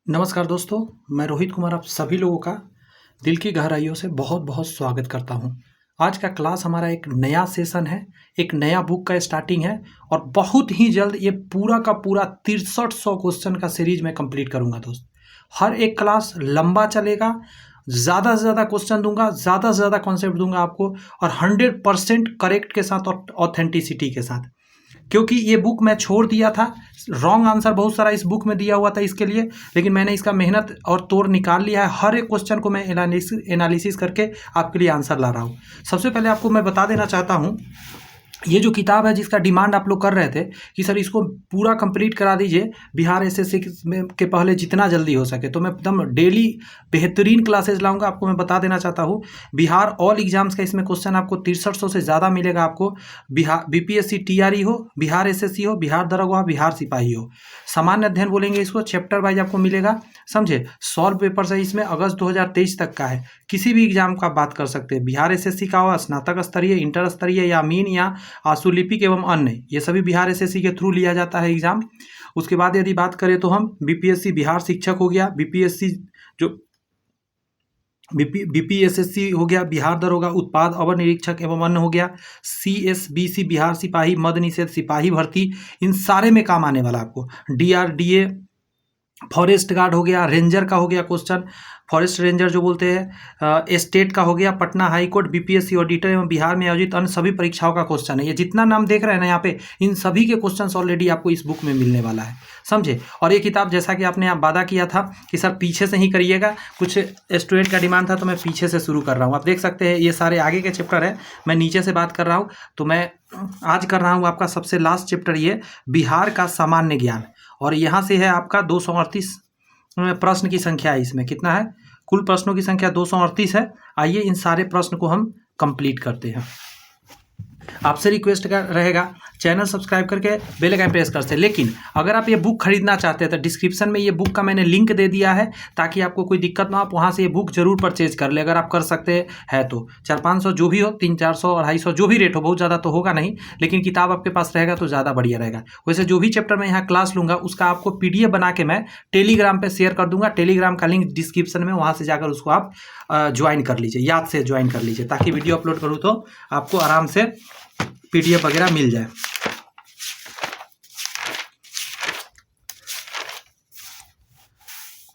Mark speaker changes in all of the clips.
Speaker 1: नमस्कार दोस्तों, मैं रोहित कुमार आप सभी लोगों का दिल की गहराइयों से बहुत बहुत स्वागत करता हूं। आज का क्लास हमारा एक नया सेशन है, एक नया बुक का स्टार्टिंग है और बहुत ही जल्द ये पूरा का पूरा 6300 क्वेश्चन का सीरीज मैं कंप्लीट करूंगा दोस्त। हर एक क्लास लंबा चलेगा, ज़्यादा से ज़्यादा क्वेश्चन दूंगा, ज़्यादा से ज़्यादा कॉन्सेप्ट दूंगा आपको और 100% करेक्ट के साथ और ऑथेंटिसिटी के साथ। क्योंकि ये बुक मैं छोड़ दिया था, रॉन्ग आंसर बहुत सारा इस बुक में दिया हुआ था इसके लिए, लेकिन मैंने इसका मेहनत और तोड़ निकाल लिया है। हर एक क्वेश्चन को मैं एनालिसिस करके आपके लिए आंसर ला रहा हूँ। सबसे पहले आपको मैं बता देना चाहता हूँ, ये जो किताब है जिसका डिमांड आप लोग कर रहे थे कि सर इसको पूरा कंप्लीट करा दीजिए बिहार एसएससी में के पहले जितना जल्दी हो सके, तो मैं एकदम डेली बेहतरीन क्लासेस लाऊंगा। आपको मैं बता देना चाहता हूँ, बिहार ऑल एग्जाम्स का इसमें क्वेश्चन आपको 6300 से ज़्यादा मिलेगा। आपको बिहार बीपीएससी टीआरई हो, बिहार एसएससी हो, बिहार दरोगा हो, बिहार सिपाही हो, सामान्य अध्ययन बोलेंगे इसको, चैप्टर वाइज आपको मिलेगा, समझे। सॉल्व पेपर्स है इसमें, अगस्त 2023 तक का है, किसी भी एग्जाम का बात कर सकते हैं। बिहार एसएससी का हो, स्नातक स्तरीय, इंटर स्तरीय या मीन या आशुलिपिक एवं अन्य, ये सभी बिहार एसएससी के थ्रू लिया जाता है एग्जाम। उसके बाद यदि बात करें तो हम बीपीएससी बिहार शिक्षक हो गया, बीपीएससी जो बीपीएसएससी हो गया, बिहार दरोगा उत्पाद अवर निरीक्षक एवं अन्य हो गया, सीएसबीसी बिहार सिपाही मद निषेध सिपाही भर्ती, इन सारे में काम आने वाला आपको। डीआरडीए फॉरेस्ट गार्ड हो गया, रेंजर का हो गया क्वेश्चन, फॉरेस्ट रेंजर जो बोलते हैं, स्टेट का हो गया, Patna high court, BPSC auditor एवं बिहार में आयोजित अन्य सभी परीक्षाओं का क्वेश्चन है। ये जितना नाम देख रहे हैं ना यहाँ पे, इन सभी के क्वेश्चंस ऑलरेडी आपको इस बुक में मिलने वाला है, समझे। और ये किताब जैसा कि आपने वादा किया था कि सर पीछे से ही करिएगा, कुछ स्टूडेंट का डिमांड था, तो मैं पीछे से शुरू कर रहा हूँ। आप देख सकते हैं ये सारे आगे के चैप्टर है, मैं नीचे से बात कर रहा हूँ। तो मैं आज कर रहा हूँ आपका सबसे लास्ट चैप्टर, ये बिहार का सामान्य ज्ञान, और यहाँ से है आपका 238 प्रश्न की संख्या है। इसमें कितना है, कुल प्रश्नों की संख्या 238 है। आइए इन सारे प्रश्न को हम कंप्लीट करते हैं। आपसे रिक्वेस्ट रहेगा चैनल सब्सक्राइब करके बेल आइकन प्रेस करते हैं। लेकिन अगर आप ये बुक खरीदना चाहते हैं तो डिस्क्रिप्शन में ये बुक का मैंने लिंक दे दिया है, ताकि आपको कोई दिक्कत ना हो, आप वहाँ से ये बुक जरूर परचेज कर ले अगर आप कर सकते हैं तो। 400-500 जो भी हो, 300-400-250 जो भी रेट हो, बहुत ज़्यादा तो होगा नहीं, लेकिन किताब आपके पास रहेगा तो ज़्यादा बढ़िया रहेगा। वैसे जो भी चैप्टर मैं यहाँ क्लास लूँगा उसका आपको PDF बना के मैं टेलीग्राम पर शेयर कर दूँगा। टेलीग्राम का लिंक डिस्क्रिप्शन में, वहाँ से जाकर उसको आप ज्वाइन कर लीजिए, याद से ज्वाइन कर लीजिए, ताकि वीडियो अपलोड करूँ तो आपको आराम से PDF वगैरह मिल जाए।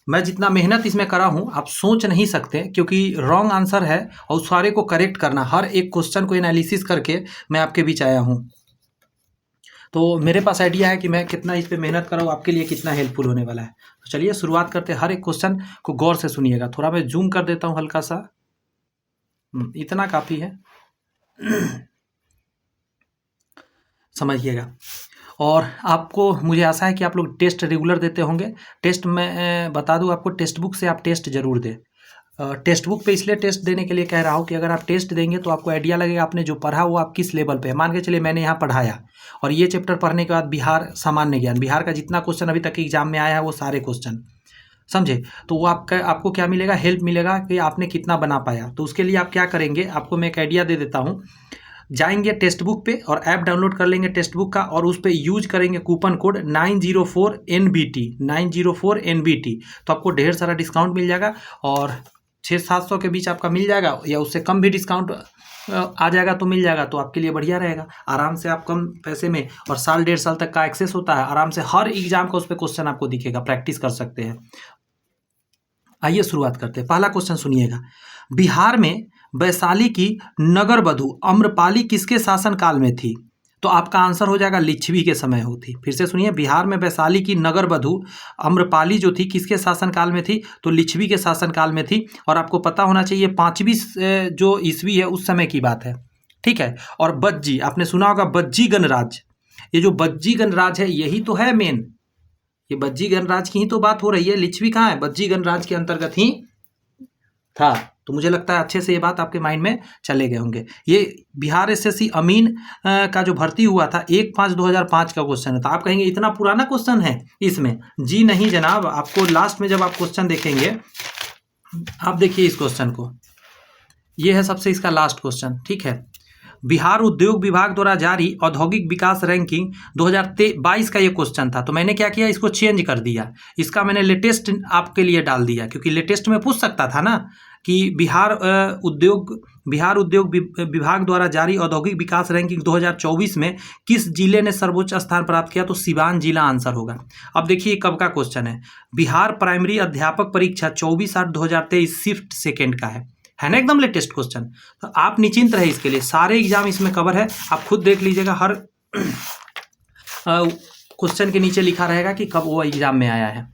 Speaker 1: मैं जितना मेहनत इसमें करा हूँ आप सोच नहीं सकते, क्योंकि रॉन्ग आंसर है और सारे को करेक्ट करना, हर एक क्वेश्चन को एनालिसिस करके मैं आपके बीच आया हूँ। तो मेरे पास आइडिया है कि मैं कितना इस पे मेहनत कर रहा हूँ, आपके लिए कितना हेल्पफुल होने वाला है। तो चलिए शुरुआत करते हैं। हर एक क्वेश्चन को गौर से सुनिएगा। थोड़ा मैं जूम कर देता हूँ हल्का सा, इतना काफ़ी है, समझिएगा। और आपको, मुझे आशा है कि आप लोग टेस्ट रेगुलर देते होंगे। टेस्ट मैं बता दूं आपको, टेक्स्ट बुक से आप टेस्ट जरूर दें। टेक्स्ट बुक पे इसलिए टेस्ट देने के लिए कह रहा हूँ कि अगर आप टेस्ट देंगे तो आपको आइडिया लगेगा आपने जो पढ़ा वो आप किस लेवल पे है। मान के चलिए मैंने यहाँ पढ़ाया और ये चैप्टर पढ़ने के बाद बिहार सामान्य ज्ञान, बिहार का जितना क्वेश्चन अभी तक एग्जाम में आया है वो सारे क्वेश्चन, समझे, तो वो आपको क्या मिलेगा, हेल्प मिलेगा कि आपने कितना बना पाया। तो उसके लिए आप क्या करेंगे, आपको मैं एक आइडिया दे देता हूँ। जाएंगे टेक्स्ट बुक पे और ऐप डाउनलोड कर लेंगे टेक्स्ट बुक का, और उस पर यूज करेंगे कूपन कोड 904NBT 904NBT, तो आपको ढेर सारा डिस्काउंट मिल जाएगा और 600-700 के बीच आपका मिल जाएगा, या उससे कम भी डिस्काउंट आ जाएगा तो मिल जाएगा, तो आपके लिए बढ़िया रहेगा। आराम से आप कम पैसे में, और 1-1.5 साल तक का एक्सेस होता है, आराम से हर एग्जाम का उस पर क्वेश्चन आपको दिखेगा, प्रैक्टिस कर सकते हैं। आइए शुरुआत करते हैं। पहला क्वेश्चन सुनिएगा, बिहार में वैशाली की नगर वधु अम्रपाली किसके शासनकाल में थी? तो आपका आंसर हो जाएगा लिच्छवी के समय होती। फिर से सुनिए, बिहार में वैशाली की नगर वधु अम्रपाली जो थी किसके शासनकाल में थी? तो लिच्छवी के शासनकाल में थी। और आपको पता होना चाहिए 5वीं जो ईस्वी है उस समय की बात है, ठीक है। और बज्जी, आपने सुना होगा बज्जी गणराज्य, ये जो बज्जी गणराज्य है यही तो है मेन, ये बज्जी गणराज्य की ही तो बात हो रही है। लिच्छवी कहाँ है? बज्जी गणराज्य के अंतर्गत ही था। तो मुझे लगता है अच्छे से ये बात आपके माइंड में चले गए होंगे। ये बिहार एसएससी अमीन का जो भर्ती हुआ था 1/5/2005 का क्वेश्चन है। तो आप कहेंगे इतना पुराना क्वेश्चन है इसमें? जी नहीं जनाब, आपको लास्ट में जब आप क्वेश्चन देखेंगे, आप देखिए इस क्वेश्चन को, ये है सबसे इसका लास्ट क्वेश्चन, ठीक है। बिहार उद्योग विभाग द्वारा जारी औद्योगिक विकास रैंकिंग 2022 का ये क्वेश्चन था, तो मैंने क्या किया, इसको चेंज कर दिया, इसका मैंने लेटेस्ट आपके लिए डाल दिया, क्योंकि लेटेस्ट में पूछ सकता था ना कि बिहार उद्योग विभाग द्वारा जारी औद्योगिक विकास रैंकिंग 2024 में किस जिले ने सर्वोच्च स्थान प्राप्त किया, तो सिवान जिला आंसर होगा। अब देखिए कब का क्वेश्चन है, बिहार प्राइमरी अध्यापक परीक्षा 24/8/2023 शिफ्ट सेकेंड का है ना, एकदम लेटेस्ट क्वेश्चन। तो आप निश्चिंत रहे, इसके लिए सारे एग्जाम इसमें कवर है, आप खुद देख लीजिएगा, हर क्वेश्चन के नीचे लिखा रहेगा कि कब वो एग्जाम में आया है।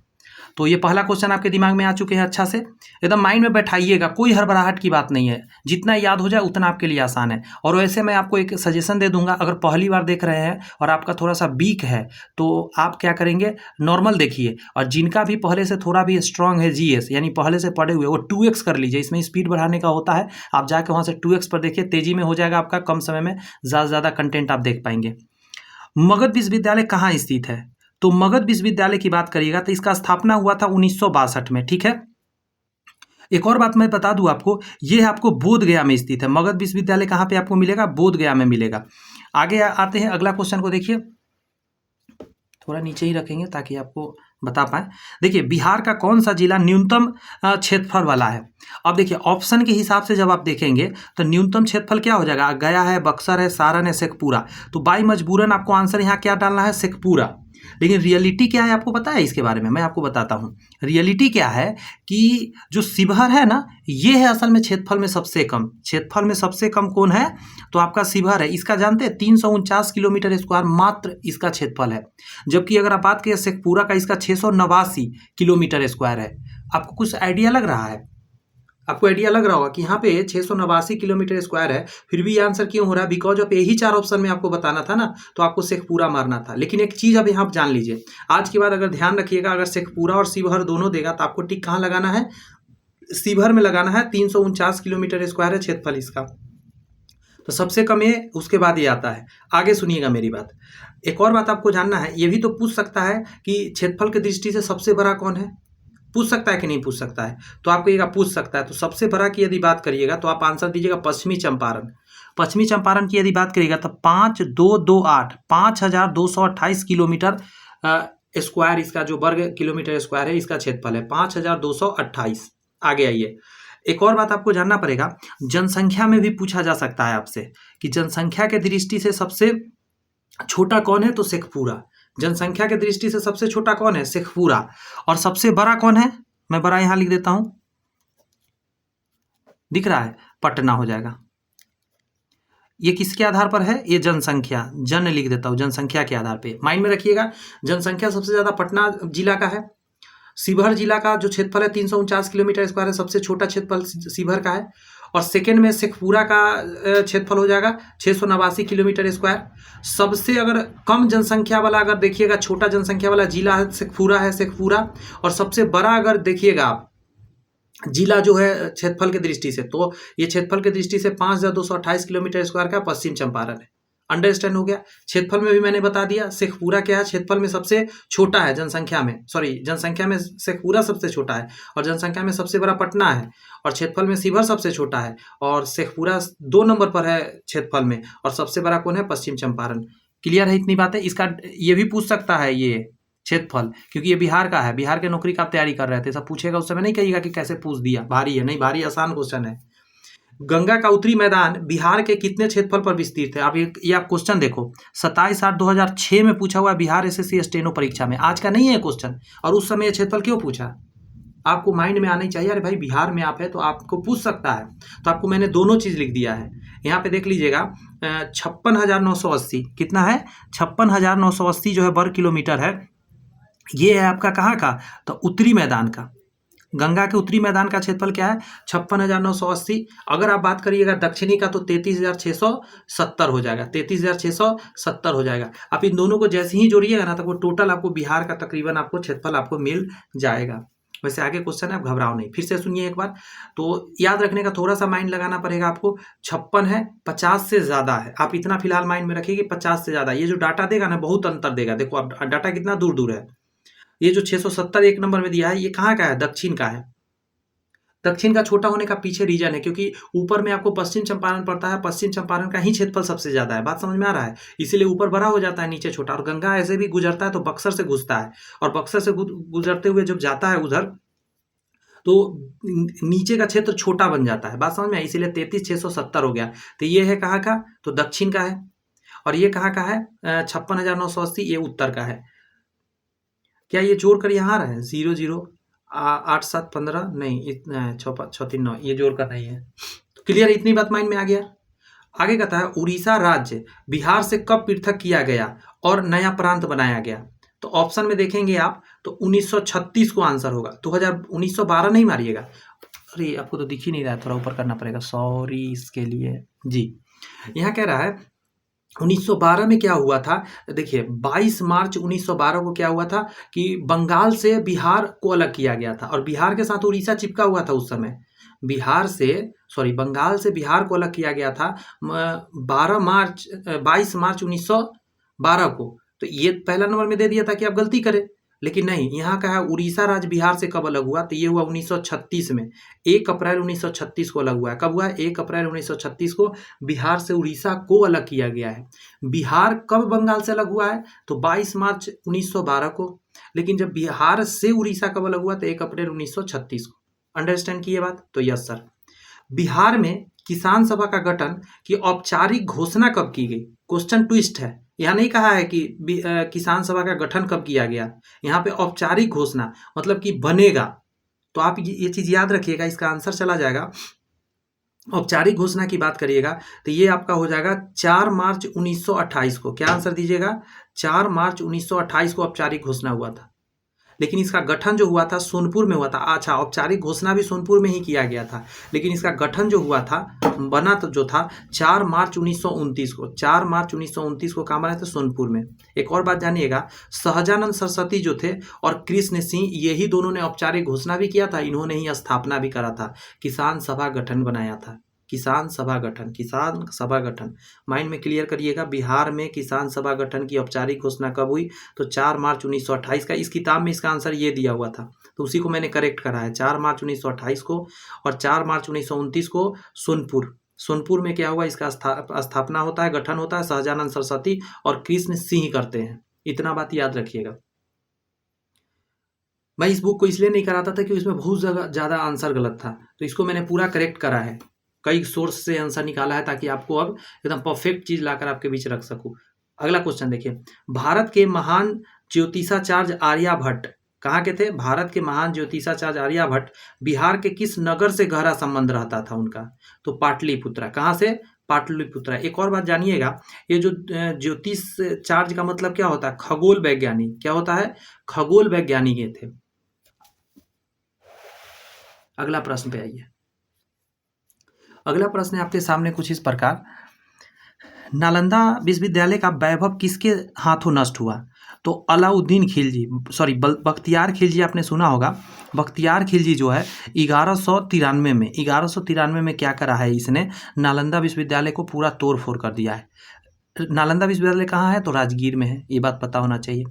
Speaker 1: तो ये पहला क्वेश्चन आपके दिमाग में आ चुके हैं, अच्छा से एकदम माइंड में बैठाइएगा, कोई हड़बड़ाहट की बात नहीं है, जितना याद हो जाए उतना आपके लिए आसान है। और वैसे मैं आपको एक सजेशन दे दूंगा, अगर पहली बार देख रहे हैं और आपका थोड़ा सा वीक है तो आप क्या करेंगे, नॉर्मल देखिए, और जिनका भी पहले से थोड़ा भी स्ट्रांग है जीएस यानी पहले से पढ़े हुए, वो 2x कर लीजिए, इसमें स्पीड बढ़ाने का होता है, आप जाकर वहाँ से 2x पर देखिए, तेजी में हो जाएगा आपका, कम समय में ज़्यादा से ज़्यादा कंटेंट आप देख पाएंगे। मगध विश्वविद्यालय कहाँ स्थित है, तो मगध विश्वविद्यालय की बात करिएगा तो इसका स्थापना हुआ था 1962 में, ठीक है। एक और बात मैं बता दूं आपको, ये आपको बोध गया में स्थित है, मगध विश्वविद्यालय कहाँ पे आपको मिलेगा, बोध गया में मिलेगा। आगे आते हैं, अगला क्वेश्चन को देखिए, थोड़ा नीचे ही रखेंगे ताकि आपको बता पाए। देखिए बिहार का कौन सा जिला न्यूनतम क्षेत्रफल वाला है। अब देखिए ऑप्शन के हिसाब से जब आप देखेंगे तो न्यूनतम क्षेत्रफल क्या हो जाएगा, गया है, बक्सर है, सारण है, शेखपुरा। तो बाई मजबूरन आपको आंसर यहाँ क्या डालना है, शेखपुरा। लेकिन रियलिटी क्या है आपको पता है, इसके बारे में मैं आपको बताता हूँ। रियलिटी क्या है कि जो शिवहर है ना, ये है असल में क्षेत्रफल में सबसे कम, क्षेत्रफल में सबसे कम कौन है, तो आपका शिवहर है। इसका जानते हैं 349 किलोमीटर स्क्वायर मात्र इसका क्षेत्रफल है, जबकि अगर आप बात करें शेखपुरा का, इसका 689 किलोमीटर स्क्वायर है। आपको कुछ आइडिया लग रहा है, आपको आइडिया लग रहा होगा कि यहाँ पे 689 किलोमीटर स्क्वायर है, फिर भी आंसर क्यों हो रहा है, बिकॉज ऑफ यही 4 ऑप्शन में आपको बताना था ना, तो आपको शेखपुरा मारना था। लेकिन एक चीज अब यहाँ जान लीजिए, आज के बाद अगर ध्यान रखिएगा, अगर शेखपुरा और शिवहर दोनों देगा तो आपको टिक कहाँ लगाना है, शिवहर में लगाना है। 349 किलोमीटर स्क्वायर है क्षेत्रफल इसका, तो सबसे कम ये, उसके बाद ये आता है। आगे सुनिएगा मेरी बात, एक और बात आपको जानना है, ये भी तो पूछ सकता है कि क्षेत्रफल की दृष्टि से सबसे बड़ा कौन है, पूछ सकता है कि नहीं पूछ सकता है, तो आपको ये पूछ सकता है। तो सबसे बड़ा की यदि बात करिएगा तो आप आंसर दीजिएगा पश्चिमी चंपारण। पश्चिमी चंपारण की यदि बात करिएगा तो 5228 5228 किलोमीटर स्क्वायर, इसका जो वर्ग किलोमीटर स्क्वायर है इसका क्षेत्रफल है 5228। आगे आइए, एक और बात आपको जानना पड़ेगा, जनसंख्या में भी पूछा जा सकता है आपसे कि जनसंख्या के दृष्टि से सबसे छोटा कौन है, तो शेखपुरा। जनसंख्या के दृष्टि से सबसे छोटा कौन है, शेखपुरा। और सबसे बड़ा कौन है, मैं बड़ा यहां लिख देता हूं, दिख रहा है, पटना हो जाएगा। ये किसके आधार पर है, ये जनसंख्या, जन लिख देता हूं, जनसंख्या के आधार पे माइंड में रखिएगा। जनसंख्या सबसे ज्यादा पटना जिला का है। शिवहर जिला का जो क्षेत्रफल है 349 किलोमीटर स्क्वायर है, सबसे छोटा क्षेत्रफल शिवहर का है। और सेकेंड में शेखपुरा का क्षेत्रफल हो जाएगा 689 किलोमीटर स्क्वायर। सबसे अगर कम जनसंख्या वाला अगर देखिएगा, छोटा जनसंख्या वाला जिला है शेखपुरा है, शेखपुरा। और सबसे बड़ा अगर देखिएगा आप जिला जो है क्षेत्रफल के दृष्टि से, तो ये क्षेत्रफल के दृष्टि से 5228 किलोमीटर स्क्वायर का पश्चिम चंपारण है। अंडरस्टैंड हो गया। क्षेत्रफल में भी मैंने बता दिया, शेखपुरा क्या है, क्षेत्रफल में सबसे छोटा है, जनसंख्या में, सॉरी जनसंख्या में शेखपुरा सबसे छोटा है, और जनसंख्या में सबसे बड़ा पटना है, और क्षेत्रफल में शिवहर सबसे छोटा है, और शेखपुरा 2 नंबर पर है क्षेत्रफल में, और सबसे बड़ा कौन है, पश्चिम चंपारण। क्लियर है इतनी बातें। इसका ये भी पूछ सकता है ये क्षेत्रफल, क्योंकि ये बिहार का है, बिहार के नौकरी का आप तैयारी कर रहे थे, सब पूछेगा उस समय नहीं कहिएगा कि कैसे पूछ दिया, भारी है, नहीं भारी, आसान क्वेश्चन है। गंगा का उत्तरी मैदान बिहार के कितने क्षेत्रफल पर विस्तृत है। आप ये आप क्वेश्चन देखो, 27/8/2006 में पूछा हुआ बिहार एसएससी स्टेनो परीक्षा में, आज का नहीं है क्वेश्चन। और उस समय ये क्षेत्रफल क्यों पूछा, आपको माइंड में आना ही चाहिए, अरे भाई बिहार में आप है तो आपको पूछ सकता है। तो आपको मैंने दोनों चीज लिख दिया है यहाँ पे, देख लीजिएगा 56,980 कितना है, 56,980 जो है वर्ग किलोमीटर है। ये है आपका कहाँ का, तो उत्तरी मैदान का, गंगा के उत्तरी मैदान का क्षेत्रफल क्या है, 56,980। अगर आप बात करिएगा दक्षिणी का तो 33,670 हो जाएगा, 33,670 हो जाएगा। आप इन दोनों को जैसे ही जोड़िएगा ना, तो वो टोटल आपको बिहार का तकरीबन आपको क्षेत्रफल आपको मिल जाएगा। वैसे आगे क्वेश्चन है, आप घबराओ नहीं, फिर से सुनिए एक बार। तो याद रखने का थोड़ा सा माइंड लगाना पड़ेगा आपको। 56 है, 50 से ज्यादा है, आप इतना फिलहाल माइंड में रखिए कि 50 से ज्यादा। ये जो डाटा देगा ना बहुत अंतर देगा, देखो अब डाटा कितना दूर दूर है। ये जो 670 एक नंबर में दिया है, ये कहाँ का है, दक्षिण का है। दक्षिण का छोटा होने का पीछे रीजन है क्योंकि ऊपर में आपको पश्चिम चंपारण पड़ता है, पश्चिम चंपारण का ही क्षेत्रफल सबसे ज़्यादा है। बात समझ में आ रहा है? इसीलिए ऊपर बड़ा हो जाता है, नीचे छोटा। और गंगा ऐसे भी गुजरता है तो बक्सर से घुसता है, और बक्सर से गुजरते हुए जब जाता है उधर तो नीचे का क्षेत्र छोटा बन जाता है। बात समझ में आई? इसीलिए 33,670 हो गया। तो ये है कहाँ का? तो दक्षिण का है। और ये कहाँ का है? 56,980, ये उत्तर का है। क्या ये जोड़ कर यहाँ आ रहा है? 0 0 8 7 15 नहीं, इतना 6 6 3 9, ये जोड़ कर नहीं है। तो क्लियर, इतनी बात माइंड में आ गया। आगे कहता है उड़ीसा राज्य बिहार से कब पृथक किया गया और नया प्रांत बनाया गया? तो ऑप्शन में देखेंगे आप तो 1936 को आंसर होगा। 1912 नहीं मारिएगा। अरे आपको तो दिख ही नहीं रहा है, थोड़ा ऊपर करना पड़ेगा, सॉरी इसके लिए जी। यहाँ कह रहा है 1912 में क्या हुआ था? देखिए 22 मार्च 1912 को क्या हुआ था कि बंगाल से बिहार को अलग किया गया था, और बिहार के साथ उड़ीसा चिपका हुआ था उस समय। बंगाल से बिहार को अलग किया गया था 22 मार्च 1912 को। तो ये पहला नंबर में दे दिया था कि आप गलती करें, लेकिन नहीं, यहाँ का है उड़ीसा राज्य बिहार से कब अलग हुआ? तो ये हुआ 1936 में, 1 अप्रैल 1936 को अलग हुआ है। कब हुआ है? 1 अप्रैल 1936 को बिहार से उड़ीसा को अलग किया गया है। बिहार कब बंगाल से अलग हुआ है? तो 22 मार्च 1912 को। लेकिन जब बिहार से उड़ीसा कब अलग हुआ? तो 1 अप्रैल 1936 को। अंडरस्टैंड किए बात? तो यस सर। बिहार में किसान सभा का गठन की औपचारिक घोषणा कब की गई? क्वेश्चन ट्विस्ट है, यहाँ नहीं कहा है कि किसान सभा का गठन कब किया गया, यहाँ पे औपचारिक घोषणा मतलब कि बनेगा। तो आप ये चीज याद रखिएगा, इसका आंसर चला जाएगा। औपचारिक घोषणा की बात करिएगा तो ये आपका हो जाएगा 4 मार्च 1928 को। क्या आंसर दीजिएगा? 4 मार्च 1928 को औपचारिक घोषणा हुआ था। लेकिन इसका गठन जो हुआ था सोनपुर में हुआ था। अच्छा, औपचारिक घोषणा भी सोनपुर में ही किया गया था, लेकिन इसका गठन जो हुआ था, बना तो जो था 4 मार्च 1929 को। 4 मार्च 1929 को कहाँ बना था? सोनपुर में। एक और बात जानिएगा, सहजानंद सरस्वती जो थे और कृष्ण सिंह, यही दोनों ने औपचारिक घोषणा भी किया था, इन्होंने ही स्थापना भी करा था, किसान सभा गठन बनाया था। किसान सभा गठन माइंड में क्लियर करिएगा। बिहार में किसान सभा गठन की औपचारिक घोषणा कब हुई? तो 4 मार्च 1928 का। इस किताब में इसका आंसर ये दिया हुआ था, तो उसी को मैंने करेक्ट करा है। 4 मार्च 1928 को और 4 मार्च 1929 को सोनपुर में क्या हुआ? इसका स्थापना होता है, गठन होता है, सहजानंद सरस्वती और कृष्ण सिंह करते हैं। इतना बात याद रखिएगा। मैं इस बुक को इसलिए नहीं कराता था कि इसमें बहुत ज़्यादा आंसर गलत था, तो इसको मैंने पूरा करेक्ट करा है, कई सोर्स से आंसर निकाला है, ताकि आपको अब एकदम परफेक्ट चीज लाकर आपके बीच रख सकूं। अगला क्वेश्चन देखिए, भारत के महान ज्योतिषाचार्य आर्यभट्ट कहाँ के थे? भारत के महान ज्योतिषाचार्य आर्यभट्ट बिहार के किस नगर से गहरा संबंध रहता था उनका? तो पाटलिपुत्रा। कहाँ से? पाटलिपुत्रा। एक और बात जानिएगा, ये जो ज्योतिषाचार्य का मतलब क्या होता है? खगोल वैज्ञानिक। क्या होता है? खगोल वैज्ञानिक ये थे। अगला प्रश्न पे आइए। अगला प्रश्न है आपके सामने कुछ इस प्रकार, नालंदा विश्वविद्यालय का वैभव किसके हाथों नष्ट हुआ? तो अलाउद्दीन खिलजी, बख्तियार खिलजी, आपने सुना होगा। बख्तियार खिलजी जो है 1193 में क्या करा है? इसने नालंदा विश्वविद्यालय को पूरा तोड़ फोड़ कर दिया है। नालंदा विश्वविद्यालय कहाँ है? तो राजगीर में है, ये बात पता होना चाहिए।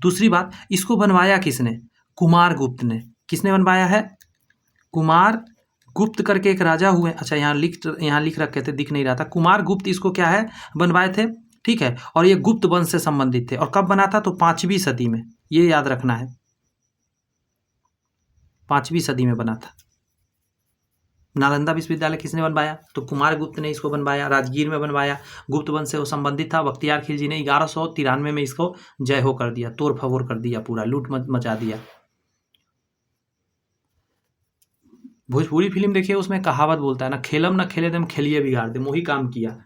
Speaker 1: दूसरी बात, इसको बनवाया किसने? कुमार गुप्त ने। किसने बनवाया है? कुमार गुप्त करके एक राजा हुए। अच्छा, यहाँ लिख रखे थे, दिख नहीं रहा था। कुमार गुप्त इसको क्या है? बनवाए थे, ठीक है। और ये गुप्त वंश से संबंधित थे। और कब बना था? तो 5वीं सदी में, ये याद रखना है, 5वीं सदी में बना था। नालंदा विश्वविद्यालय किसने बनवाया? तो कुमार गुप्त ने इसको बनवाया, राजगीर में बनवाया, गुप्त वंश से वो संबंधित था। बख्तियार खिलजी ने 1193 में इसको जय हो कर दिया, तोड़ फवोर कर दिया, पूरा लूट मचा दिया। भोजपुरी फिल्म देखिए, उसमें कहावत बोलता है ना, खेलम ना खेले दम खेलिए बिगाड़ दे। वही काम किया,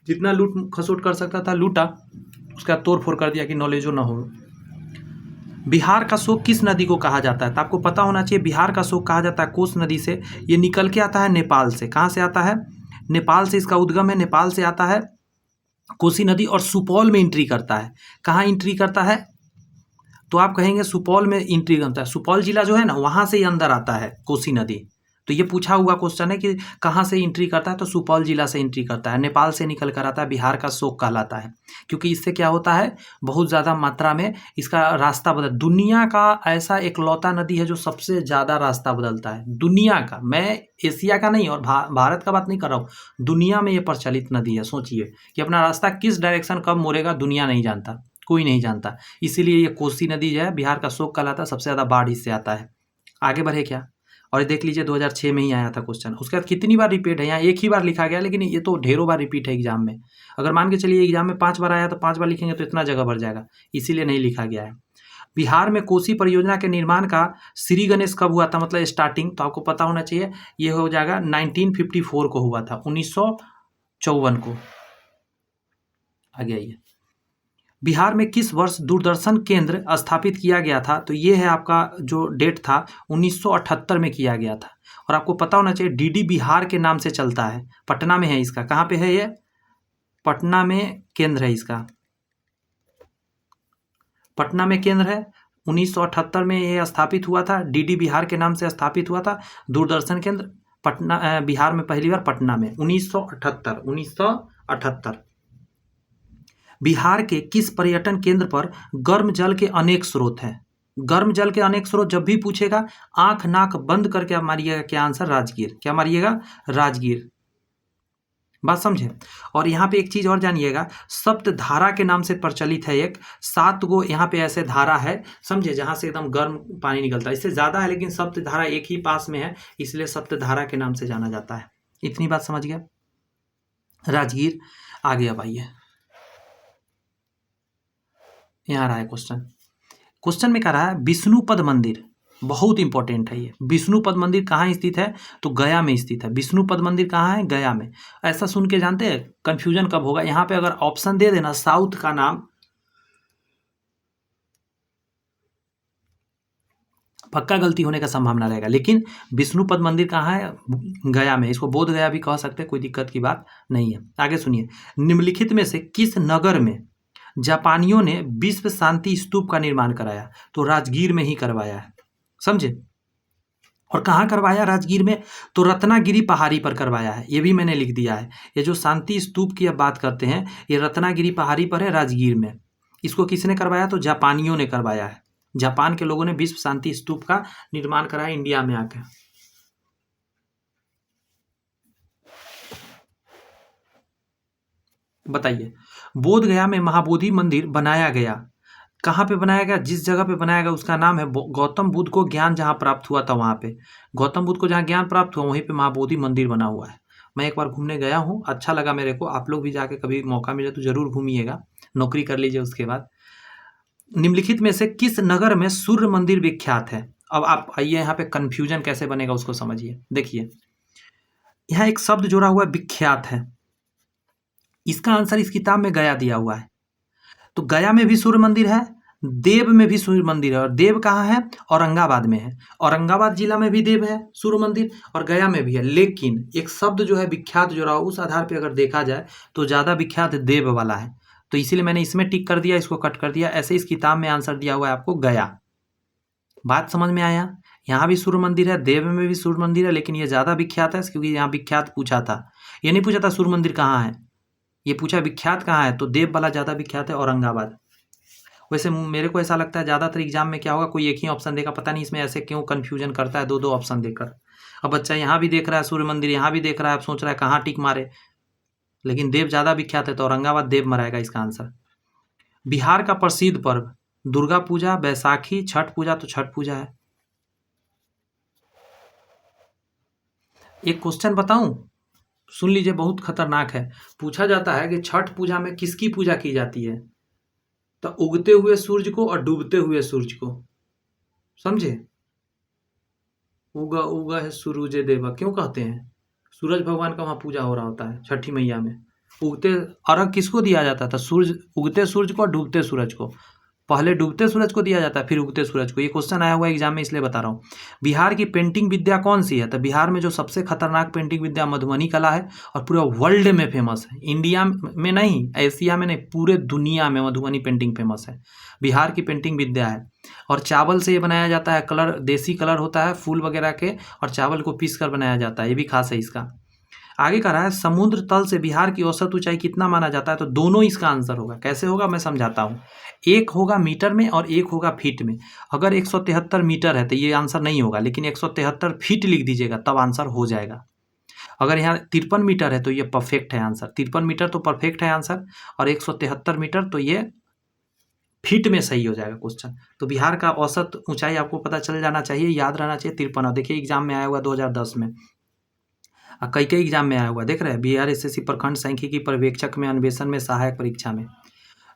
Speaker 1: जितना लूट खसोट कर सकता था लूटा, उसका तोड़ फोड़ कर दिया कि नॉलेजो ना हो। बिहार का शोक किस नदी को कहा जाता है? तो आपको पता होना चाहिए, बिहार का शोक कहा जाता है कोस नदी से। ये निकल के आता है नेपाल से। कहाँ से आता है? नेपाल से इसका उद्गम है, नेपाल से आता है कोसी नदी, और सुपौल में एंट्री करता है। कहाँ एंट्री करता है? तो आप कहेंगे सुपौल में एंट्री करता है। सुपौल जिला जो है ना, वहाँ से ही अंदर आता है कोसी नदी। तो ये पूछा हुआ क्वेश्चन है कि कहाँ से एंट्री करता है, तो सुपौल जिला से एंट्री करता है, नेपाल से निकल कर आता है, बिहार का शोक कहलाता है। क्योंकि इससे क्या होता है, बहुत ज़्यादा मात्रा में इसका रास्ता बदल, दुनिया का ऐसा एकलौता नदी है जो सबसे ज़्यादा रास्ता बदलता है दुनिया का। मैं एशिया का नहीं और भारत का बात नहीं कर रहा हूँ, दुनिया में ये प्रचलित नदी है। सोचिए कि अपना रास्ता किस डायरेक्शन कब मोड़ेगा दुनिया नहीं जानता, कोई नहीं जानता। इसीलिए ये कोसी नदी जो है बिहार का शोक कहलाता है, सबसे ज़्यादा बाढ़ इससे आता है। आगे बढ़े क्या, और ये देख लीजिए 2006 में ही आया था क्वेश्चन। उसके बाद कितनी बार रिपीट है, यहाँ एक ही बार लिखा गया, लेकिन ये तो ढेरों बार रिपीट है एग्जाम में। अगर मान के चलिए एग्जाम में 5 बार आया तो 5 बार लिखेंगे तो इतना जगह भर जाएगा, इसीलिए नहीं लिखा गया है। बिहार में कोसी परियोजना के निर्माण का श्री गणेश कब हुआ था, मतलब स्टार्टिंग, तो आपको पता होना चाहिए, ये हो जाएगा 1954 को हुआ था, 1954 को। आगे आइए, बिहार में किस वर्ष दूरदर्शन केंद्र स्थापित किया गया था, तो ये है आपका जो डेट था 1978 में किया गया था। और आपको पता होना चाहिए डीडी बिहार के नाम से चलता है, पटना में है इसका। कहाँ पे है ये, पटना में केंद्र है इसका, पटना में केंद्र है। 1978 में ये स्थापित हुआ था, डीडी बिहार के नाम से स्थापित हुआ था दूरदर्शन केंद्र, पटना बिहार में पहली बार पटना में 1978। बिहार के किस पर्यटन केंद्र पर गर्म जल के अनेक स्रोत हैं। गर्म जल के अनेक स्रोत जब भी पूछेगा आंख नाक बंद करके आप मारिएगा क्या आंसर, राजगीर। क्या मारिएगा, राजगीर। बात समझे। और यहाँ पे एक चीज और जानिएगा, सप्त धारा के नाम से प्रचलित है एक, 7 गो यहाँ पे ऐसे धारा है, समझे, जहाँ से एकदम गर्म पानी निकलता है। इससे ज्यादा है लेकिन सप्त धारा एक ही पास में है, इसलिए सप्त धारा के नाम से जाना जाता है। इतनी बात समझ गया, राजगीर। आगे अब आइए, यहाँ रहा है क्वेश्चन। क्वेश्चन में कह रहा है विष्णुपद मंदिर, बहुत इंपॉर्टेंट है ये। विष्णुपद मंदिर कहाँ स्थित है, तो गया में स्थित है। विष्णुपद मंदिर कहाँ है, गया में। ऐसा सुन के जानते हैं कंफ्यूजन कब होगा, यहाँ पे अगर ऑप्शन दे देना साउथ का नाम, पक्का गलती होने का संभावना रहेगा। लेकिन विष्णुपद मंदिर कहाँ है, गया में। इसको बोध गया भी कह सकते हैं, कोई दिक्कत की बात नहीं है। आगे सुनिए, निम्नलिखित में से किस नगर में जापानियों ने विश्व शांति स्तूप का निर्माण कराया, तो राजगीर में ही करवाया है, समझे। और कहाँ करवाया, राजगीर में, तो रत्नागिरी पहाड़ी पर करवाया है, ये भी मैंने लिख दिया है। ये जो शांति स्तूप की अब बात करते हैं, ये रत्नागिरी पहाड़ी पर है, राजगीर में। इसको किसने करवाया, तो जापानियों ने करवाया है। जापान के लोगों ने विश्व शांति स्तूप का निर्माण कराया इंडिया में आकर। बताइए, बोध गया में महाबोधि मंदिर बनाया गया, कहाँ पे बनाया गया, जिस जगह पे बनाया गया उसका नाम है, गौतम बुद्ध को ज्ञान जहाँ प्राप्त हुआ था वहाँ पे, गौतम बुद्ध को जहाँ ज्ञान प्राप्त हुआ वहीं पे महाबोधि मंदिर बना हुआ है। मैं एक बार घूमने गया हूँ, अच्छा लगा मेरे को। आप लोग भी जाके कभी मौका मिले तो जरूर घूमिएगा, नौकरी कर लीजिए उसके बाद। निम्नलिखित में से किस नगर में सूर्य मंदिर विख्यात है। अब आप आइए, यहाँ पे कंफ्यूजन कैसे बनेगा उसको समझिए। देखिए, यहाँ एक शब्द जोड़ा हुआ है, विख्यात है। इसका आंसर इस किताब में गया दिया हुआ है। तो गया में भी सूर्य मंदिर है, देव में भी सूर्य मंदिर है। और देव कहाँ है, औरंगाबाद में है। औरंगाबाद जिला में भी देव है सूर्य मंदिर, और गया में भी है। लेकिन एक शब्द जो है विख्यात जो रहा, उस आधार पे अगर देखा जाए तो ज़्यादा विख्यात देव वाला है, तो इसीलिए मैंने इसमें टिक कर दिया, इसको कट कर दिया। ऐसे इस किताब में आंसर दिया हुआ है आपको गया। बात समझ में आया। यहाँ भी सूर्य मंदिर है, देव में भी सूर्य मंदिर है, लेकिन ये ज़्यादा विख्यात है क्योंकि यहाँ विख्यात पूछा था। ये नहीं पूछा था सूर्य मंदिर कहाँ है, ये पूछा विख्यात कहाँ है, तो देव वाला ज़्यादा विख्यात है, औरंगाबाद। वैसे मेरे को ऐसा लगता है ज़्यादातर एग्जाम में क्या होगा, कोई एक ही ऑप्शन देगा, पता नहीं इसमें ऐसे क्यों कन्फ्यूजन करता है 2-2 ऑप्शन देकर। अब बच्चा यहाँ भी देख रहा है सूर्य मंदिर, यहाँ भी देख रहा है, अब सोच रहा है कहाँ टिक मारे, लेकिन देव ज़्यादा विख्यात है तो औरंगाबाद देव मराएगा इसका आंसर। बिहार का प्रसिद्ध पर्व दुर्गा पूजा, बैसाखी, छठ पूजा, तो छठ पूजा है। एक क्वेश्चन बताऊं, सुन लीजिए, बहुत खतरनाक है। पूछा जाता है कि छठ पूजा में किसकी पूजा की जाती है, तो उगते हुए सूरज को और डूबते हुए सूरज को, समझे। उगा उगा है सूरज देवा क्यों कहते हैं, सूरज भगवान का वहाँ पूजा हो रहा होता है छठी मैया में। उगते अर्घ किसको दिया जाता था, सूरज, उगते सूरज को और डूबते सूरज को। पहले डूबते सूरज को दिया जाता है फिर उगते सूरज को। ये क्वेश्चन आया हुआ है एग्जाम में, इसलिए बता रहा हूँ। बिहार की पेंटिंग विद्या कौन सी है? तो बिहार में जो सबसे खतरनाक पेंटिंग विद्या मधुबनी कला है और पूरे वर्ल्ड में फेमस है। इंडिया में नहीं, एशिया में नहीं, पूरे दुनिया में मधुबनी पेंटिंग फेमस है। बिहार की पेंटिंग विद्या है। और चावल से ये बनाया जाता है, कलर देसी कलर होता है फूल वगैरह के, और चावल को पीस कर बनाया जाता है, ये भी खास है इसका। आगे कह रहा है समुद्र तल से बिहार की औसत ऊंचाई कितना माना जाता है? तो दोनों इसका आंसर होगा। कैसे होगा मैं समझाता हूँ। एक होगा मीटर में और एक होगा फीट में। अगर 173 मीटर है तो ये आंसर नहीं होगा, लेकिन 173 फीट लिख दीजिएगा तब आंसर हो जाएगा। अगर यहाँ 53 मीटर है तो ये परफेक्ट है आंसर। 53 मीटर तो परफेक्ट है आंसर, और 173 मीटर तो ये फीट में सही हो जाएगा क्वेश्चन। तो बिहार का औसत ऊंचाई आपको पता चल जाना चाहिए, याद रहना चाहिए 53। देखिए एग्जाम में आया हुआ 2010 में, कई एग्जाम में आया हुआ, देख रहे हैं। बिहार एसएससी प्रखंड सांख्यिकी पर्यवेक्षक में, अन्वेषण में, सहायक परीक्षा में।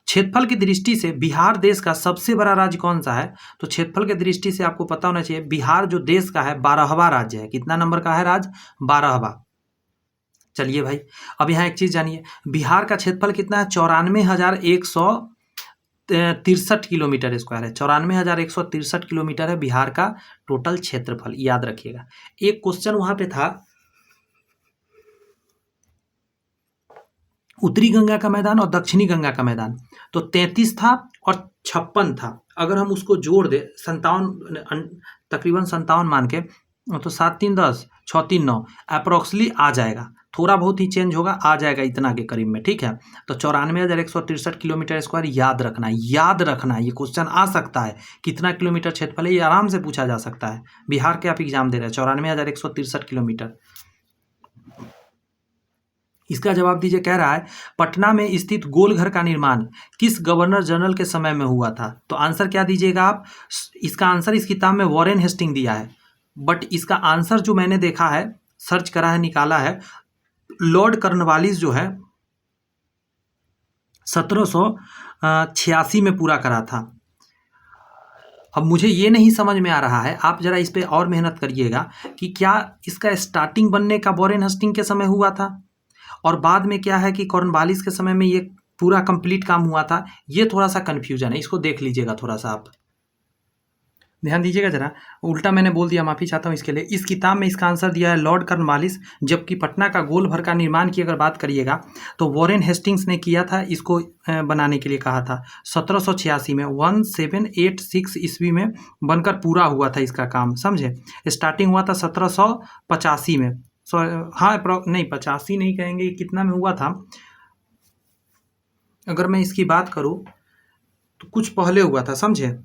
Speaker 1: क्षेत्रफल की दृष्टि से बिहार देश का सबसे बड़ा राज्य कौन सा है? तो क्षेत्रफल की दृष्टि से आपको पता होना चाहिए, बिहार जो देश का है 12वां राज्य है। कितना नंबर का है राज्य? 12वां। चलिए भाई, अब यहाँ एक चीज जानिए, बिहार का क्षेत्रफल कितना है? 94,163 किलोमीटर स्क्वायर है। 94,163 किलोमीटर है बिहार का टोटल क्षेत्रफल, याद रखिएगा। एक क्वेश्चन वहां पे था, उत्तरी गंगा का मैदान और दक्षिणी गंगा का मैदान, तो 33 था और 56 था। अगर हम उसको जोड़ दे 57, तकरीबन 57 मान के, तो 7 3 10 6 3 9 अप्रोक्सली आ जाएगा। थोड़ा बहुत ही चेंज होगा, आ जाएगा इतना के करीब में, ठीक है। तो 94,163 किलोमीटर स्क्वायर याद रखना है, याद रखना है। ये क्वेश्चन आ सकता है, कितना किलोमीटर क्षेत्रफल है, ये आराम से पूछा जा सकता है। बिहार के आप एग्जाम दे रहे हैं, 94,163 किलोमीटर। इसका जवाब दीजिए। कह रहा है पटना में स्थित गोलघर का निर्माण किस गवर्नर जनरल के समय में हुआ था? तो आंसर क्या दीजिएगा आप? इसका आंसर इस किताब में वॉरेन हेस्टिंग दिया है, बट इसका आंसर जो मैंने देखा है, सर्च करा है, निकाला है, लॉर्ड कर्नवालिस जो है 1786 में पूरा करा था। अब मुझे ये नहीं समझ में आ रहा है, आप जरा इस पे और मेहनत करिएगा कि क्या इसका स्टार्टिंग बनने का वॉरेन हेस्टिंग के समय हुआ था और बाद में क्या है कि कॉर्नवालिस के समय में ये पूरा कंप्लीट काम हुआ था। ये थोड़ा सा कन्फ्यूजन है, इसको देख लीजिएगा, थोड़ा सा आप ध्यान दीजिएगा जरा। उल्टा मैंने बोल दिया, माफ़ी चाहता हूँ इसके लिए। इस किताब में इसका आंसर दिया है लॉर्ड कॉर्नवालिस, जबकि पटना का गोलघर का निर्माण की अगर बात करिएगा तो वॉरेन हेस्टिंग्स ने किया था, इसको बनाने के लिए कहा था 1786 में, 1786 ईस्वी में बनकर पूरा हुआ था इसका काम, समझे। स्टार्टिंग हुआ था 1785 में, हाँ नहीं 85 नहीं कहेंगे, कितना में हुआ था, अगर मैं इसकी बात करूं तो कुछ पहले हुआ था, समझे।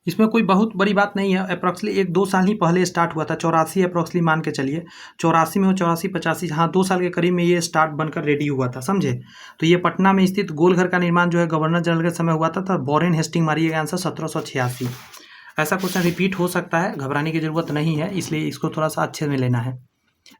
Speaker 1: इसमें कोई बहुत बड़ी बात नहीं है, अप्रॉक्सली 1-2 साल ही पहले स्टार्ट हुआ था। 84 अप्रॉक्सली मान के चलिए, 84 में हो, 84-85, हाँ 2 साल के करीब में ये स्टार्ट बनकर रेडी हुआ था, समझे। तो ये पटना में स्थित गोलघर का निर्माण जो है गवर्नर जनरल के समय हुआ था वॉरेन हेस्टिंग, मारिएगा आंसर 1786। ऐसा क्वेश्चन रिपीट हो सकता है, घबराने की जरूरत नहीं है, इसलिए इसको थोड़ा सा अच्छे में लेना है।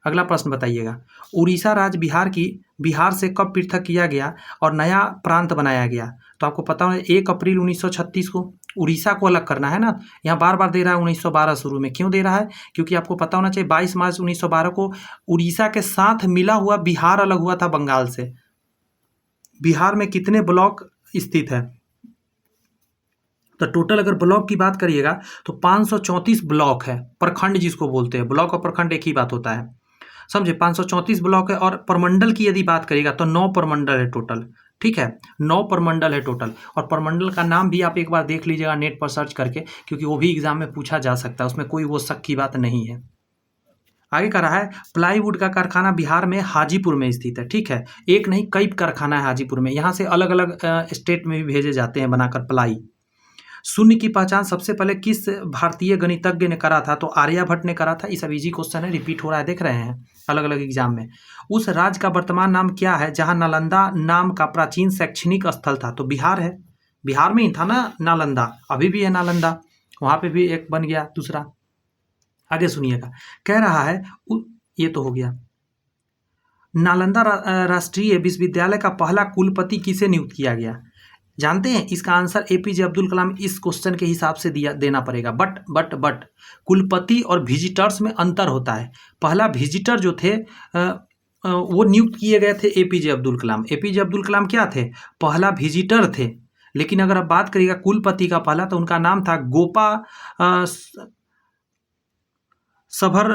Speaker 1: अगला प्रश्न बताइएगा, उड़ीसा राज्य बिहार से कब पृथक किया गया और नया प्रांत बनाया गया? तो आपको पता है 1 अप्रैल 1936 को उड़ीसा को अलग करना है ना। यहाँ बार बार दे रहा है 1912 शुरू में, क्यों दे रहा है? क्योंकि आपको पता होना चाहिए 22 मार्च 1912 को उड़ीसा के साथ मिला हुआ बिहार अलग हुआ था बंगाल से। बिहार में कितने ब्लॉक स्थित है? तो टोटल अगर ब्लॉक की बात करिएगा तो 534 ब्लॉक है, प्रखंड जिसको बोलते हैं। ब्लॉक और प्रखंड एक ही बात होता है, समझे। 534 ब्लॉक है। और प्रमंडल की यदि बात करिएगा तो 9 प्रमंडल है टोटल, ठीक है, 9 प्रमंडल है टोटल। और प्रमंडल का नाम भी आप एक बार देख लीजिएगा नेट पर सर्च करके, क्योंकि वो भी एग्जाम में पूछा जा सकता है, उसमें कोई वो शक की बात नहीं है। आगे कह रहा है प्लाईवुड का कारखाना बिहार में हाजीपुर में स्थित है, ठीक है। एक नहीं कई कारखाना है हाजीपुर में, यहाँ से अलग अलग स्टेट में भी भेजे जाते हैं बनाकर प्लाई। शून्य की पहचान सबसे पहले किस भारतीय गणितज्ञ ने करा था? तो आर्यभट्ट ने करा था। ये सब इजी क्वेश्चन है, रिपीट हो रहा है, देख रहे हैं अलग अलग एग्जाम में। उस राज्य का वर्तमान नाम क्या है जहां नालंदा नाम का प्राचीन शैक्षणिक स्थल था? तो बिहार है, बिहार में ही था ना नालंदा, अभी भी है नालंदा, वहां पे भी एक बन गया दूसरा। आगे सुनिएगा, कह रहा है ये तो हो गया। नालंदा राष्ट्रीय विश्वविद्यालय का पहला कुलपति किसे नियुक्त किया गया? जानते हैं इसका आंसर एपीजे अब्दुल कलाम इस क्वेश्चन के हिसाब से देना पड़ेगा। बट कुलपति और विजिटर्स में अंतर होता है। पहला विजिटर जो थे वो नियुक्त किए गए थे एपीजे अब्दुल कलाम। एपीजे अब्दुल कलाम क्या थे? पहला विजिटर थे। लेकिन अगर आप बात करिएगा कुलपति का पहला, तो उनका नाम था गोपा सभर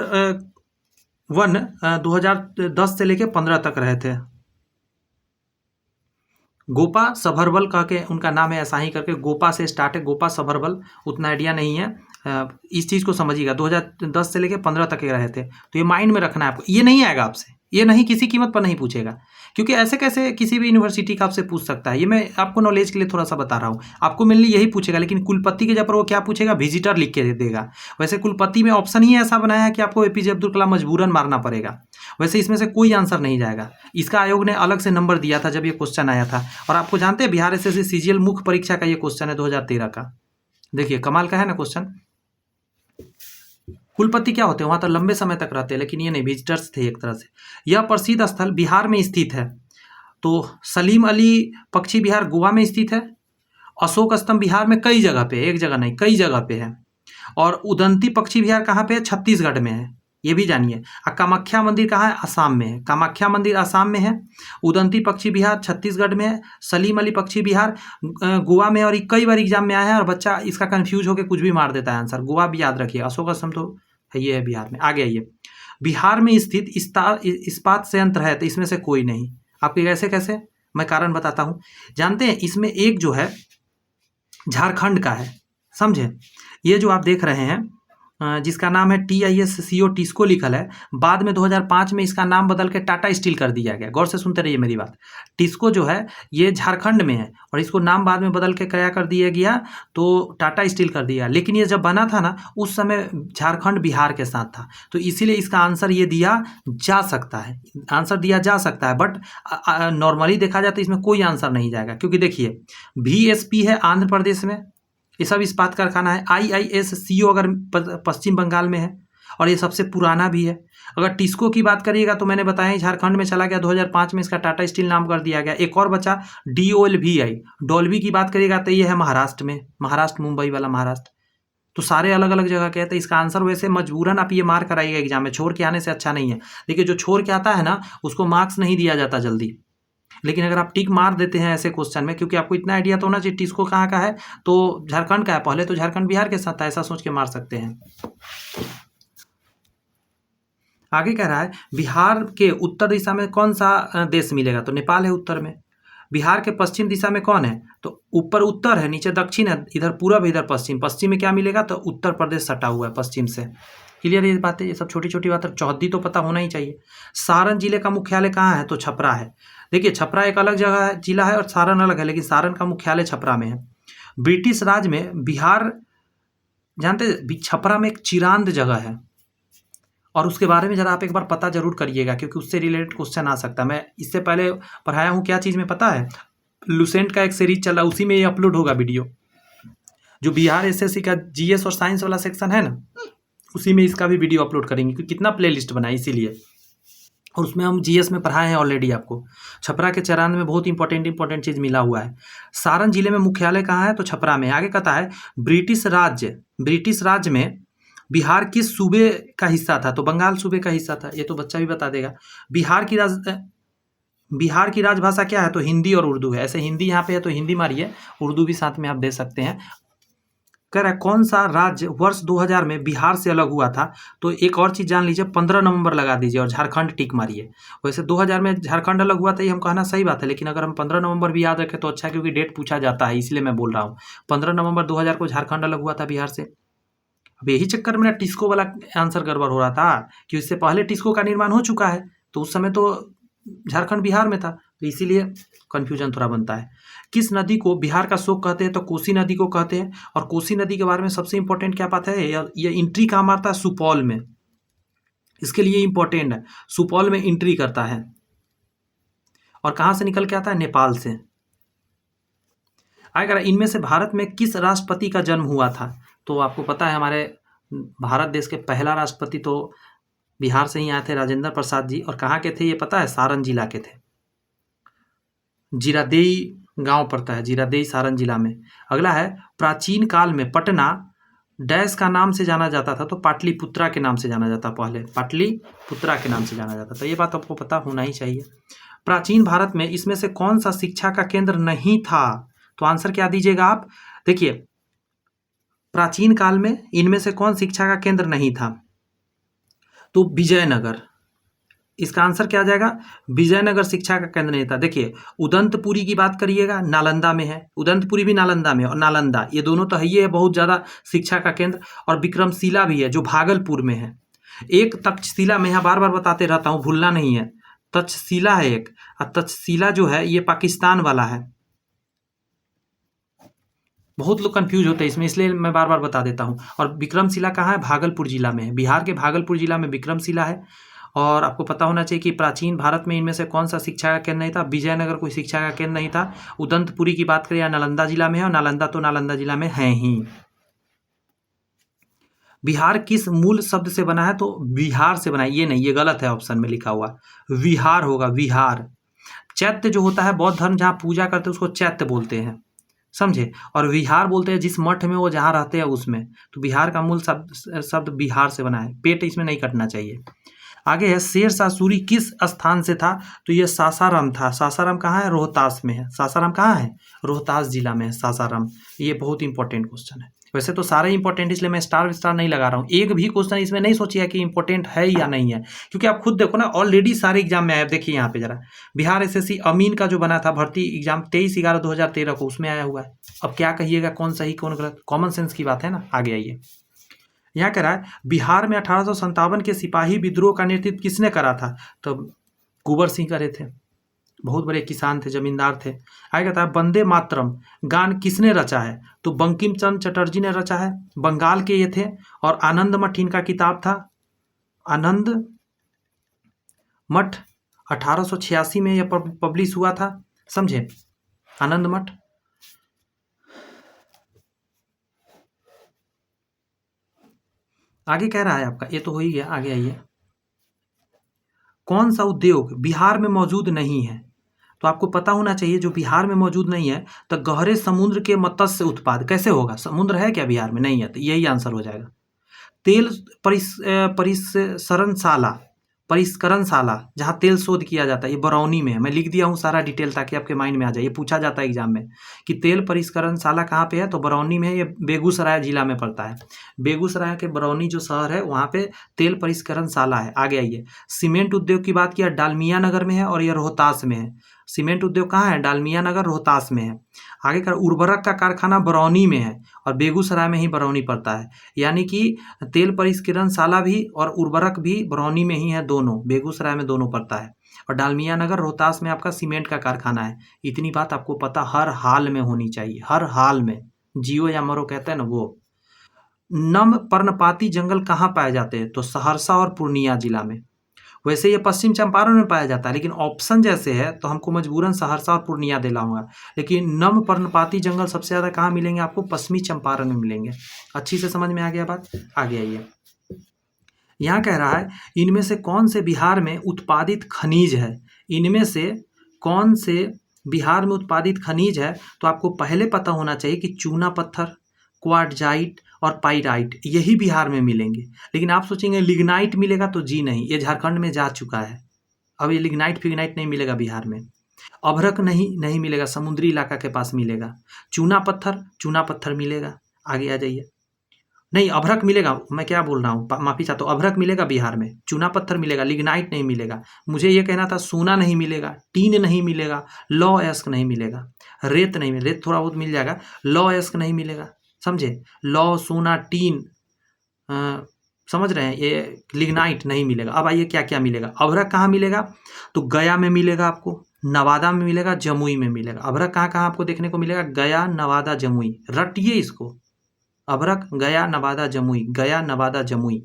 Speaker 1: वन 2010 से लेके 15 तक रहे थे। गोपा सभरबल कह के उनका नाम है, ऐसा ही करके गोपा से स्टार्ट है, गोपा सभरबल, उतना आइडिया नहीं है। इस चीज़ को समझिएगा, 2010 से लेके 15 तक के रहे थे। तो ये माइंड में रखना है आपको, ये नहीं आएगा आपसे, ये नहीं, किसी कीमत पर नहीं पूछेगा, क्योंकि ऐसे कैसे किसी भी यूनिवर्सिटी का आपसे पूछ सकता है। ये मैं आपको नॉलेज के लिए थोड़ा सा बता रहा हूँ। आपको मेनली यही पूछेगा, लेकिन कुलपति के जगह पर वो क्या पूछेगा? विजिटर लिख के दे देगा। वैसे कुलपति में ऑप्शन ही ऐसा बनाया है कि आपको एपीजे अब्दुल कलाम मजबूरन मारना पड़ेगा। वैसे इसमें से कोई आंसर नहीं जाएगा। इसका आयोग ने अलग से नंबर दिया था जब ये क्वेश्चन आया था। और आपको जानते हैं बिहार एसएससी सीजीएल मुख्य परीक्षा का ये क्वेश्चन है 2013 का। देखिए कमाल का है ना क्वेश्चन। कुलपति क्या होते हैं? वहां तो लंबे समय तक रहते हैं, लेकिन ये नहीं, विजिटर्स थे एक तरह से। यह प्रसिद्ध स्थल बिहार में स्थित है। तो सलीम अली पक्षी विहार गोवा में स्थित है। अशोक स्तंभ बिहार में कई जगह पे, एक जगह नहीं कई जगह पे है। और उदंती पक्षी विहार कहाँ पे है? छत्तीसगढ़ में है, ये भी जानिए। कामाख्या मंदिर कहाँ है? असम में है। कामाख्या मंदिर असम में है। उदंती पक्षी विहार छत्तीसगढ़ में है। सलीम अली पक्षी विहार गोवा में है। और कई बार एग्जाम में आया है और बच्चा इसका कंफ्यूज होकर कुछ भी मार देता है आंसर। गोवा भी याद रखिए, अशोक स्तंभ तो ये है बिहार में। आगे आइए, बिहार में स्थित इस्पात संयंत्र है, तो इसमें से कोई नहीं। आपके कैसे कैसे, मैं कारण बताता हूँ। जानते हैं इसमें एक जो है झारखंड का है, समझे। ये जो आप देख रहे हैं जिसका नाम है TISCO टिस्को लिखल है, बाद में 2005 में इसका नाम बदल के टाटा स्टील कर दिया गया। गौर से सुनते रहिए मेरी बात। टिस्को जो है ये झारखंड में है और इसको नाम बाद में बदल के क्या कर दिया गया? तो टाटा स्टील कर दिया। लेकिन ये जब बना था ना, उस समय झारखंड बिहार के साथ था, तो इसीलिए इसका आंसर ये दिया जा सकता है, आंसर दिया जा सकता है। बट नॉर्मली देखा जाए तो इसमें कोई आंसर नहीं जाएगा, क्योंकि देखिए VSP है आंध्र प्रदेश में, ये सब इस्पात कारखाना है। IISCO अगर पश्चिम बंगाल में है और ये सबसे पुराना भी है। अगर टिस्को की बात करिएगा तो मैंने बताया झारखंड में चला गया, 2005 में इसका टाटा स्टील नाम कर दिया गया। एक और बचा DOLVI, डोल्बी की बात करिएगा तो ये है महाराष्ट्र में, महाराष्ट्र मुंबई वाला महाराष्ट्र। तो सारे अलग अलग जगह के हैं। तो इसका आंसर वैसे मजबूरन आप ये मार कराइएगा एग्जाम में, छोड़ के आने से अच्छा नहीं है। देखिए जो छोड़ के आता है ना, उसको मार्क्स नहीं दिया जाता जल्दी। लेकिन अगर आप टिक मार देते हैं ऐसे क्वेश्चन में, क्योंकि आपको इतना आइडिया तो होना चाहिए टिस्को कहाँ का है, तो झारखंड का है। पहले तो झारखंड बिहार के साथ था, ऐसा सोच के मार सकते हैं। आगे कह रहा है बिहार के उत्तर दिशा में कौन सा देश मिलेगा? तो नेपाल है उत्तर में। बिहार के पश्चिम दिशा में कौन है? तो ऊपर उत्तर है, नीचे दक्षिण है, इधर पूरब, इधर पश्चिम। पश्चिम में क्या मिलेगा? तो उत्तर प्रदेश सटा हुआ है पश्चिम से। क्लियर ये बातें, ये सब छोटी छोटी बातें, चौहद्दी तो पता होना ही चाहिए। सारण जिले का मुख्यालय कहाँ है? तो छपरा है। देखिए छपरा एक अलग जगह है, जिला है, और सारण अलग है, लेकिन सारण का मुख्यालय छपरा में है। ब्रिटिश राज में बिहार, जानते छपरा में एक चिरांद जगह है, और उसके बारे में जरा आप एक बार पता जरूर करिएगा, क्योंकि उससे रिलेटेड क्वेश्चन आ सकता है। मैं इससे पहले पढ़ाया हूँ, क्या चीज़ में पता है? लुसेंट का एक सीरीज चला, उसी में ये अपलोड होगा वीडियो। जो बिहार SSC का GS और साइंस वाला सेक्शन है ना, उसी में इसका भी वीडियो अपलोड करेंगे, क्योंकि कितना प्लेलिस्ट बना है इसीलिए। और उसमें हम GS में पढ़ाए हैं ऑलरेडी आपको। छपरा के चिरांद में बहुत इंपॉर्टेंट चीज़ मिला हुआ है। सारण जिले में मुख्यालय कहाँ है? तो छपरा में। आगे कहता है ब्रिटिश राज्य में बिहार किस सूबे का हिस्सा था? तो बंगाल सूबे का हिस्सा था। ये तो बच्चा भी बता देगा। बिहार की राजभाषा क्या है? तो हिंदी और उर्दू है। ऐसे हिंदी यहाँ पे है तो हिंदी मारिए, उर्दू भी साथ में आप दे सकते हैं। कह रहा है कौन सा राज्य वर्ष 2000 में बिहार से अलग हुआ था? तो एक और चीज़ जान लीजिए, 15 नवंबर लगा दीजिए और झारखंड टिक मारिए। वैसे 2000 में झारखंड अलग हुआ था, ये हम कहना सही बात है, लेकिन अगर हम 15 नवंबर भी याद रखें तो अच्छा, क्योंकि डेट पूछा जाता है, इसलिए मैं बोल रहा हूँ। 15 नवंबर 2000 को झारखंड अलग हुआ था बिहार से। अब यही चक्कर में टिस्को वाला आंसर गड़बड़ हो रहा था, कि इससे पहले टिस्को का निर्माण हो चुका है, तो उस समय तो झारखंड बिहार में था, तो इसीलिए कन्फ्यूजन थोड़ा बनता है। किस नदी को बिहार का शोक कहते हैं? तो कोसी नदी को कहते हैं। और कोसी नदी के बारे में सबसे इंपॉर्टेंट क्या बात है? ये एंट्री कहाँ मारता है? सुपौल में। इसके लिए इंपॉर्टेंट है, सुपौल में एंट्री करता है। और कहाँ से निकल के आता है? नेपाल से। आगे इनमें से भारत में किस राष्ट्रपति का जन्म हुआ था? तो आपको पता है हमारे भारत देश के पहला राष्ट्रपति तो बिहार से ही आए थे, राजेंद्र प्रसाद जी। और कहाँ के थे ये पता है? सारण जिला के थे। जीरादेई गांव पड़ता है जीरादेई सारण जिला में। अगला है प्राचीन काल में पटना डैश का नाम से जाना जाता था, तो पाटलिपुत्रा के नाम से जाना जाता, पहले पाटलिपुत्रा के नाम से जाना जाता था। ये बात आपको पता होना ही चाहिए। प्राचीन भारत में इसमें से कौन सा शिक्षा का केंद्र नहीं था? तो आंसर क्या दीजिएगा आप? देखिए, प्राचीन काल में इनमें से कौन शिक्षा का केंद्र नहीं था? तो विजयनगर। इसका आंसर क्या आ जाएगा? विजयनगर शिक्षा का केंद्र नहीं था। देखिए, उदंतपुरी की बात करिएगा, नालंदा में है। उदंतपुरी भी नालंदा में, और नालंदा, ये दोनों तो है ही है बहुत ज़्यादा शिक्षा का केंद्र। और विक्रमशिला भी है जो भागलपुर में है। एक तक्षशिला, मैं यहाँ बार बार बताते रहता हूँ, भूलना नहीं है। तक्षशिला है एक, और तक्षशिला जो है ये पाकिस्तान वाला है। बहुत लोग कंफ्यूज होते हैं इसमें, इसलिए मैं बार बार बता देता हूँ। और विक्रमशिला कहाँ है? भागलपुर जिला में है। बिहार के भागलपुर जिला में विक्रमशिला है। और आपको पता होना चाहिए कि प्राचीन भारत में इनमें से कौन सा शिक्षा का केंद्र नहीं था? विजयनगर कोई शिक्षा का केंद्र नहीं था। उदंतपुरी की बात करें, नालंदा जिला में है, और नालंदा तो नालंदा जिला में है ही। बिहार किस मूल शब्द से बना है? तो बिहार से बना है। ये नहीं, ये गलत है, ऑप्शन में लिखा हुआ विहार होगा, विहार। चैत्य जो होता है, बौद्ध धर्म जहाँ पूजा करते हैं उसको चैत्य बोलते हैं, समझे। और विहार बोलते हैं जिस मठ में वो जहाँ रहते हैं उसमें। तो बिहार का मूल शब्द बिहार से बना है। पेट इसमें नहीं कटना चाहिए। आगे है शेरशाह सूरी किस स्थान से था? तो ये सासाराम था। सासाराम कहाँ है? रोहतास में है। सासाराम कहाँ है? रोहतास जिला में है सासाराम। ये बहुत इंपॉर्टेंट क्वेश्चन है। वैसे तो सारे इंपॉर्टेंट, इसलिए मैं स्टार नहीं लगा रहा हूँ। एक भी क्वेश्चन इसमें नहीं सोचिए कि इंपॉर्टेंट है या नहीं है, क्योंकि आप खुद देखो ना, ऑलरेडी सारे एग्जाम में आया। देखिए यहाँ पे जरा, बिहार एसएससी अमीन का जो बना था भर्ती एग्जाम 23/11/2013 को, उसमें आया हुआ है। अब क्या कहिएगा कौन सही कौन गलत? कॉमन सेंस की बात है ना। आगे आइए, यहाँ कह रहा है बिहार में 1857 के सिपाही विद्रोह का नेतृत्व किसने करा था? तो कुंवर सिंह करे थे। बहुत बड़े किसान थे, जमींदार थे। आगे कहता है वंदे मातरम गान किसने रचा है? तो बंकिम चंद्र चटर्जी ने रचा है, बंगाल के ये थे। और आनंद मठ इनका किताब था। आनंद मठ 1886 में यह पब्लिश हुआ था, समझे। आनंद मठ। आगे कह रहा है आपका, ये तो हो ही गया। आगे आइए, कौन सा उद्योग बिहार में मौजूद नहीं है? तो आपको पता होना चाहिए जो बिहार में मौजूद नहीं है। तो गहरे समुद्र के मत्स्य उत्पाद कैसे होगा? समुद्र है क्या बिहार में? नहीं है, तो यही आंसर हो जाएगा। तेल परिष्करणशाला जहाँ तेल शोध किया जाता है, ये बरौनी में है। मैं लिख दिया हूँ सारा डिटेल ताकि आपके माइंड में आ जाए। ये पूछा जाता है एग्जाम में कि तेल परिष्करणशाला कहाँ पे है, तो बरौनी में है। ये बेगूसराय जिला में पड़ता है। बेगूसराय के बरौनी जो शहर है वहाँ पे तेल परिष्करणशाला है। आगे आइए, सीमेंट उद्योग की बात किया, डालमिया नगर में है और यह रोहतास में है। सीमेंट उद्योग कहाँ है? डालमिया नगर, रोहतास में है। आगे का उर्वरक का कारखाना बरौनी में है, और बेगूसराय में ही बरौनी पड़ता है। यानी कि तेल परिष्करणशाला भी और उर्वरक भी बरौनी में ही है, दोनों बेगूसराय में दोनों पड़ता है। और डालमिया नगर रोहतास में आपका सीमेंट का कारखाना है। इतनी बात आपको पता हर हाल में होनी चाहिए, हर हाल में। जियो या मरो कहते हैं ना वो। नम पर्णपाती जंगल कहाँ पाए जाते हैं? तो सहरसा और पूर्णिया जिला में। वैसे ये पश्चिम चंपारण में पाया जाता है, लेकिन ऑप्शन जैसे है तो हमको मजबूरन सहरसा और पूर्णिया दिलाऊंगा। लेकिन नम पर्णपाती जंगल सबसे ज़्यादा कहाँ मिलेंगे आपको? पश्चिमी चंपारण में मिलेंगे। अच्छी से समझ में आ गया बात। आगे आइए, यहाँ कह रहा है इनमें से कौन से बिहार में उत्पादित खनिज है? इनमें से कौन से बिहार में उत्पादित खनिज है? तो आपको पहले पता होना चाहिए कि चूना पत्थर, क्वार्टजाइट और पाइराइट यही बिहार में मिलेंगे। लेकिन आप सोचेंगे लिग्नाइट मिलेगा, तो जी नहीं, ये झारखंड में जा चुका है। अब ये लिग्नाइट फिग्नाइट नहीं मिलेगा बिहार में। अभ्रक नहीं मिलेगा, समुद्री इलाका के पास मिलेगा। चूना पत्थर मिलेगा। आगे आ जाइए, नहीं अभ्रक मिलेगा, मैं क्या बोल रहा हूँ, माफी चाहता हूँ। अभ्रक मिलेगा बिहार में, चूना पत्थर मिलेगा, लिग्नाइट नहीं मिलेगा। मुझे ये कहना था सोना नहीं मिलेगा, टीन नहीं मिलेगा, लौ एस्क नहीं मिलेगा, रेत नहीं मिलेगा। रेत थोड़ा बहुत मिल जाएगा, लौ एस्क नहीं मिलेगा, समझे। लौ, सोना, टीन, समझ रहे हैं, ये लिग्नाइट नहीं मिलेगा। अब आइए क्या क्या मिलेगा। अभ्रक कहाँ मिलेगा? तो गया में मिलेगा आपको, नवादा में मिलेगा, जमुई में मिलेगा। अभ्रक कहाँ कहाँ आपको देखने को मिलेगा? गया, नवादा, जमुई। रटिए इसको, अभ्रक, गया, नवादा, जमुई, गया, नवादा, जमुई।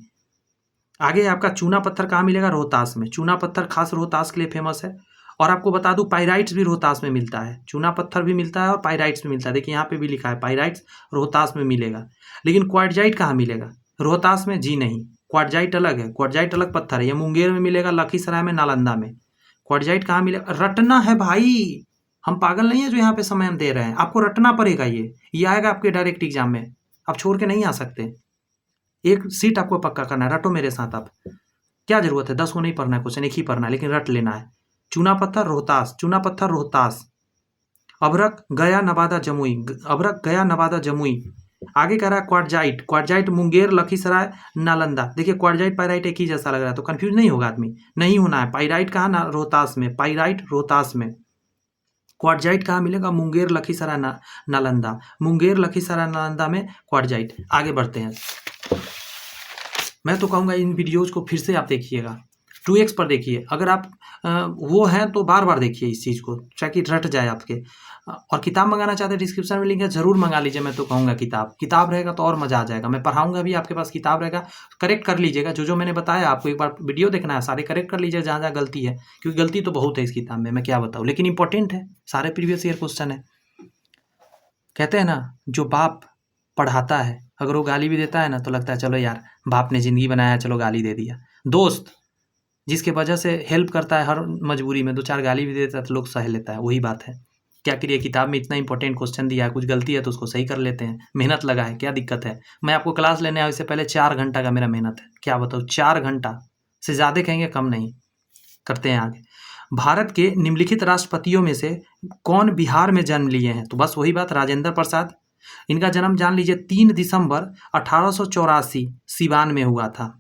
Speaker 1: आगे आपका चूना पत्थर कहाँ मिलेगा? रोहतास में। चूना पत्थर खास रोहतास के लिए फेमस है। और आपको बता दूं पाइराइट्स भी रोहतास में मिलता है। चूना पत्थर भी मिलता है और पाइराइट्स भी मिलता है। देखिए यहाँ पे भी लिखा है पाइराइट्स रोहतास में मिलेगा। लेकिन क्वार्टजाइट कहाँ मिलेगा? रोहतास में? जी नहीं, क्वार्टजाइट अलग है, क्वार्टजाइट अलग पत्थर है। ये मुंगेर में मिलेगा, लखीसराय में, नालंदा में। क्वार्टजाइट कहाँ मिलेगा? रटना है भाई, हम पागल नहीं है जो यहाँ पे समय हम दे रहे हैं। आपको रटना पड़ेगा, ये आएगा आपके डायरेक्ट एग्जाम में, आप छोड़ के नहीं आ सकते। एक सीट आपको पक्का करना है, रटो मेरे साथ। आप क्या जरूरत है, 10 को नहीं पढ़ना है क्वेश्चन, एक ही पढ़ना है, लेकिन रट लेना है। चूना पत्थर रोहतास, चूना पत्थर रोहतास। अभरक गया नवादा जमुई, अभरक गया नवादा जमुई। आगे कह रहा है क्वार्टजाइट, क्वार्टजाइट मुंगेर लखीसराय नालंदा। देखिए क्वार्टजाइट पाइराइट एक ही जैसा लग रहा है, तो कंफ्यूज नहीं होगा आदमी, नहीं होना है। पाइराइट कहाँ ना, रोहतास में, पाइराइट रोहतास में। क्वार्टजाइट कहाँ मिलेगा, मुंगेर लखीसराय नालंदा, मुंगेर लखीसराय नालंदा में क्वार्टजाइट। आगे बढ़ते हैं। मैं तो कहूँगा इन वीडियोज़ को फिर से आप देखिएगा, 2x पर देखिए। अगर आप वो हैं तो बार बार देखिए इस चीज़ को, ताकि रट जाए आपके। और किताब मंगाना चाहते हैं, डिस्क्रिप्शन में लिंक है, ज़रूर मंगा लीजिए। मैं तो कहूँगा किताब रहेगा तो और मज़ा आ जाएगा। मैं पढ़ाऊँगा भी, आपके पास किताब रहेगा, करेक्ट कर लीजिएगा। जो मैंने बताया आपको, एक बार वीडियो देखना है, सारे करेक्ट कर लीजिए जहाँ गलती है, क्योंकि गलती तो बहुत है इस किताब में, मैं क्या बताऊँ, लेकिन इंपॉर्टेंट है, सारे प्रीवियस ईयर क्वेश्चन है। कहते हैं ना, जो बाप पढ़ाता है अगर वो गाली भी देता है ना, तो लगता है चलो यार बाप ने ज़िंदगी बनाया, चलो गाली दे दिया। दोस्त जिसके वजह से हेल्प करता है, हर मजबूरी में 2-4 गाली भी देता है तो लोग सह लेता है, वही बात है। क्या करिए, किताब में इतना इंपॉर्टेंट क्वेश्चन दिया है, कुछ गलती है तो उसको सही कर लेते हैं, मेहनत लगा है, क्या दिक्कत है। मैं आपको क्लास लेने आया इससे पहले 4 घंटा का मेरा मेहनत है, क्या बताऊँ, 4 घंटा से ज़्यादा कहेंगे, कम नहीं। करते हैं आगे। भारत के निम्नलिखित राष्ट्रपतियों में से कौन बिहार में जन्म लिए हैं, तो बस वही बात, राजेंद्र प्रसाद। इनका जन्म जान लीजिए 3 दिसंबर 1884 सिवान में हुआ था।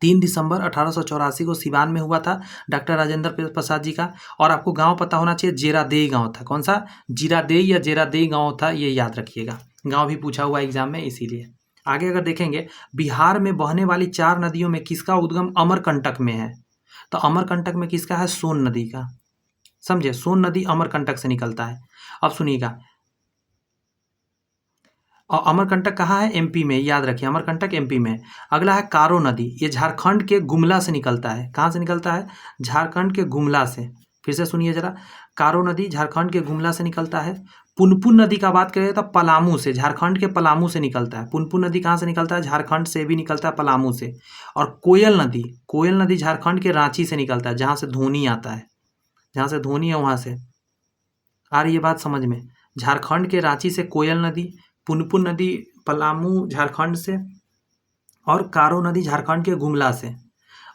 Speaker 1: 3 दिसंबर 1884 को सिवान में हुआ था डॉक्टर राजेंद्र प्रसाद जी का। और आपको गांव पता होना चाहिए, जीरादेई गांव था। कौन सा, जीरादेई या जेरादेई गांव था, ये याद रखिएगा, गांव भी पूछा हुआ एग्जाम में, इसीलिए। आगे अगर देखेंगे, बिहार में बहने वाली 4 नदियों में किसका उद्गम अमरकंटक में है, तो अमरकंटक में किसका है, सोन नदी का। समझे, सोन नदी अमरकंटक से निकलता है। अब सुनिएगा, और अमरकंटक कहाँ है, एमपी में, याद रखिए अमरकंटक एमपी में। अगला है कारो नदी, ये झारखंड के गुमला से निकलता है। कहाँ से निकलता है, झारखंड के गुमला से। फिर से सुनिए जरा, कारो नदी झारखंड के गुमला से निकलता है। पुनपुन नदी का बात करें तो पलामू से, झारखंड के पलामू से निकलता है। पुनपुन नदी कहाँ से निकलता है, झारखंड से भी निकलता है, पलामू से। और कोयल नदी झारखंड के रांची से निकलता है, जहाँ से धोनी आता है, जहाँ से धोनी है वहाँ से। आ रही है बात समझ में, झारखंड के रांची से कोयल नदी, पुनपुन नदी पलामू झारखंड से, और कारो नदी झारखंड के गुमला से।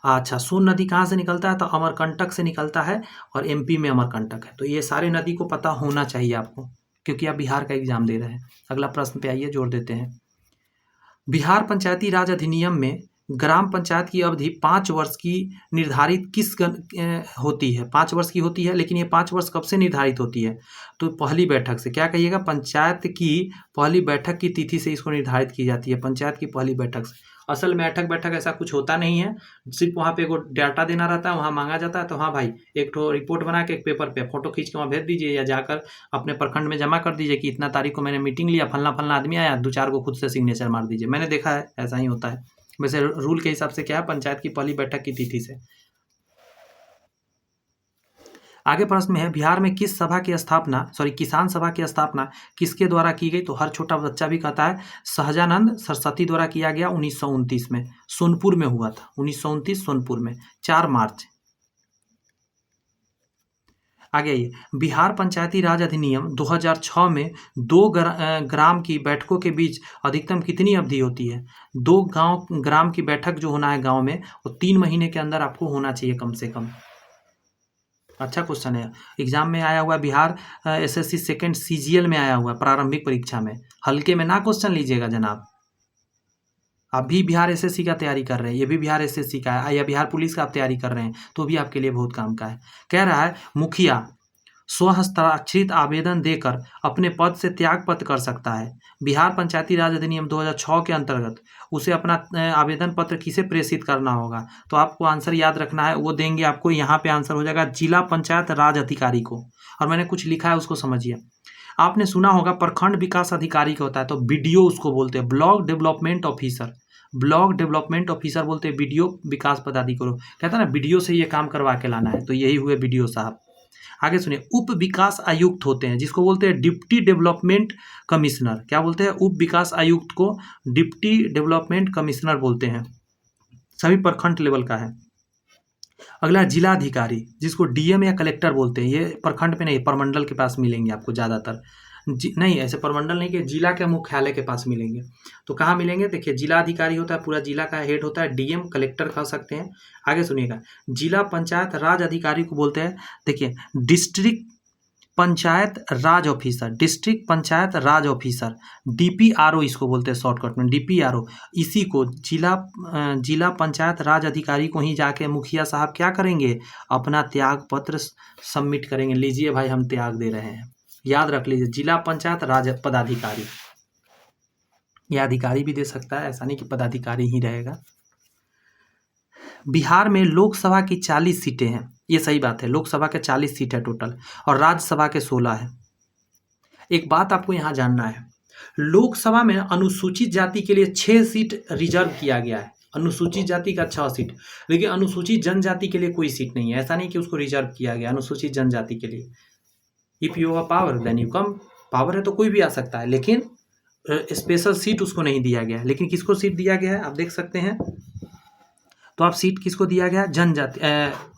Speaker 1: अच्छा, सोन नदी कहाँ से निकलता है, तो अमरकंटक से निकलता है, और एमपी में अमरकंटक है। तो ये सारे नदी को पता होना चाहिए आपको, क्योंकि आप बिहार का एग्जाम दे रहे हैं। अगला प्रश्न पे आइए, जोड़ देते हैं। बिहार पंचायती राज अधिनियम में ग्राम पंचायत की अवधि 5 वर्ष की निर्धारित होती है, 5 वर्ष की होती है, लेकिन ये 5 वर्ष कब से निर्धारित होती है, तो पहली बैठक से। क्या कहिएगा, पंचायत की पहली बैठक की तिथि से इसको निर्धारित की जाती है, पंचायत की पहली बैठक से। असल में बैठक ऐसा कुछ होता नहीं है, सिर्फ वहाँ पे एगो डाटा देना रहता है, वहाँ मांगा जाता है, तो हाँ भाई एक तो रिपोर्ट बना के एक पेपर पे फोटो खींच के वहाँ भेज दीजिए, या जाकर अपने प्रखंड में जमा कर दीजिए कि इतना तारीख को मैंने मीटिंग लिया, फलना आदमी आया, 2-4 को खुद से सिग्नेचर मार दीजिए। मैंने देखा है ऐसा ही होता है। वैसे रूल के हिसाब से क्या है, पंचायत की पहली बैठक की तिथि से। आगे प्रश्न में है, बिहार में किसान सभा की स्थापना किसके द्वारा की गई, तो हर छोटा बच्चा भी कहता है सहजानंद सरस्वती द्वारा किया गया, 1929 में, सोनपुर में हुआ था, 1929 सोनपुर में, 4 मार्च। आगे आइए, बिहार पंचायती राज अधिनियम 2006 में 2 ग्राम की बैठकों के बीच अधिकतम कितनी अवधि होती है, 2 ग्राम की बैठक जो होना है गांव में, वो 3 महीने के अंदर आपको होना चाहिए कम से कम। अच्छा क्वेश्चन है, एग्जाम में आया हुआ, बिहार एसएससी सेकंड सीजीएल में आया हुआ, प्रारंभिक परीक्षा में। हल्के में ना क्वेश्चन लीजिएगा जनाब, आप भी बिहार एसएससी का तैयारी कर रहे हैं, ये भी बिहार एसएससी का है, या बिहार पुलिस का आप तैयारी कर रहे हैं, तो भी आपके लिए बहुत काम का है। कह रहा है, मुखिया स्वहस्ताक्षरित आवेदन देकर अपने पद से त्यागपत्र कर सकता है। बिहार पंचायती राज अधिनियम 2006 के अंतर्गत उसे अपना आवेदन पत्र किसे प्रेषित करना होगा, तो आपको आंसर याद रखना है, वो देंगे आपको, यहाँ पे आंसर हो जाएगा जिला पंचायत राज अधिकारी को। और मैंने कुछ लिखा है उसको समझिए। आपने सुना होगा प्रखंड विकास अधिकारी का होता है, तो बीडीओ उसको बोलते हैं, block development officer, block development officer बोलते हैं, बीडीओ विकास पदाधिकारी। कहता है ना बीडीओ से ये काम करवा के लाना है, तो यही हुए बीडीओ साहब। आगे सुनिए, उप विकास आयुक्त होते हैं, जिसको बोलते हैं डिप्टी डेवलपमेंट कमिश्नर। क्या बोलते हैं, उप विकास आयुक्त को डिप्टी डेवलपमेंट कमिश्नर बोलते हैं, सभी प्रखंड लेवल का है। अगला जिलाधिकारी, जिसको डीएम या कलेक्टर बोलते हैं, ये प्रखंड पे नहीं, प्रमंडल के पास मिलेंगे आपको ज़्यादातर। नहीं, ऐसे प्रमंडल नहीं कि जिला के मुख्यालय के पास मिलेंगे। तो कहाँ मिलेंगे? देखिए, जिलाधिकारी होता है, पूरा जिला का हेड होता है, डीएम कलेक्टर कह सकते हैं। आगे सुनिएगा, जिला पंचायत राज अधिकारी को बोलते हैं, देखिए, डिस्ट्रिक्ट पंचायत राज ऑफिसर, डिस्ट्रिक्ट पंचायत राज ऑफिसर, डीपीआरओ इसको बोलते हैं शॉर्टकट में, डीपीआरओ। इसी को जिला पंचायत राज अधिकारी को ही जाके मुखिया साहब क्या करेंगे? अपना त्याग पत्र सबमिट करेंगे, लीजिए भाई हम त्याग दे रहे हैं। याद रख लीजिए, जिला पंचायत राज पदाधिकारी, यह अधिकारी भी दे सकता है, ऐसा नहीं कि पदाधिकारी ही रहेगा। बिहार में लोकसभा की 40 सीटें हैं, ये सही बात है, लोकसभा के 40 सीट है टोटल, और राज्यसभा के 16 है। एक बात आपको यहाँ जानना है, लोकसभा में अनुसूचित जाति के लिए 6 सीट रिजर्व किया गया है, अनुसूचित जाति का 6 सीट, लेकिन अनुसूचित जनजाति के लिए कोई सीट नहीं है। ऐसा नहीं कि उसको रिजर्व किया गया अनुसूचित जनजाति के लिए। If you have power then you come, power है तो कोई भी आ सकता है, लेकिन स्पेशल सीट उसको नहीं दिया गया है। लेकिन किसको सीट दिया गया है आप देख सकते हैं, तो आप सीट किसको दिया गया? जनजाति,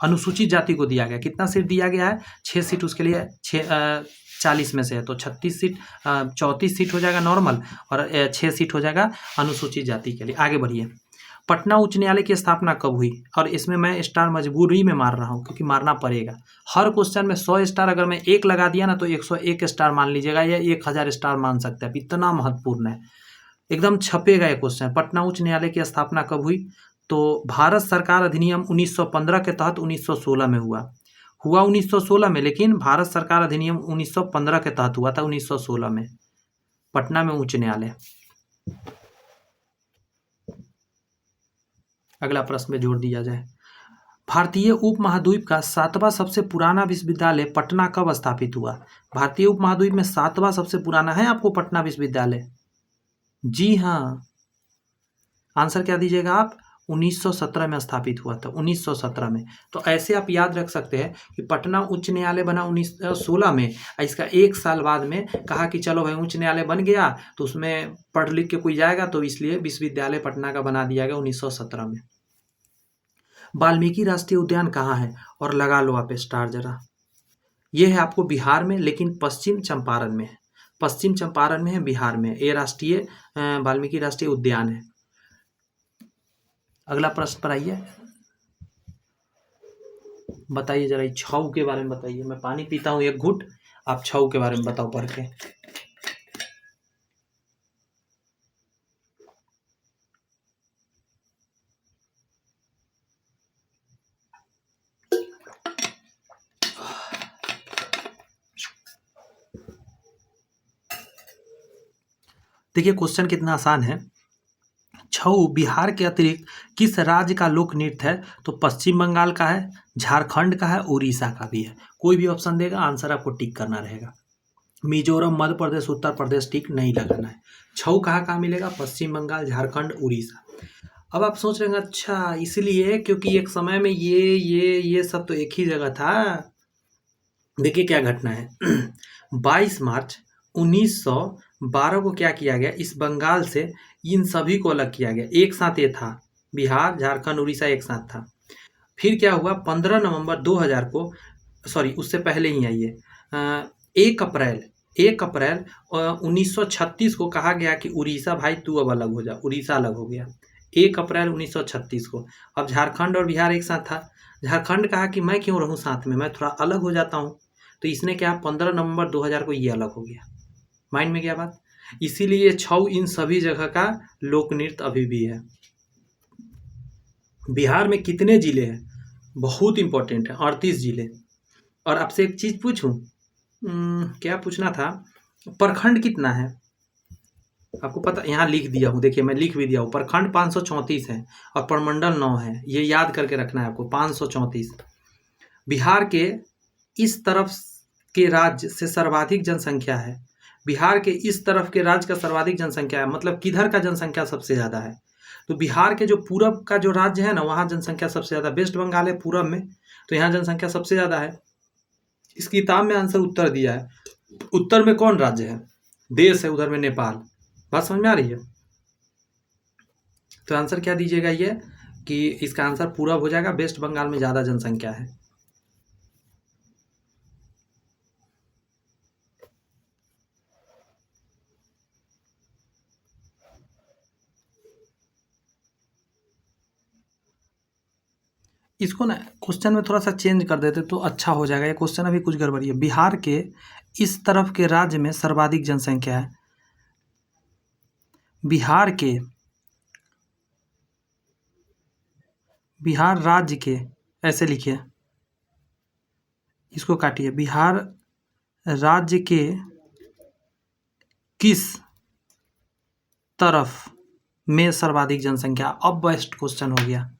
Speaker 1: अनुसूचित जाति को दिया गया। कितना सीट दिया गया है? 6 सीट उसके लिए, 40 में से है तो 36 सीट, 34 सीट हो जाएगा नॉर्मल, और 6 सीट हो जाएगा अनुसूचित जाति के लिए। आगे बढ़िए, पटना उच्च न्यायालय की स्थापना कब हुई? और इसमें मैं स्टार मजबूरी में मार रहा हूँ, क्योंकि मारना पड़ेगा। हर क्वेश्चन में 100 स्टार अगर मैं एक लगा दिया ना तो 101 स्टार मान लीजिएगा, या 1000 स्टार मान सकते हैं, इतना महत्वपूर्ण है, एकदम छपेगा ये क्वेश्चन। पटना उच्च न्यायालय की स्थापना कब हुई? तो भारत सरकार अधिनियम 1915 के तहत 1916 में हुआ 1916 में, लेकिन भारत सरकार अधिनियम 1915 के तहत हुआ था 1916 में, पटना में उच्च न्यायालय। अगला प्रश्न में जोड़ दिया जाए, भारतीय उपमहाद्वीप का 7वां सबसे पुराना विश्वविद्यालय पटना कब स्थापित हुआ? भारतीय उपमहाद्वीप में 7वां सबसे पुराना है आपको पटना विश्वविद्यालय। जी हाँ, आंसर क्या दीजिएगा आप? 1917 में स्थापित हुआ था, 1917 में। तो ऐसे आप याद रख सकते हैं कि पटना उच्च न्यायालय बना 1916 में, इसका 1 साल बाद में कहा कि चलो भाई उच्च न्यायालय बन गया तो उसमें पढ़ लिख के कोई जाएगा, तो इसलिए विश्वविद्यालय पटना का बना दिया गया 1917 में। वाल्मीकि राष्ट्रीय उद्यान कहाँ है? और लगा लो आप स्टार जरा, ये है आपको बिहार में, लेकिन पश्चिम चंपारण में है, पश्चिम चंपारण में है, बिहार में। ये राष्ट्रीय वाल्मीकि राष्ट्रीय उद्यान है। अगला प्रश्न पर आइए, बताइए जरा छऊ के बारे में बताइए। मैं पानी पीता हूँ एक घुट, आप छऊ के बारे में बताओ पढ़ के। देखिए क्वेश्चन कितना आसान है। छऊ बिहार के अतिरिक्त किस राज्य का लोक नृत्य है? तो पश्चिम बंगाल का है, झारखंड का है, उड़ीसा का भी है। कोई भी ऑप्शन देगा, आंसर आपको टिक करना रहेगा। मिजोरम, मध्य प्रदेश, उत्तर प्रदेश टिक नहीं लगाना है। छऊ कहाँ मिलेगा? पश्चिम बंगाल, झारखंड, उड़ीसा। अब आप सोच रहे हैं अच्छा इसलिए क्योंकि एक समय में ये सब तो एक ही जगह था। देखिए क्या घटना है 22 मार्च 1912 को क्या किया गया, इस बंगाल से इन सभी को अलग किया गया। एक साथ ये था, बिहार, झारखंड, उड़ीसा एक साथ था। फिर क्या हुआ, 15 नवंबर 2000 को, सॉरी उससे पहले ही आइए, 1 अप्रैल 1936 को कहा गया कि उड़ीसा भाई तू अब अलग हो जा, उड़ीसा अलग हो गया 1 अप्रैल 1936 को। अब झारखंड और बिहार एक साथ था, झारखंड कहा कि मैं क्यों रहूं साथ में, मैं थोड़ा अलग हो जाता हूं, तो इसने क्या 15 नवंबर 2000 को ये अलग हो गया। माइंड में क्या बात? इसीलिए छऊ इन सभी जगह का लोक नृत्य अभी भी है। बिहार में कितने जिले हैं? बहुत इंपॉर्टेंट है, 38 जिले। और आपसे एक चीज पूछूं, क्या पूछना था, प्रखंड कितना है आपको पता? यहाँ लिख दिया हूँ, देखिए मैं लिख भी दिया हूँ, प्रखंड 534 है और प्रमंडल 9 है, ये याद करके रखना है आपको, 534। बिहार के इस तरफ के राज्य से सर्वाधिक जनसंख्या है, बिहार के इस तरफ के राज्य का सर्वाधिक जनसंख्या है, मतलब किधर का जनसंख्या सबसे ज़्यादा है? तो बिहार के जो पूरब का जो राज्य है ना, वहाँ जनसंख्या सबसे ज़्यादा, वेस्ट बंगाल है पूरब में, तो यहाँ जनसंख्या सबसे ज़्यादा है। इस किताब में आंसर उत्तर दिया है, उत्तर में कौन राज्य है? देश है, उधर में नेपाल। बात समझ में आ रही है? तो आंसर क्या दीजिएगा, ये कि इसका आंसर पूरब हो जाएगा, वेस्ट बंगाल में ज़्यादा जनसंख्या है। इसको ना क्वेश्चन में थोड़ा सा चेंज कर देते तो अच्छा हो जाएगा। ये क्वेश्चन अभी कुछ गड़बड़ी है। बिहार के इस तरफ के राज्य में सर्वाधिक जनसंख्या है। बिहार राज्य के, ऐसे लिखिए, इसको काटिए। बिहार राज्य के किस तरफ में सर्वाधिक जनसंख्या। अब बेस्ट क्वेश्चन हो गया।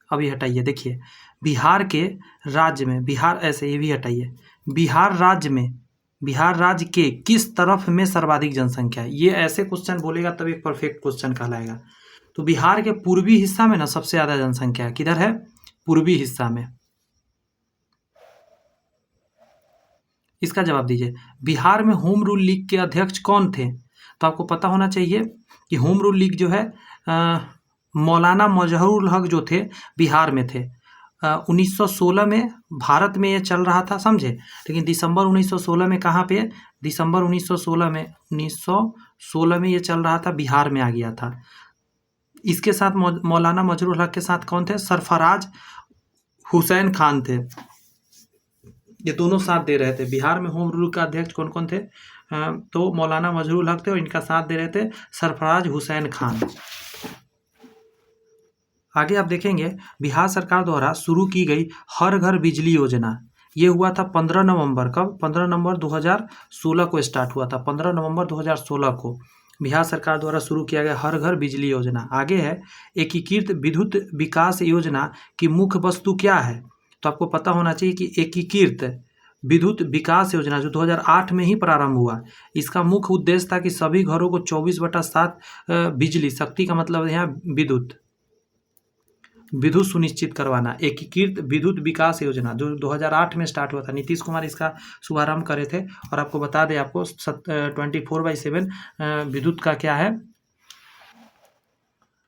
Speaker 1: अभी हटाइए, देखिए बिहार के राज्य में, बिहार ऐसे, ये भी हटाइए, बिहार राज्य के किस तरफ में सर्वाधिक जनसंख्या है। ये ऐसे क्वेश्चन बोलेगा तब एक परफेक्ट क्वेश्चन कहलाएगा। तो बिहार के पूर्वी हिस्सा में ना सबसे ज़्यादा जनसंख्या है। किधर है? पूर्वी हिस्सा में। इसका जवाब दीजिए। बिहार में होम रूल लीग के अध्यक्ष कौन थे? तो आपको पता होना चाहिए कि होम रूल लीग जो है मौलाना मजहरूल हक जो थे बिहार में थे। 1916 में भारत में ये चल रहा था, समझे। लेकिन दिसंबर 1916 में कहाँ पे? दिसंबर 1916 में ये चल रहा था, बिहार में आ गया था। इसके साथ मौलाना मजहरूल हक के साथ कौन थे? सरफराज हुसैन खान थे। ये दोनों साथ दे रहे थे। बिहार में होम रूल का अध्यक्ष कौन कौन थे? तो मौलाना मजहरूल हक थे और इनका साथ दे रहे थे सरफराज हुसैन खान। आगे आप देखेंगे बिहार सरकार द्वारा शुरू की गई हर घर बिजली योजना, ये हुआ था 15 नवंबर। कब? 15 नवंबर 2016 को स्टार्ट हुआ था। 15 नवंबर 2016 को बिहार सरकार द्वारा शुरू किया गया हर घर बिजली योजना। आगे है एकीकृत विद्युत विकास योजना की मुख्य वस्तु क्या है? तो आपको पता होना चाहिए कि एकीकृत विद्युत विकास योजना जो 2008 में ही प्रारंभ हुआ, इसका मुख्य उद्देश्य था कि सभी घरों को 24/7 बिजली, शक्ति का मतलब यहाँ विद्युत सुनिश्चित करवाना। एकीकृत विद्युत विकास योजना जो 2008 में स्टार्ट हुआ था, नीतीश कुमार इसका शुभारंभ करे थे। और आपको बता दें, आपको 24/7 विद्युत का क्या है,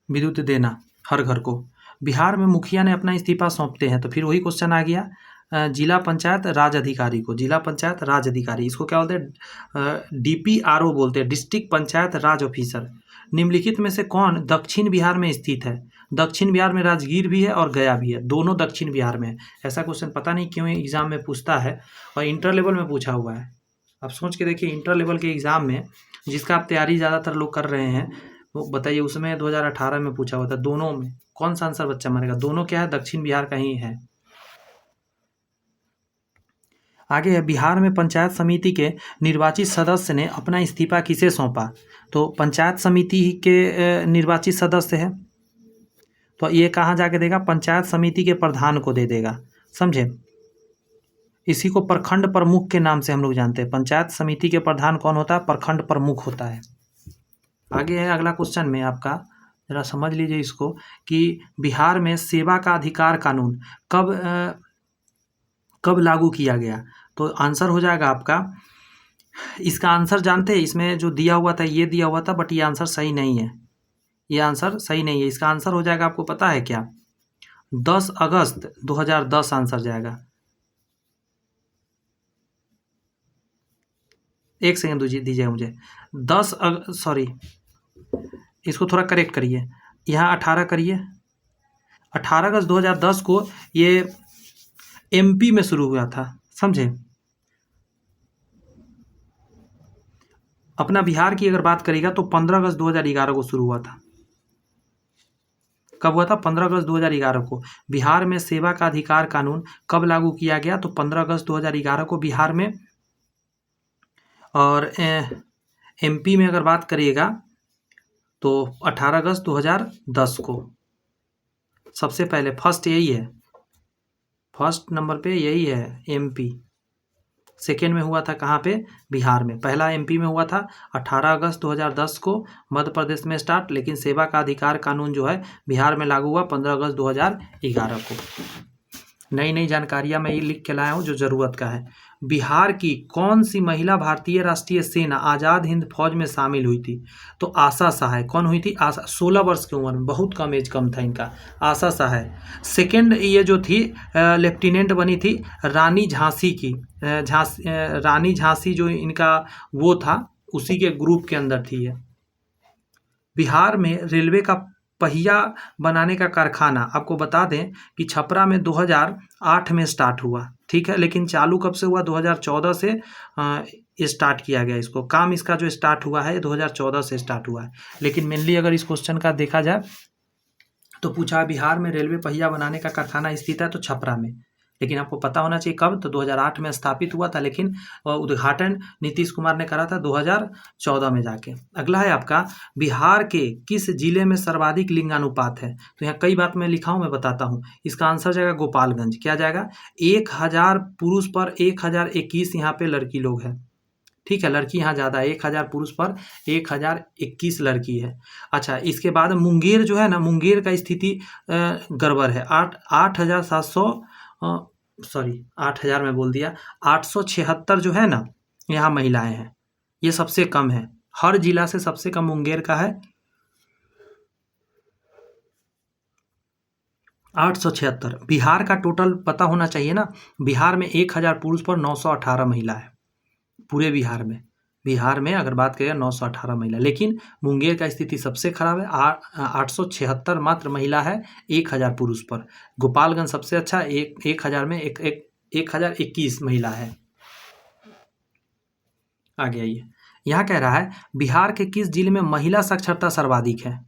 Speaker 1: विद्युत देना हर घर को। बिहार में मुखिया ने अपना इस्तीफा सौंपते हैं, तो फिर वही क्वेश्चन आ गया जिला पंचायत राज अधिकारी को। जिला पंचायत राज अधिकारी, इसको क्या बोलते हैं? DPRO बोलते हैं, डिस्ट्रिक्ट पंचायत राज ऑफिसर। निम्नलिखित में से कौन दक्षिण बिहार में स्थित है? दक्षिण बिहार में राजगीर भी है और गया भी है, दोनों दक्षिण बिहार में है। ऐसा क्वेश्चन पता नहीं क्यों एग्जाम में पूछता है, और इंटर लेवल में पूछा हुआ है। आप सोच के देखिए, इंटर लेवल के एग्जाम में जिसका आप तैयारी ज़्यादातर लोग कर रहे हैं, वो बताइए, उसमें 2018 में पूछा हुआ था। दोनों में कौन सा आंसर बच्चा मारेगा? दोनों क्या है? दक्षिण बिहार का ही है। आगे है बिहार में पंचायत समिति के निर्वाचित सदस्य ने अपना इस्तीफा किसे सौंपा? तो पंचायत समिति के निर्वाचित सदस्य है, तो ये कहाँ जाके देगा? पंचायत समिति के प्रधान को दे देगा, समझे। इसी को प्रखंड प्रमुख के नाम से हम लोग जानते हैं। पंचायत समिति के प्रधान कौन होता है? प्रखंड प्रमुख होता है। आगे है अगला क्वेश्चन में आपका, जरा समझ लीजिए इसको, कि बिहार में सेवा का अधिकार कानून कब लागू किया गया? तो आंसर हो जाएगा आपका, इसका आंसर जानते हैं, इसमें जो दिया हुआ था ये दिया हुआ था, बट ये आंसर सही नहीं है। ये आंसर सही नहीं है। इसका आंसर हो जाएगा, आपको पता है क्या? 10 अगस्त 2010 आंसर जाएगा। एक सेकंड दीजिए मुझे। सॉरी, इसको थोड़ा करेक्ट करिए, यहाँ 18 करिए। 18 अगस्त 2010 को ये MP में शुरू हुआ था, समझे। अपना बिहार की अगर बात करेगा तो 15 अगस्त 2011 को शुरू हुआ था। कब हुआ था? 15 अगस्त 2011 को। बिहार में सेवा का अधिकार कानून कब लागू किया गया? तो 15 अगस्त 2011 को बिहार में। और MP में अगर बात करिएगा तो 18 अगस्त 2010 को। सबसे पहले फर्स्ट यही है, फर्स्ट नंबर पे यही है MP। सेकेंड में हुआ था कहाँ पे? बिहार में। पहला MP में हुआ था 18 अगस्त 2010 को, मध्य प्रदेश में स्टार्ट, लेकिन सेवा का अधिकार कानून जो है बिहार में लागू हुआ 15 अगस्त 2011 को। नई नई जानकारियां मैं ये लिख के लाया हूँ जो ज़रूरत का है। बिहार की कौन सी महिला भारतीय राष्ट्रीय सेना आज़ाद हिंद फौज में शामिल हुई थी? तो आशा सहाय। कौन हुई थी? आशा। 16 वर्ष की उम्र में, बहुत कम एज कम था इनका। आशा सहाय। सेकेंड ये जो थी लेफ्टिनेंट बनी थी रानी झांसी की। रानी झांसी जो इनका वो था, उसी के ग्रुप के अंदर थी ये। बिहार में रेलवे का पहिया बनाने का कारखाना आपको बता दें कि छपरा में 2008 में स्टार्ट हुआ, ठीक है, लेकिन चालू कब से हुआ? 2014 से स्टार्ट किया गया इसको। काम इसका जो स्टार्ट हुआ है 2014 से स्टार्ट हुआ है। लेकिन मेनली अगर इस क्वेश्चन का देखा जाए तो पूछा बिहार में रेलवे पहिया बनाने का कारखाना स्थित है, तो छपरा में। लेकिन आपको पता होना चाहिए कब, तो 2008 में स्थापित हुआ था, लेकिन उद्घाटन नीतीश कुमार ने करा था 2014 में जाके। अगला है आपका, बिहार के किस जिले में सर्वाधिक लिंगानुपात है? तो यहाँ कई बात मैं लिखा हूँ, मैं बताता हूँ। इसका आंसर जाएगा गोपालगंज। क्या जाएगा? 1000 पुरुष पर 1021 यहाँ पे लड़की लोग हैं, ठीक है। लड़की यहाँ ज़्यादा है, 1000 पुरुष पर 1021 लड़की है। अच्छा, इसके बाद मुंगेर जो है ना, मुंगेर का स्थिति गड़बड़ है। 8700 सॉरी 8000 में बोल दिया, 876 जो है ना, यहाँ महिलाएं हैं। ये सबसे कम है, हर जिला से सबसे कम मुंगेर का है, 876। बिहार का टोटल पता होना चाहिए ना, बिहार में 1000 पुरुष पर 918 महिला है पूरे बिहार में। बिहार में अगर बात करें 918 महिला, लेकिन मुंगेर का स्थिति सबसे खराब है, 876 मात्र महिला है 1000 पुरुष पर। गोपालगंज सबसे अच्छा, 1000 में 1021 महिला है। आगे आइए, यहाँ कह रहा है बिहार के किस जिले में महिला साक्षरता सर्वाधिक है?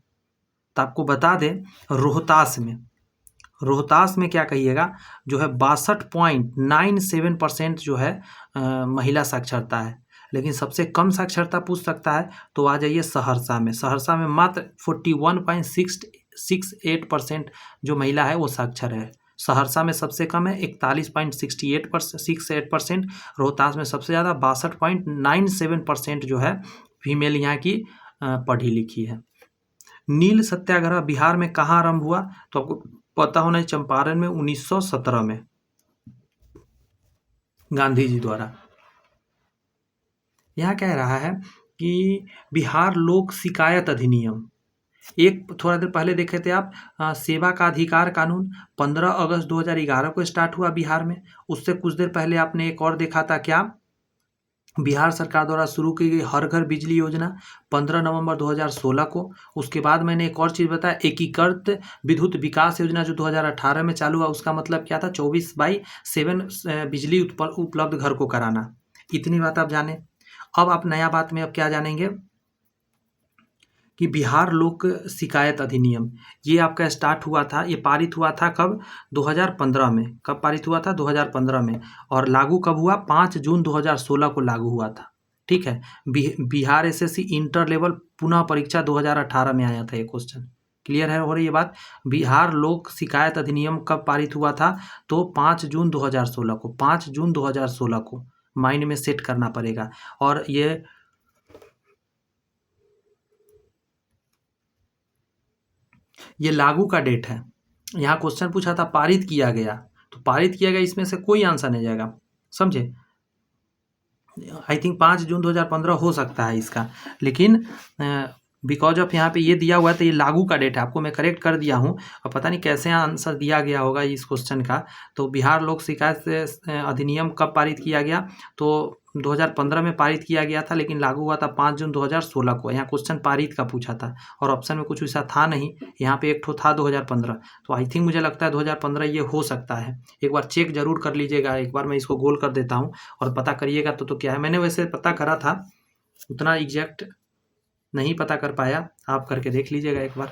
Speaker 1: तो आपको बता दें रोहतास में। रोहतास में क्या कहिएगा, जो है 62.97% जो है महिला साक्षरता है। लेकिन सबसे कम साक्षरता पूछ सकता है तो आ जाइए सहरसा में। सहरसा में मात्र 41.68% जो महिला है वो साक्षर है। सहरसा में सबसे कम है 41.68%। रोहतास में सबसे ज़्यादा 62.97% जो है फीमेल यहाँ की पढ़ी लिखी है। नील सत्याग्रह बिहार में कहाँ आरंभ हुआ? तो आपको पता होना है चंपारण में 1917 में, गांधी जी द्वारा। यहाँ कह रहा है कि बिहार लोक शिकायत अधिनियम, एक थोड़ा देर पहले देखे थे आप, सेवा का अधिकार कानून 15 अगस्त 2011 को स्टार्ट हुआ बिहार में। उससे कुछ देर पहले आपने एक और देखा था, क्या? बिहार सरकार द्वारा शुरू की गई हर घर बिजली योजना 15 नवंबर 2016 को। उसके बाद मैंने एक और चीज़ बताया, एकीकृत विद्युत विकास योजना जो 2018 में चालू हुआ, उसका मतलब क्या था? 24/7 बिजली उपलब्ध घर को कराना। इतनी बात आप जाने। अब आप नया बात में अब क्या जानेंगे कि बिहार लोक शिकायत अधिनियम, ये आपका स्टार्ट हुआ था, ये पारित हुआ था कब? 2015 में। कब पारित हुआ था? 2015 में। और लागू कब हुआ? 5 जून 2016 को लागू हुआ था, ठीक है। बिहार एसएससी इंटर लेवल पुनः परीक्षा 2018 में आया था ये क्वेश्चन। क्लियर है, हो रही है बात? बिहार लोक शिकायत अधिनियम कब पारित हुआ था? तो 5 जून 2016 को। 5 जून 2016 को माइंड में सेट करना पड़ेगा। और ये लागू का डेट है। यहाँ क्वेश्चन पूछा था पारित किया गया, तो पारित किया गया इसमें से कोई आंसर नहीं जाएगा, समझे? आई थिंक 5 जून 2015 हो सकता है इसका, लेकिन बिकॉज ऑफ यहाँ पे ये दिया हुआ है तो ये लागू का डेट है। आपको मैं करेक्ट कर दिया हूँ, और पता नहीं कैसे आंसर दिया गया होगा इस क्वेश्चन का। तो बिहार लोक शिकायत अधिनियम कब पारित किया गया? तो 2015 में पारित किया गया था, लेकिन लागू हुआ था 5 जून 2016 को। यहाँ क्वेश्चन पारित का पूछा था और ऑप्शन में कुछ ऐसा था नहीं, यहाँ पे एक ठो था 2015। तो आई थिंक मुझे लगता है 2015 ये हो सकता है। एक बार चेक जरूर कर लीजिएगा, एक बार मैं इसको गोल कर देता हूँ और पता करिएगा। तो क्या है, मैंने वैसे पता करा था, उतना एग्जैक्ट नहीं पता कर पाया, आप करके देख लीजिएगा एक बार।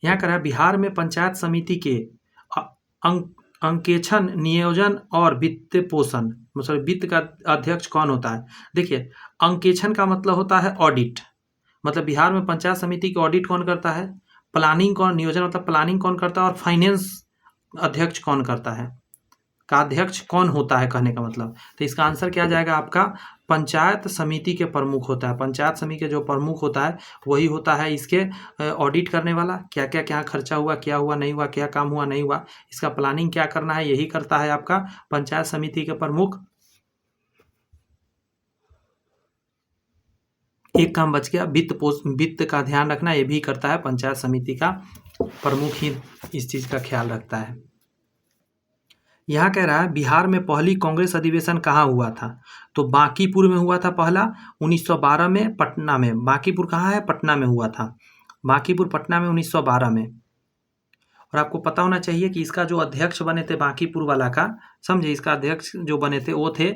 Speaker 1: यहाँ करा बिहार में पंचायत समिति के अंकेक्षण, नियोजन और वित्त पोषण, मतलब वित्त का अध्यक्ष कौन होता है? देखिए, अंकेक्षण का मतलब होता है ऑडिट, मतलब बिहार में पंचायत समिति की ऑडिट कौन करता है? प्लानिंग कौन, नियोजन मतलब प्लानिंग कौन करता है, और फाइनेंस अध्यक्ष कौन करता है, का अध्यक्ष कौन होता है कहने का मतलब। तो इसका आंसर क्या जाएगा आपका? पंचायत समिति के प्रमुख होता है। पंचायत समिति के जो प्रमुख होता है वही होता है इसके ऑडिट करने वाला, क्या क्या क्या खर्चा हुआ, क्या हुआ नहीं हुआ, क्या काम हुआ नहीं हुआ, इसका प्लानिंग क्या करना है, यही करता है आपका पंचायत समिति के प्रमुख। एक काम बच गया, वित्त का ध्यान रखना, ये भी करता है पंचायत समिति का प्रमुख ही इस चीज का ख्याल रखता है। यहाँ कह रहा है बिहार में पहली कांग्रेस अधिवेशन कहाँ हुआ था, तो बांकीपुर में हुआ था पहला 1912 में, पटना में। बांकीपुर कहाँ है, पटना में हुआ था, बांकीपुर पटना में 1912 में। और आपको पता होना चाहिए कि इसका जो अध्यक्ष बने थे बांकीपुर वाला का, समझे, इसका अध्यक्ष जो बने थे वो थे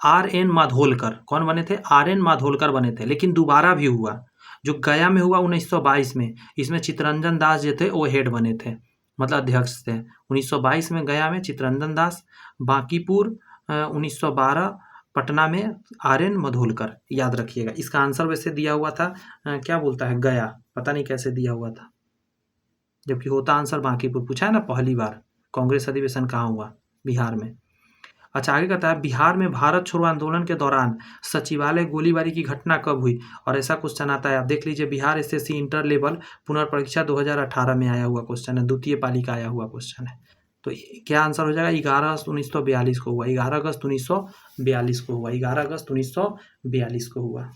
Speaker 1: RN माधोलकर। कौन बने थे, RN माधोलकर बने थे। लेकिन दोबारा भी हुआ, जो गया में हुआ 1922 में, इसमें चित्तरंजन दास जो थे वो हेड बने थे, मतलब अध्यक्ष थे। 1922 में गया में चित्तरंजन दास, बांकीपुर 1912, पटना में RN माधोलकर, याद रखिएगा। इसका आंसर वैसे दिया हुआ था क्या बोलता है, गया, पता नहीं कैसे दिया हुआ था, जबकि होता आंसर बांकीपुर। पूछा है ना पहली बार कांग्रेस अधिवेशन कहाँ हुआ, बिहार में। अच्छा, आगे कहता है बिहार में भारत छोड़ो आंदोलन के दौरान सचिवालय गोलीबारी की घटना कब हुई, और ऐसा क्वेश्चन आता है, आप देख लीजिए, बिहार SSC इंटर लेवल पुनर्परीक्षा 2018 में आया हुआ क्वेश्चन है, द्वितीय पाली का आया हुआ क्वेश्चन है। तो क्या आंसर हो जाएगा, 11 अगस्त 1942 को हुआ, 11 अगस्त 1942 को हुआ, 11 अगस्त 1942 को हुआ।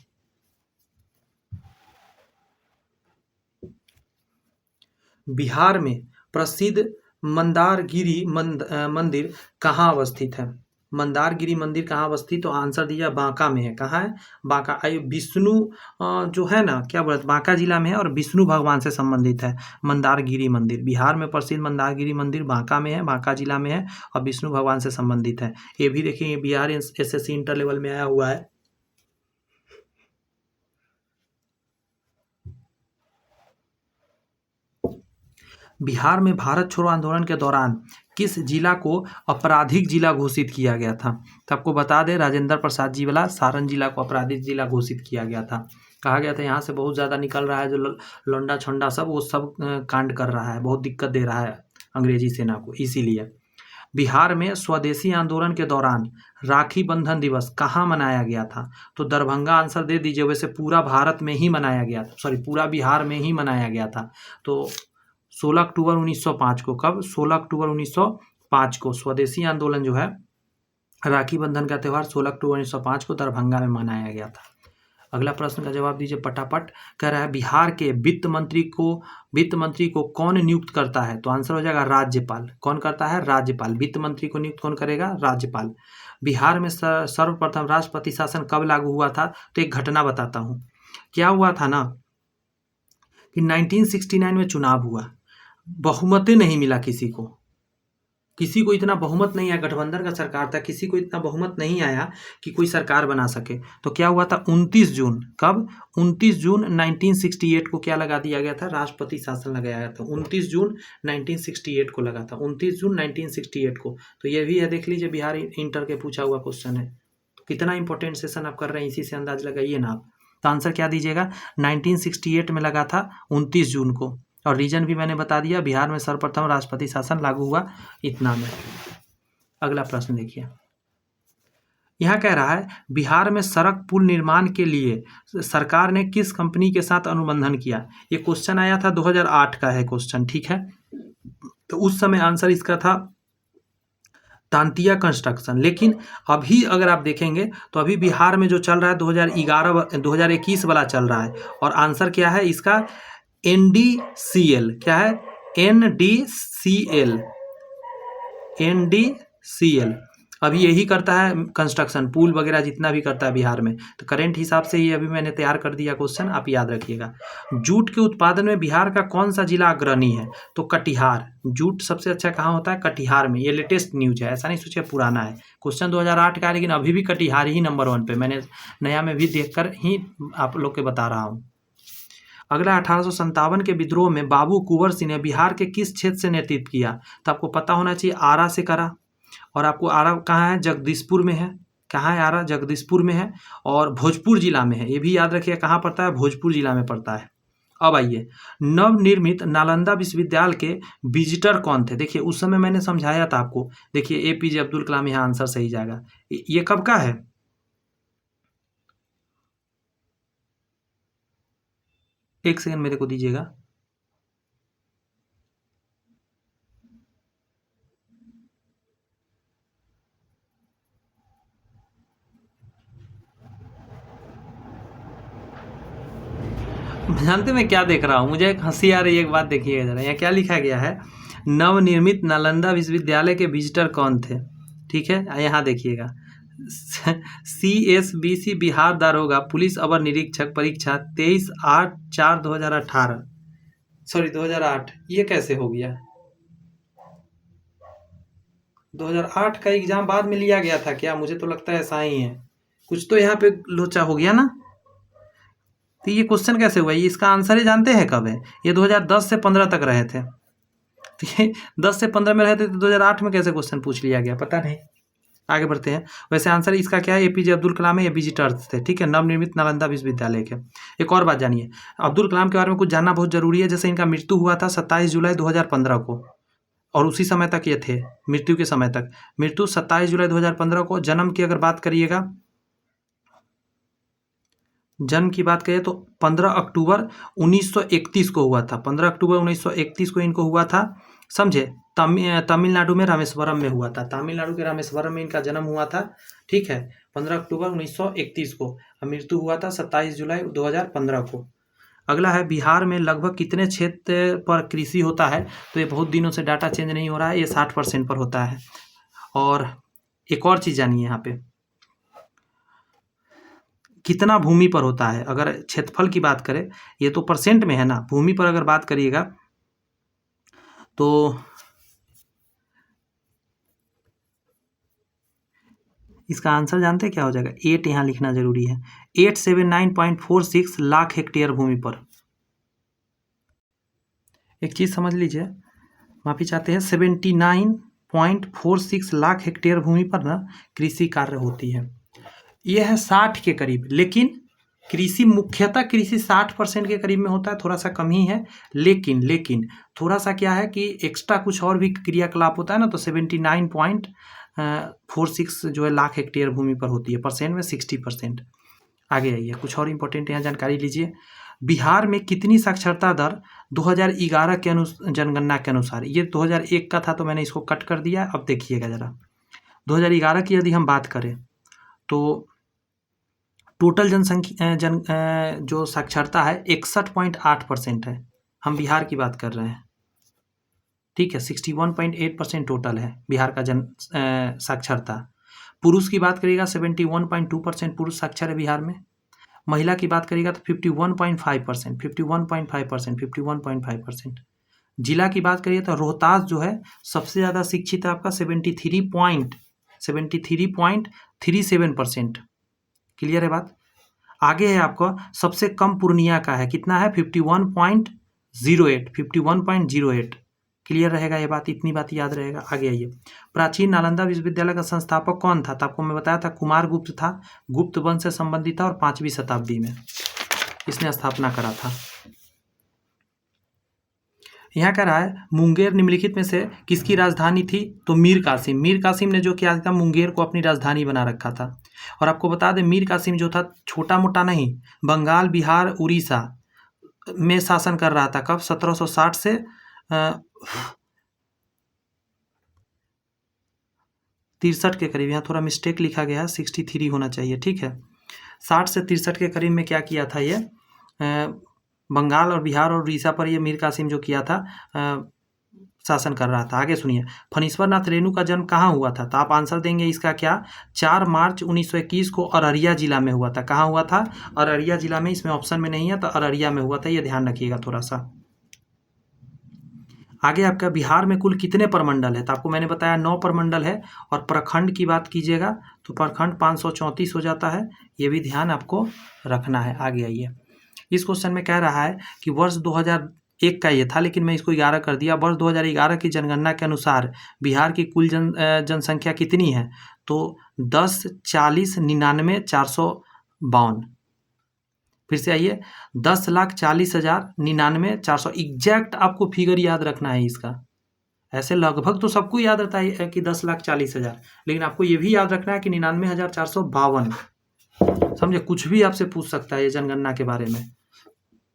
Speaker 1: बिहार में प्रसिद्ध मंदारगिरी मंदिर कहाँ अवस्थित है, मंदारगिरी मंदिर कहाँ अवस्थित, तो आंसर दिया बांका में है। कहाँ है, बांका। विष्णु जो है ना, क्या बोलते, बांका जिला में है और विष्णु भगवान से संबंधित है मंदारगिरी मंदिर। बिहार में प्रसिद्ध मंदारगिरी मंदिर बांका में है, बांका जिला में है और विष्णु भगवान से संबंधित है। ये भी देखिए बिहार SSC इंटर लेवल में आया हुआ है। बिहार में भारत छोड़ो आंदोलन के दौरान किस जिला को आपराधिक जिला घोषित किया गया था, तो आपको बता दें राजेंद्र प्रसाद जी वाला सारण जिला को आपराधिक जिला घोषित किया गया था। कहा गया था यहाँ से बहुत ज़्यादा निकल रहा है जो लौंडा छंडा सब, वो सब कांड कर रहा है, बहुत दिक्कत दे रहा है अंग्रेजी सेना को, इसीलिए। बिहार में स्वदेशी आंदोलन के दौरान राखी बंधन दिवस कहाँ मनाया गया था, तो दरभंगा आंसर दे दीजिए। वैसे पूरा भारत में ही मनाया गया था, सॉरी पूरा बिहार में ही मनाया गया था। तो 16 अक्टूबर 1905 को, कब, 16 अक्टूबर 1905 को स्वदेशी आंदोलन जो है, राखी बंधन का त्यौहार 16 अक्टूबर 1905 को दरभंगा में मनाया गया था। अगला प्रश्न का जवाब दीजिए पटापट। कह रहा है बिहार के वित्त मंत्री को कौन नियुक्त करता है, तो आंसर हो जाएगा राज्यपाल। कौन करता है, राज्यपाल। वित्त मंत्री को नियुक्त कौन करेगा, राज्यपाल। बिहार में सर्वप्रथम राष्ट्रपति शासन कब लागू हुआ था, तो एक घटना बताता हूँ। क्या हुआ था ना कि 1969 में चुनाव हुआ, बहुमत नहीं मिला किसी को इतना बहुमत नहीं आया, गठबंधन का सरकार था, किसी को इतना बहुमत नहीं आया कि कोई सरकार बना सके। तो क्या हुआ था, 29 जून, कब, 29 जून 1968 को क्या लगा दिया गया था, राष्ट्रपति शासन लगाया गया था। 29 जून 1968 को लगा था, 29 जून 1968 को। तो ये भी है, देख लीजिए, बिहार इंटर के पूछा हुआ क्वेश्चन है। तो कितना इंपॉर्टेंट सेशन आप कर रहे हैं, इसी से अंदाज लगाइए ना आप। तो आंसर क्या दीजिएगा, 1968 में लगा था 29 जून को। और रीजन भी मैंने बता दिया, बिहार में सर्वप्रथम राष्ट्रपति शासन लागू हुआ इतना में। अगला प्रश्न देखिए, यहाँ कह रहा है बिहार में सड़क पुल निर्माण के लिए सरकार ने किस कंपनी के साथ अनुबंधन किया। ये क्वेश्चन आया था 2008 का है क्वेश्चन, ठीक है। तो उस समय आंसर इसका था तांतिया कंस्ट्रक्शन। लेकिन अभी अगर आप देखेंगे तो अभी बिहार में जो चल रहा है 2021 वाला चल रहा है, और आंसर क्या है इसका, NDCL। क्या है, NDCL अभी यही करता है कंस्ट्रक्शन, पुल वगैरह जितना भी करता है बिहार में। तो करंट हिसाब से ये अभी मैंने तैयार कर दिया क्वेश्चन, आप याद रखिएगा। जूट के उत्पादन में बिहार का कौन सा जिला अग्रणी है, तो कटिहार। जूट सबसे अच्छा कहाँ होता है, कटिहार में। ये लेटेस्ट न्यूज है, ऐसा नहीं सोचिए पुराना है, क्वेश्चन 2008 का है, लेकिन अभी भी कटिहार ही नंबर 1 पे। मैंने नया में भी देखकर ही आप लोग के बता रहा हूँ। अगला 1857 के विद्रोह में बाबू कुंवर सिंह ने बिहार के किस क्षेत्र से नेतृत्व किया, तो आपको पता होना चाहिए आरा से करा। और आपको आरा कहाँ है, जगदीशपुर में है। कहाँ है आरा, जगदीशपुर में है और भोजपुर जिला में है। ये भी याद रखिए कहाँ पड़ता है, भोजपुर जिला में पड़ता है। अब आइए, नवनिर्मित नालंदा विश्वविद्यालय के विजिटर कौन थे। देखिए उस समय मैंने समझाया था आपको, देखिए APJ अब्दुल कलाम, यहाँ आंसर सही जाएगा। ये कब का है, एक सेकंड मेरे को दीजिएगा। जानते मैं क्या देख रहा हूँ, मुझे एक हंसी आ रही है। एक बात देखिएगा जरा, यहाँ क्या लिखा गया है, नवनिर्मित नालंदा विश्वविद्यालय के विजिटर कौन थे। ठीक है, यहाँ देखिएगा, CSBC बिहार दारोगा पुलिस अवर निरीक्षक परीक्षा 23/8/2018, सॉरी 2008। ये कैसे हो गया? 2008 का एग्जाम बाद में लिया गया था क्या? मुझे तो लगता है ऐसा ही है, कुछ तो यहाँ पे लोचा हो गया ना। तो ये क्वेश्चन कैसे हुआ? ये इसका आंसर ही जानते हैं कब है? ये 2010 से 15 तक रहे थे। तो ये 10 से 15 में रहे थे, तो 2008 में कैसे क्वेश्चन पूछ लिया गया, पता नहीं। आगे बढ़ते हैं। वैसे आंसर इसका क्या है? APJ अब्दुल कलाम है, ये विजिटर्स थे। ठीक है, नवनिर्मित नालंदा विश्वविद्यालय के। एक और बात जानिए, अब्दुल कलाम के बारे में कुछ जानना बहुत जरूरी है। जैसे इनका मृत्यु हुआ था 27 जुलाई 2015 को, और उसी समय तक ये थे, मृत्यु के समय तक। मृत्यु 27 जुलाई 2015 को। जन्म की अगर बात करिएगा, जन्म की बात करें तो 15 अक्टूबर 1931 को हुआ था। 15 अक्टूबर 1931 को इनको हुआ था, समझे। तमिलनाडु में रामेश्वरम में हुआ था। तमिलनाडु के रामेश्वरम में इनका जन्म हुआ था। ठीक है, 15 अक्टूबर 1931 को। मृत्यु हुआ था 27 जुलाई 2015 को। अगला है, बिहार में लगभग कितने क्षेत्र पर कृषि होता है? तो ये बहुत दिनों से डाटा चेंज नहीं हो रहा है, ये 60% पर होता है। और एक और चीज़ जानिए, यहाँ पे कितना भूमि पर होता है? अगर क्षेत्रफल की बात करें, ये तो परसेंट में है ना, भूमि पर अगर बात करिएगा तो इसका आंसर जानते हैं क्या हो जाएगा? 8 यहाँ लिखना जरूरी है। 879.46 लाख हेक्टेयर भूमि पर। एक चीज़ समझ लीजिए, माफी चाहते हैं, 79.46 लाख हेक्टेयर भूमि पर ना कृषि कार्य होती है। यह है 60 के करीब, लेकिन कृषि मुख्यतः कृषि 60% के करीब में होता है, थोड़ा सा कम ही है। लेकिन थोड़ा सा क्या है कि एक्स्ट्रा कुछ और भी क्रियाकलाप होता है ना, तो 79.46 जो है लाख हेक्टेयर भूमि पर होती है। परसेंट में 60%। आगे आइए, कुछ और इम्पोर्टेंट यहाँ जानकारी लीजिए। बिहार में कितनी साक्षरता दर 2011 के जनगणना के अनुसार? ये 2001 का था तो मैंने इसको कट कर दिया। अब देखिएगा जरा, 2011 की यदि हम बात करें तो टोटल जनसंख्या जो साक्षरता है 61.8% है। हम बिहार की बात कर रहे हैं। ठीक है, 61.8% टोटल है बिहार का जन साक्षरता। पुरुष की बात करिएगा 71.2% पुरुष साक्षर है बिहार में। महिला की बात करिएगा तो 51.5%, 51.5%। जिला की बात करिए तो रोहतास जो है सबसे ज़्यादा शिक्षित है आपका, 73.37%। क्लियर है बात? आगे है आपका सबसे कम पूर्णिया का है, कितना है? 51.08। क्लियर रहेगा ये बात, इतनी बात याद रहेगा। आगे आइए, प्राचीन नालंदा विश्वविद्यालय का संस्थापक कौन था? तो आपको मैं बताया था कुमार गुप्त था, गुप्त वंश से संबंधित था और 5वीं शताब्दी में इसने स्थापना करा था। यहाँ कह रहा है मुंगेर निम्नलिखित में से किसकी राजधानी थी? तो मीर कासिम ने जो किया था, मुंगेर को अपनी राजधानी बना रखा था। और आपको बता दें, मीर कासिम जो था छोटा मोटा नहीं, बंगाल, बिहार, उड़ीसा में शासन कर रहा था। कब? 1760 से 63 के करीब। यहाँ थोड़ा मिस्टेक लिखा गया है, 63 होना चाहिए। ठीक है, 60 से 63 के करीब में क्या किया था? ये बंगाल और बिहार और उड़ीसा पर ये मीर कासिम जो किया था शासन कर रहा था। आगे सुनिए, फणीश्वर नाथ रेणु का जन्म कहाँ हुआ था? तो आप आंसर देंगे इसका क्या? 4 मार्च 1921 को अररिया जिला में हुआ था। कहाँ हुआ था? अररिया जिला में। इसमें ऑप्शन में नहीं है, तो अररिया में हुआ था, ये ध्यान रखिएगा थोड़ा सा। आगे आपका बिहार में कुल कितने प्रमंडल है? तो आपको मैंने बताया 9 प्रमंडल है। और प्रखंड की बात कीजिएगा तो प्रखंड 534 हो जाता है, ये भी ध्यान आपको रखना है। आगे आइए, इस क्वेश्चन में कह रहा है कि वर्ष 2001 का ये था, लेकिन मैं इसको 11 कर दिया। वर्ष 2011 की जनगणना के अनुसार बिहार की कुल जनसंख्या कितनी है? तो 10, 40, 99, 452। फिर से आइए, 10,40,099,400। एग्जैक्ट आपको फिगर याद रखना है इसका। ऐसे लगभग तो सबको याद रहता है कि 10,40,000, लेकिन आपको ये भी याद रखना है कि 99,452। समझे? कुछ भी आपसे पूछ सकता है ये जनगणना के बारे में।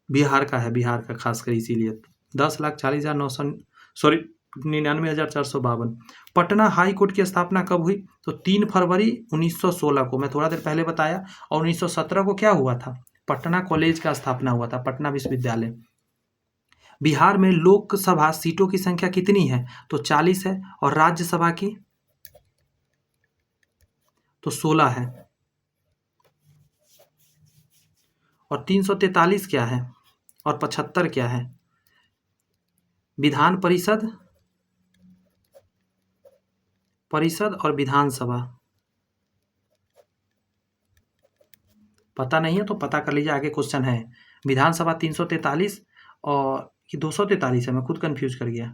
Speaker 1: बिहार का है, बिहार का खासकर इसीलिए 10,40,900 सॉरी 99,452। पटना हाई कोर्ट की स्थापना कब हुई? तो 3 फरवरी 1916 को, मैं थोड़ा देर पहले बताया। और 1917 को क्या हुआ था? पटना कॉलेज का स्थापना हुआ था, पटना विश्वविद्यालय। बिहार में लोकसभा सीटों की संख्या कितनी है? तो 40 है। और राज्यसभा की? तो 16 है। और 343 क्या है? और 75 क्या है? विधान परिषद, परिषद और विधानसभा। पता नहीं है तो पता कर लीजिए, आगे क्वेश्चन है। विधानसभा 343 और ये 243 है, मैं खुद कंफ्यूज कर गया।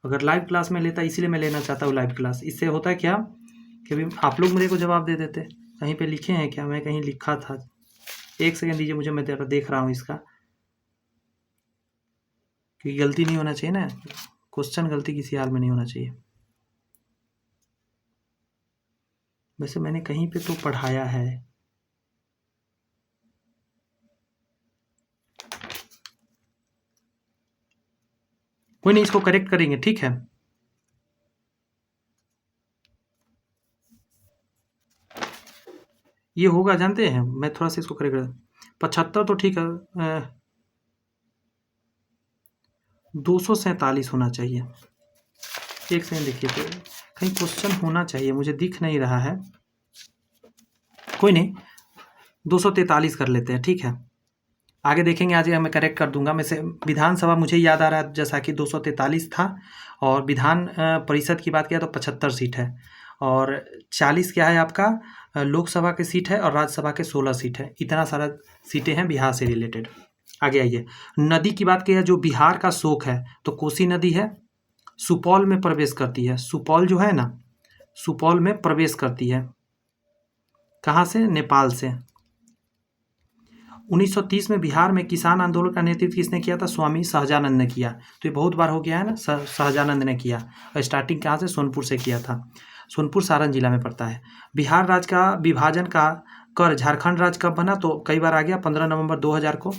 Speaker 1: अगर लाइव क्लास में लेता, इसीलिए मैं लेना चाहता हूँ लाइव क्लास। इससे होता है क्या कि अभी आप लोग मेरे को जवाब दे देते। कहीं पे लिखे हैं क्या? मैं कहीं लिखा था, एक सेकंड दीजिए मुझे, मैं देख रहा हूँ इसका, क्योंकि गलती नहीं होना चाहिए ना, क्वेश्चन गलती किसी हाल में नहीं होना चाहिए। वैसे मैंने कहीं पे तो पढ़ाया है। कोई नहीं, इसको करेक्ट करेंगे, ठीक है। ये होगा, जानते हैं, मैं थोड़ा सा इसको करेक्ट कर, 75 तो ठीक है, 247 होना चाहिए। एक सेकंड देखिए, तो कहीं क्वेश्चन होना चाहिए, मुझे दिख नहीं रहा है। कोई नहीं, 243 कर लेते हैं, ठीक है। आगे देखेंगे, आज मैं करेक्ट कर दूंगा। मैं से विधानसभा मुझे याद आ रहा है जैसा कि 243 था, और विधान परिषद की बात किया तो 75 सीट है, और 40 क्या है आपका लोकसभा की सीट है, और राज्यसभा के 16 सीट है। इतना सारा सीटें हैं बिहार से रिलेटेड। आगे आइए, नदी की बात किया, जो बिहार का शोक है, तो कोसी नदी है, सुपौल में प्रवेश करती है। सुपौल जो है ना, सुपौल में प्रवेश करती है। कहाँ से? नेपाल से। 1930 में बिहार में किसान आंदोलन का नेतृत्व किसने किया था? स्वामी सहजानंद ने किया। तो ये बहुत बार हो गया है ना, सहजानंद ने किया। और स्टार्टिंग कहाँ से? सोनपुर से किया था। सोनपुर सारण जिला में पड़ता है। बिहार राज्य का विभाजन का कर झारखंड राज्य कब बना? तो कई बार आ गया, 15 नवंबर 2000 को।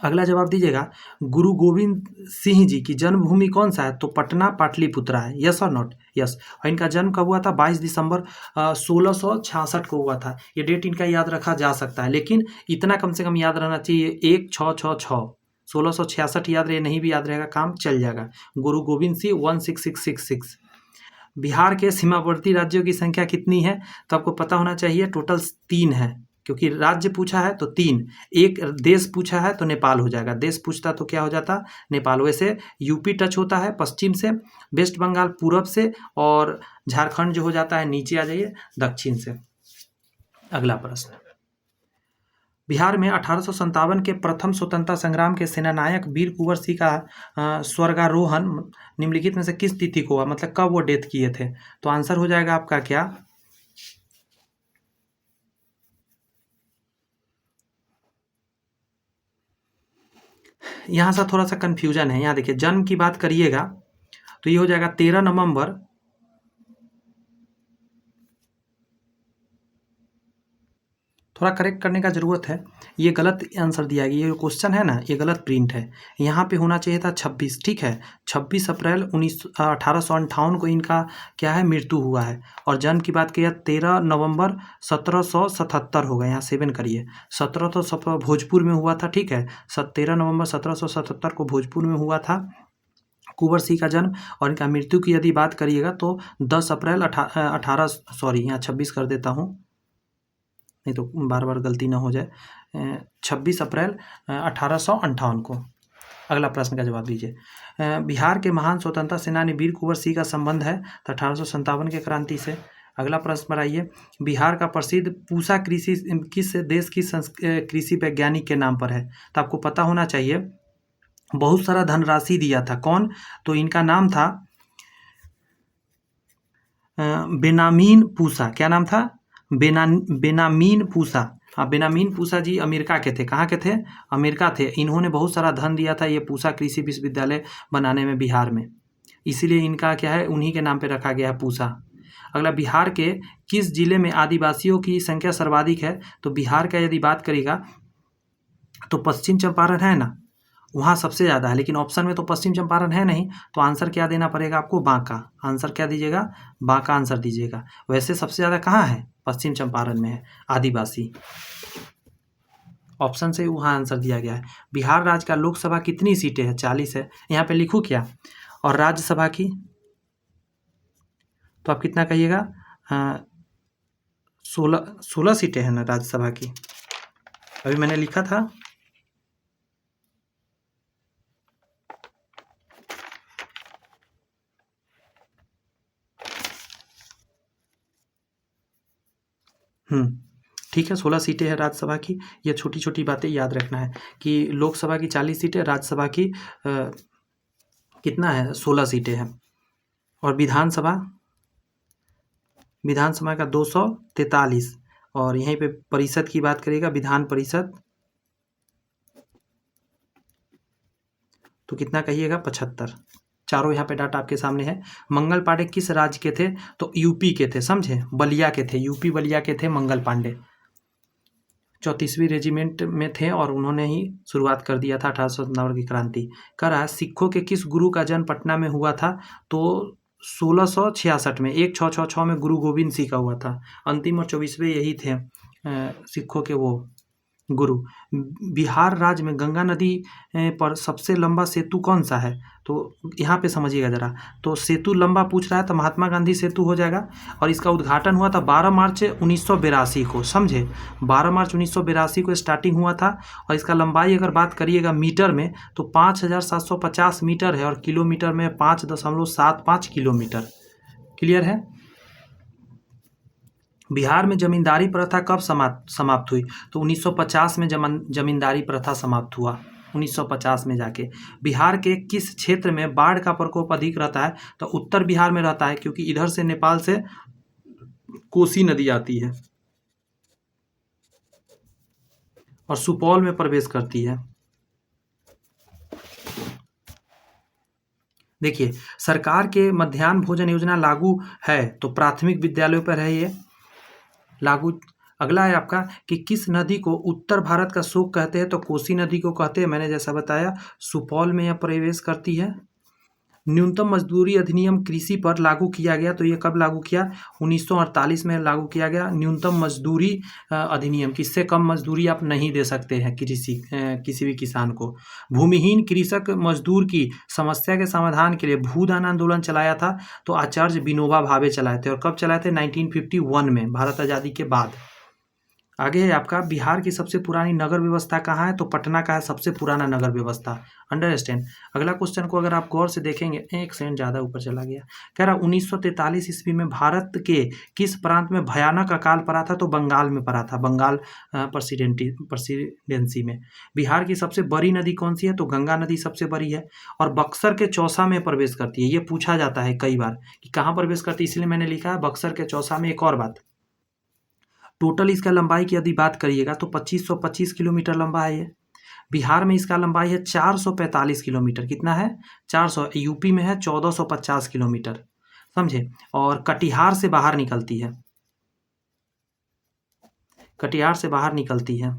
Speaker 1: अगला जवाब दीजिएगा, गुरु गोविंद सिंह जी की जन्मभूमि कौन सा है? तो पटना पाटलिपुत्रा है। यस और नॉट? यस। और इनका जन्म कब हुआ था? 22 दिसंबर 1666 को हुआ था। ये डेट इनका याद रखा जा सकता है, लेकिन इतना कम से कम याद रहना चाहिए, 1666 1666 याद रहे, नहीं भी याद रहेगा काम चल जाएगा। गुरु गोविंद सिंह 16666। बिहार के सीमावर्ती राज्यों की संख्या कितनी है? तो आपको पता होना चाहिए, टोटल 3 है, क्योंकि राज्य पूछा है तो 3। एक देश पूछा है तो नेपाल हो जाएगा, देश पूछता तो क्या हो जाता? नेपाल। वैसे यूपी टच होता है पश्चिम से, वेस्ट बंगाल पूरब से, और झारखंड जो हो जाता है, नीचे आ जाइए, दक्षिण से। अगला प्रश्न, बिहार में 1857 के प्रथम स्वतंत्रता संग्राम के सेनानायक वीर कुंवर सिंह का स्वर्गारोहण निम्नलिखित में से किस तिथि को हुआ? मतलब कब वो डेथ किए थे? तो आंसर हो जाएगा आपका क्या? यहाँ से थोड़ा सा कन्फ्यूजन है। यहाँ देखिए, जन्म की बात करिएगा तो ये हो जाएगा 13 नवंबर, थोड़ा करेक्ट करने का ज़रूरत है, ये गलत आंसर दिया गया। ये क्वेश्चन है ना, ये गलत प्रिंट है। यहाँ पे होना चाहिए था 26, ठीक है। 26 अप्रैल 1858 को इनका क्या है? मृत्यु हुआ है। और जन्म की बात किया 13 नवंबर 1777 होगा, यहाँ 7 करिए। 17 भोजपुर में हुआ था, ठीक है। 13 नवंबर 1777 को भोजपुर में हुआ था कुंवर सिंह का जन्म। और इनका मृत्यु की यदि बात करिएगा तो 10 अप्रैल 26 कर देता हूँ, नहीं तो बार बार गलती ना हो जाए, 26 अप्रैल 1858 को। अगला प्रश्न का जवाब दीजिए। बिहार के महान स्वतंत्रता सेनानी वीर कुंवर सिंह का संबंध है तो 1857 के क्रांति से। अगला प्रश्न बनाइए, बिहार का प्रसिद्ध पूसा कृषि किस देश की कृषि वैज्ञानिक के नाम पर है? तो आपको पता होना चाहिए, बहुत सारा धनराशि दिया था। कौन? तो इनका नाम था बेनामीन पूसा। क्या नाम था? बेनामीन पूसा। हाँ, बेनामीन पूसा जी अमेरिका के थे। कहाँ के थे? अमेरिका थे। इन्होंने बहुत सारा धन दिया था ये पूसा कृषि विश्वविद्यालय बनाने में बिहार में, इसीलिए इनका क्या है, उन्हीं के नाम पे रखा गया है पूसा। अगला, बिहार के किस जिले में आदिवासियों की संख्या सर्वाधिक है? तो बिहार का यदि बात करेगा तो पश्चिम चंपारण है ना, वहाँ सबसे ज़्यादा है, लेकिन ऑप्शन में तो पश्चिम चंपारण है नहीं, तो आंसर क्या देना पड़ेगा आपको? बांका। आंसर क्या दीजिएगा? बांका आंसर दीजिएगा। वैसे सबसे ज़्यादा कहाँ है? पश्चिम चंपारण में है, आदिवासी। ऑप्शन से वहाँ आंसर दिया गया है। बिहार राज्य का लोकसभा कितनी सीटें हैं? 40 है। यहाँ पे लिखूँ क्या? और राज्यसभा की तो आप कितना कहिएगा? 16 सीटें हैं ना राज्यसभा की, अभी मैंने लिखा था। ठीक है, 16 सीटें हैं राज्यसभा की। ये छोटी छोटी बातें याद रखना है कि लोकसभा की 40 सीटें, राज्यसभा की कितना है? 16 सीटें हैं। और विधानसभा का 243। और यहीं पे परिषद की बात करेगा, विधान परिषद, तो कितना कहिएगा? 75। चारों यहाँ पे डाटा आपके सामने है। मंगल पांडे किस राज्य के थे? तो यूपी के थे, समझे? बलिया के थे, यूपी बलिया के थे मंगल पांडे। 34वीं रेजिमेंट में थे और उन्होंने ही शुरुआत कर दिया था 1857 की क्रांति। कह रहा है सिखों के किस गुरु का जन्म पटना में हुआ था? तो 1666 में, 1666 में गुरु गोविंद सिंह का हुआ था। अंतिम और 24वें यही थे सिखों के वो गुरु। बिहार राज्य में गंगा नदी पर सबसे लंबा सेतु कौन सा है? तो यहाँ पे समझिएगा ज़रा। तो सेतु लंबा पूछ रहा है तो महात्मा गांधी सेतु हो जाएगा। और इसका उद्घाटन हुआ था 12 मार्च 1982 को, समझे? 12 मार्च 1982 को स्टार्टिंग हुआ था। और इसका लंबाई अगर बात करिएगा मीटर में तो 5750 मीटर है, और किलोमीटर में 5.75 किलोमीटर। क्लियर है? बिहार में जमींदारी प्रथा कब समाप्त हुई? तो 1950 में जमींदारी प्रथा समाप्त हुआ, 1950 में जाके। बिहार के किस क्षेत्र में बाढ़ का प्रकोप अधिक रहता है? तो उत्तर बिहार में रहता है, क्योंकि इधर से नेपाल से कोसी नदी आती है और सुपौल में प्रवेश करती है। देखिए, सरकार के मध्याह्न भोजन योजना लागू है तो प्राथमिक विद्यालयों पर है ये लागू। अगला है आपका कि किस नदी को उत्तर भारत का शोक कहते हैं? तो कोसी नदी को कहते हैं। मैंने जैसा बताया सुपौल में यह प्रवेश करती है। न्यूनतम मजदूरी अधिनियम कृषि पर लागू किया गया, तो ये कब लागू किया? 1948 में लागू किया गया न्यूनतम मजदूरी अधिनियम। किससे कम मजदूरी आप नहीं दे सकते हैं किसी भी किसान को। भूमिहीन कृषक मजदूर की समस्या के समाधान के लिए भूदान आंदोलन चलाया था, तो आचार्य विनोबा भावे चलाए थे। और कब चलाए थे? 1951 में, भारत आज़ादी के बाद। आगे है आपका बिहार की सबसे पुरानी नगर व्यवस्था कहाँ है? तो पटना का है सबसे पुराना नगर व्यवस्था। अंडरस्टैंड। अगला क्वेश्चन को अगर आप गौर से देखेंगे, एक सेकंड ज़्यादा ऊपर चला गया। कह रहा 1943 ईस्वी में भारत के किस प्रांत में भयानक अकाल पड़ा था? तो बंगाल में पड़ा था, बंगाल प्रेसिडेंसी में। बिहार की सबसे बड़ी नदी कौन सी है? तो गंगा नदी सबसे बड़ी है और बक्सर के चौसा में प्रवेश करती है। ये पूछा जाता है कई बार कि कहाँ प्रवेश करती है, इसलिए मैंने लिखा है बक्सर के चौसा में। एक और बात, टोटल इसका लंबाई की यदि बात करिएगा तो 2525 किलोमीटर लंबा है ये। बिहार में इसका लंबाई है 445 किलोमीटर। कितना है? 400। यूपी में है 1450 किलोमीटर, समझे? और कटिहार से बाहर निकलती है, कटिहार से बाहर निकलती है।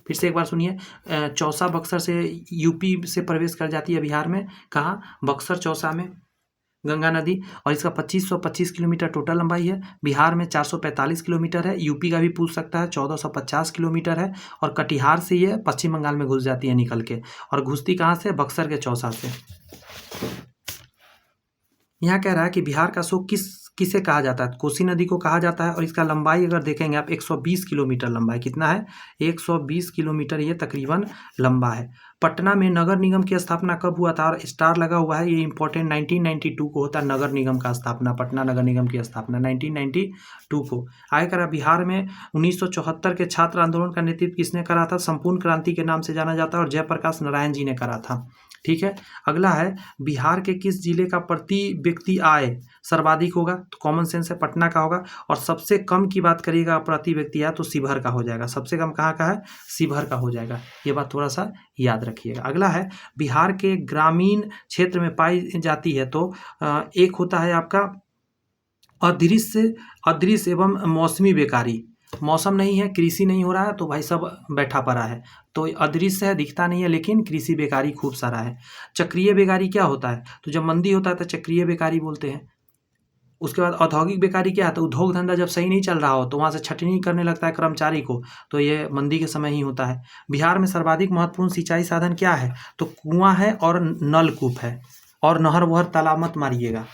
Speaker 1: फिर से एक बार सुनिए, चौसा बक्सर से यूपी से प्रवेश कर जाती है बिहार में। कहाँ? बक्सर चौसा में गंगा नदी। और इसका 2525 किलोमीटर टोटल लंबाई है। बिहार में 445 किलोमीटर है। यूपी का भी पूछ सकता है, 1450 किलोमीटर है। और कटिहार से ये पश्चिम बंगाल में घुस जाती है निकल के। और घुसती कहाँ से? बक्सर के चौसा से। यहाँ कह रहा है कि बिहार का शोक किसे कहा जाता है? कोसी नदी को कहा जाता है। और इसका लंबाई अगर देखेंगे आप 120 किलोमीटर लंबाई। कितना है? 120 किलोमीटर ये तकरीबन लंबा है। पटना में नगर निगम की स्थापना कब हुआ था? और स्टार लगा हुआ है, ये इंपॉर्टेंट। 1992 को होता है नगर निगम का स्थापना, पटना नगर निगम की स्थापना 1992 को। आगे करा बिहार में 1974 के छात्र आंदोलन का नेतृत्व किसने करा था? संपूर्ण क्रांति के नाम से जाना जाता है और जयप्रकाश नारायण जी ने करा था। ठीक है। अगला है बिहार के किस जिले का प्रति व्यक्ति आय सर्वाधिक होगा? तो कॉमन सेंस है, पटना का होगा। और सबसे कम की बात करिएगा प्रति व्यक्ति आय तो शिवहर का हो जाएगा। सबसे कम कहाँ का है? शिवहर का हो जाएगा। ये बात थोड़ा सा याद रखिएगा। अगला है बिहार के ग्रामीण क्षेत्र में पाई जाती है, तो एक होता है आपका अदृश्य एवं मौसमी बेकारी। मौसम नहीं है, कृषि नहीं हो रहा है, तो भाई सब बैठा पड़ा है, तो अदृश्य है, दिखता नहीं है, लेकिन कृषि बेकारी खूब सारा है। चक्रीय बेकारी क्या होता है? तो जब मंदी होता है तो चक्रीय बेकारी बोलते हैं। उसके बाद औद्योगिक बेकारी क्या है? तो उद्योग धंधा जब सही नहीं चल रहा हो तो वहाँ से छटनी करने लगता है कर्मचारी को, तो ये मंदी के समय ही होता है। बिहार में सर्वाधिक महत्वपूर्ण सिंचाई साधन क्या है? तो कुआं है और नलकूप है, और नहर वहर तालाब मत मारिएगा।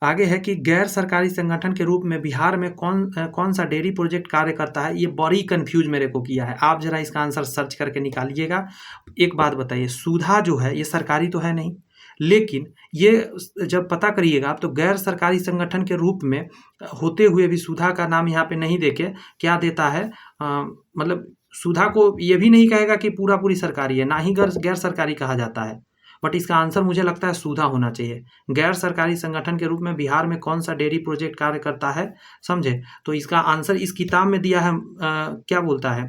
Speaker 1: आगे है कि गैर सरकारी संगठन के रूप में बिहार में कौन सा डेयरी प्रोजेक्ट कार्य करता है? ये बड़ी कंफ्यूज मेरे को किया है, आप जरा इसका आंसर सर्च करके निकालिएगा। एक बात बताइए, सुधा जो है ये सरकारी तो है नहीं, लेकिन ये जब पता करिएगा आप तो गैर सरकारी संगठन के रूप में होते हुए भी सुधा का नाम यहाँ पे नहीं देके क्या देता है, मतलब सुधा को ये भी नहीं कहेगा कि पूरा पूरी सरकारी है, ना ही गैर सरकारी कहा जाता है। बट इसका आंसर मुझे लगता है सुधा होना चाहिए। गैर सरकारी संगठन के रूप में बिहार में कौन सा डेयरी प्रोजेक्ट कार्य करता है, समझे? तो इसका आंसर इस किताब में दिया है, क्या बोलता है,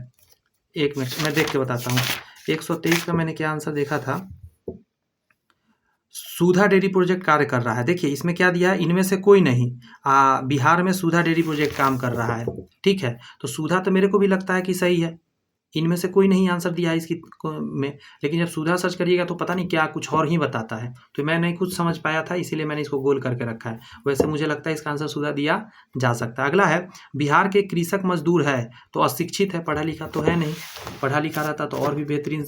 Speaker 1: एक मिनट मैं देख के बताता हूँ। 123 का मैंने क्या आंसर देखा था, सुधा डेयरी प्रोजेक्ट कार्य कर रहा है। देखिए इसमें क्या दिया है, इनमें से कोई नहीं, बिहार में सुधा डेयरी प्रोजेक्ट काम कर रहा है, ठीक है। तो सुधा तो मेरे को भी लगता है कि सही है, इनमें से कोई नहीं आंसर दिया है इसकी में, लेकिन जब सुधा सर्च करिएगा तो पता नहीं क्या कुछ और ही बताता है, तो मैं नहीं कुछ समझ पाया था, इसीलिए मैंने इसको गोल करके रखा है। वैसे मुझे लगता है इसका आंसर सुधा दिया जा सकता है। अगला है, बिहार के कृषक मजदूर है तो अशिक्षित है, पढ़ा लिखा तो है नहीं, पढ़ा लिखा रहता तो और भी बेहतरीन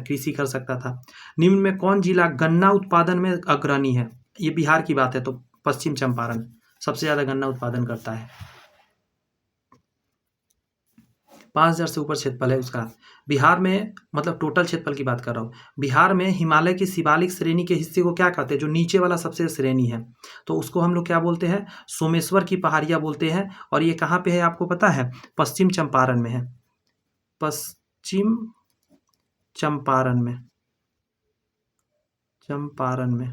Speaker 1: कृषि कर सकता था। निम्न में कौन जिला गन्ना उत्पादन में अग्रणी है? ये बिहार की बात है तो पश्चिम चंपारण सबसे ज़्यादा गन्ना उत्पादन करता है, 5000 से ऊपर क्षेत्रफल है उसका। बिहार में, मतलब टोटल क्षेत्रफल की बात कर रहा हूँ, बिहार में हिमालय की शिवालिक श्रेणी के हिस्से को क्या कहते हैं? जो नीचे वाला सबसे श्रेणी है तो उसको हम लोग क्या बोलते हैं? सोमेश्वर की पहाड़ियाँ बोलते हैं। और ये कहाँ पे है आपको पता है? पश्चिम चंपारण में है, पश्चिम चंपारण में, चंपारण में।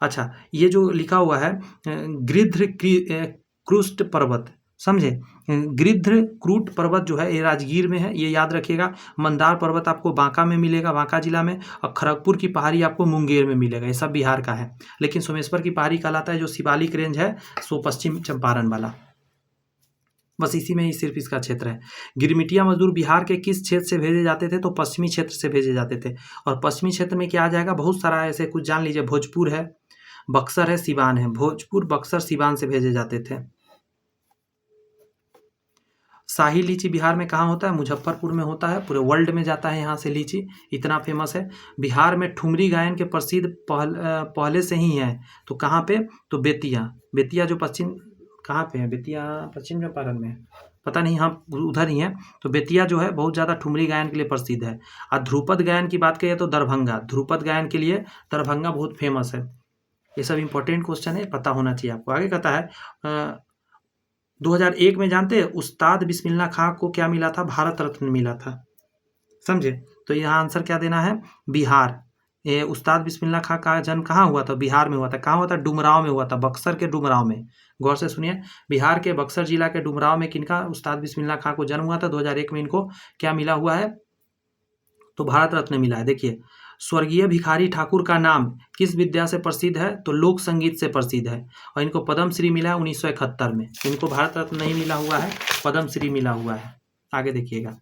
Speaker 1: अच्छा, ये जो लिखा हुआ है गृध्र क्रुष्ट पर्वत, समझे? गृध्र क्रूट पर्वत जो है ये राजगीर में है, ये याद रखिएगा। मंदार पर्वत आपको बांका में मिलेगा, बांका जिला में, और खड़गपुर की पहाड़ी आपको मुंगेर में मिलेगा, ये सब बिहार का है। लेकिन सोमेश्वर की पहाड़ी कहलाता है जो शिवालिक रेंज है, सो पश्चिम चंपारण वाला, बस इसी में ही सिर्फ इसका क्षेत्र है। गिरमिटिया मजदूर बिहार के किस क्षेत्र से भेजे जाते थे? तो पश्चिमी क्षेत्र से भेजे जाते थे। और पश्चिमी क्षेत्र में क्या आ जाएगा? बहुत सारा ऐसे कुछ जान लीजिए, भोजपुर है, बक्सर है, सिवान है। भोजपुर, बक्सर, सिवान से भेजे जाते थे। शाही लीची बिहार में कहाँ होता है? मुजफ्फरपुर में होता है, पूरे वर्ल्ड में जाता है यहाँ से लीची, इतना फेमस है। बिहार में ठुमरी गायन के प्रसिद्ध पहले से ही है, तो कहाँ पे? तो बेतिया, बेतिया जो पश्चिम, कहाँ पे है बेतिया? पश्चिम चंपारण में, पता नहीं, हाँ उधर ही है। तो बेतिया जो है बहुत ज़्यादा ठुमरी गायन के लिए प्रसिद्ध है। और ध्रुपद गायन की बात करें तो दरभंगा, ध्रुपद गायन के लिए दरभंगा बहुत फेमस है। ये सब इंपॉर्टेंट क्वेश्चन है, पता होना चाहिए आपको। आगे कहता है 2001 में जानते हैं उस्ताद बिस्मिल्लाह खां को क्या मिला था? भारत रत्न मिला था, समझे? तो यहाँ आंसर क्या देना है? बिहार। ये उस्ताद बिस्मिल्लाह खां का जन्म कहाँ हुआ था? बिहार में हुआ था। कहाँ हुआ था? डुमरांव में हुआ था, बक्सर के डुमरांव में। गौर से सुनिए, बिहार के बक्सर जिला के डुमरांव में किनका? उस्ताद बिस्मिल्लाह खां को जन्म हुआ था। 2001 में इनको क्या मिला हुआ है? तो भारत रत्न मिला है। देखिए, स्वर्गीय भिखारी ठाकुर का नाम किस विद्या से प्रसिद्ध है? तो लोक संगीत से प्रसिद्ध है, और इनको पद्म श्री मिला है 1971 में। इनको भारत रत्न नहीं मिला हुआ है, पद्म श्री मिला हुआ है। आगे देखिएगा,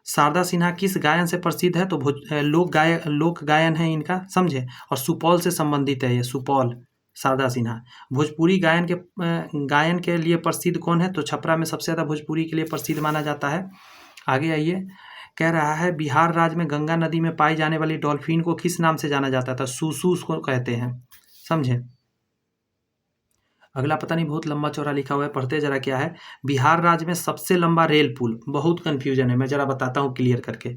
Speaker 1: शारदा सिन्हा किस गायन से प्रसिद्ध है? तो लोक गायन है इनका, समझे? और सुपौल से संबंधित है ये, सुपौल, शारदा सिन्हा। भोजपुरी गायन के लिए प्रसिद्ध कौन है? तो छपरा में सबसे ज़्यादा भोजपुरी के लिए प्रसिद्ध माना जाता है। आगे आइए, कह रहा है बिहार राज्य में गंगा नदी में पाई जाने वाली डॉल्फिन को किस नाम से जाना जाता था? सूसू उसको कहते हैं, समझे? अगला पता नहीं, बहुत लंबा चौड़ा लिखा हुआ है, पढ़ते जरा क्या है। बिहार राज्य में सबसे लंबा रेल पुल, बहुत कंफ्यूजन है, मैं जरा बताता हूँ क्लियर करके।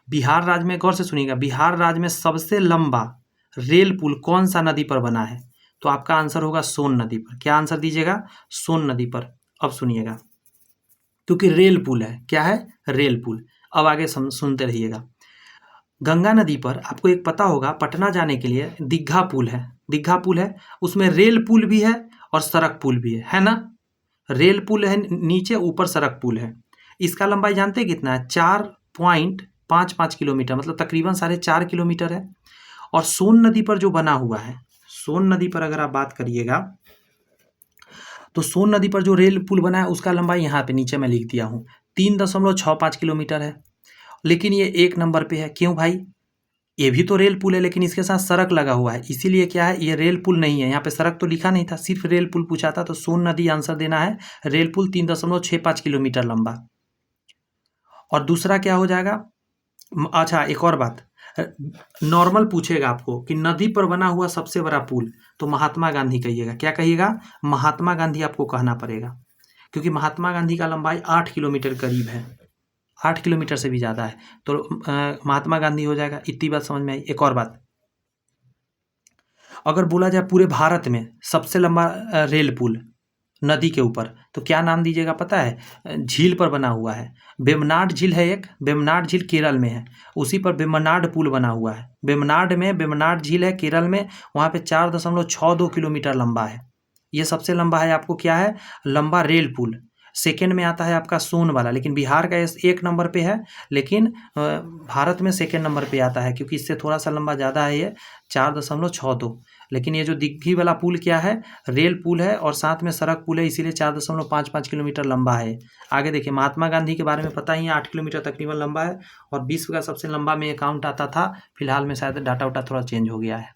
Speaker 1: बिहार राज्य में, गौर से सुनिएगा, बिहार राज्य में सबसे लंबा रेल पुल कौन सा नदी पर बना है? तो आपका आंसर होगा सोन नदी पर। क्या आंसर दीजिएगा? सोन नदी पर। अब सुनिएगा, क्योंकि रेल पुल है, क्या है? रेल पुल। अब आगे सुनते रहिएगा। गंगा नदी पर आपको एक पता होगा, पटना जाने के लिए दीघा पुल है, दीघा पुल है, उसमें रेल पुल भी है और सड़क पुल भी है ना? रेल पुल है नीचे, ऊपर सड़क पुल है। इसका लंबाई जानते हैं कितना है? 4.55 किलोमीटर, मतलब तकरीबन 4.5 किलोमीटर है। और सोन नदी पर जो बना हुआ है, सोन नदी पर अगर आप बात करिएगा तो सोन नदी पर जो रेल पुल बना है उसका लंबाई यहाँ पे नीचे मैं लिख दिया हूँ 3.65 किलोमीटर है। लेकिन ये 1 नंबर पे है, क्यों भाई? ये भी तो रेल पुल है लेकिन इसके साथ सड़क लगा हुआ है, इसीलिए क्या है, ये रेल पुल नहीं है। यहाँ पे सड़क तो लिखा नहीं था, सिर्फ रेल पुल पूछा था, तो सोन नदी आंसर देना है। रेल पुल 3.65 किलोमीटर लंबा। और दूसरा क्या हो जाएगा? अच्छा, एक और बात, नॉर्मल पूछेगा आपको कि नदी पर बना हुआ सबसे बड़ा पुल, तो महात्मा गांधी कहिएगा। क्या कहिएगा? महात्मा गांधी आपको कहना पड़ेगा, क्योंकि महात्मा गांधी का लंबाई 8 किलोमीटर करीब है, 8 किलोमीटर से भी ज़्यादा है। तो महात्मा गांधी हो जाएगा। इतनी बात समझ में आई। एक और बात, अगर बोला जाए पूरे भारत में सबसे लंबा रेल पुल नदी के ऊपर, तो क्या नाम दीजिएगा पता है? झील पर बना हुआ है। वेम्बनाड झील है एक, वेम्बनाड झील केरल में है, उसी पर वेम्बनाड पुल बना हुआ है। वेम्बनाड झील है केरल में, वहाँ पे 4.62 किलोमीटर लंबा है। ये सबसे लंबा है। आपको क्या है? लंबा रेल पुल। सेकेंड में आता है आपका सोन वाला, लेकिन बिहार का 1 नंबर पे है, लेकिन भारत में सेकेंड नंबर पे आता है, क्योंकि इससे थोड़ा सा लंबा ज़्यादा है ये, 4.62। लेकिन ये जो दिग्घी वाला पुल क्या है? रेल पुल है और साथ में सड़क पुल है, इसीलिए 4.55 किलोमीटर लंबा है। आगे देखिए, महात्मा गांधी के बारे में पता ही है, 8 किलोमीटर तकरीबन लंबा है, और विश्व का सबसे लंबा में अकाउंट आता था। फिलहाल में शायद डाटा वाटा थोड़ा चेंज हो गया है।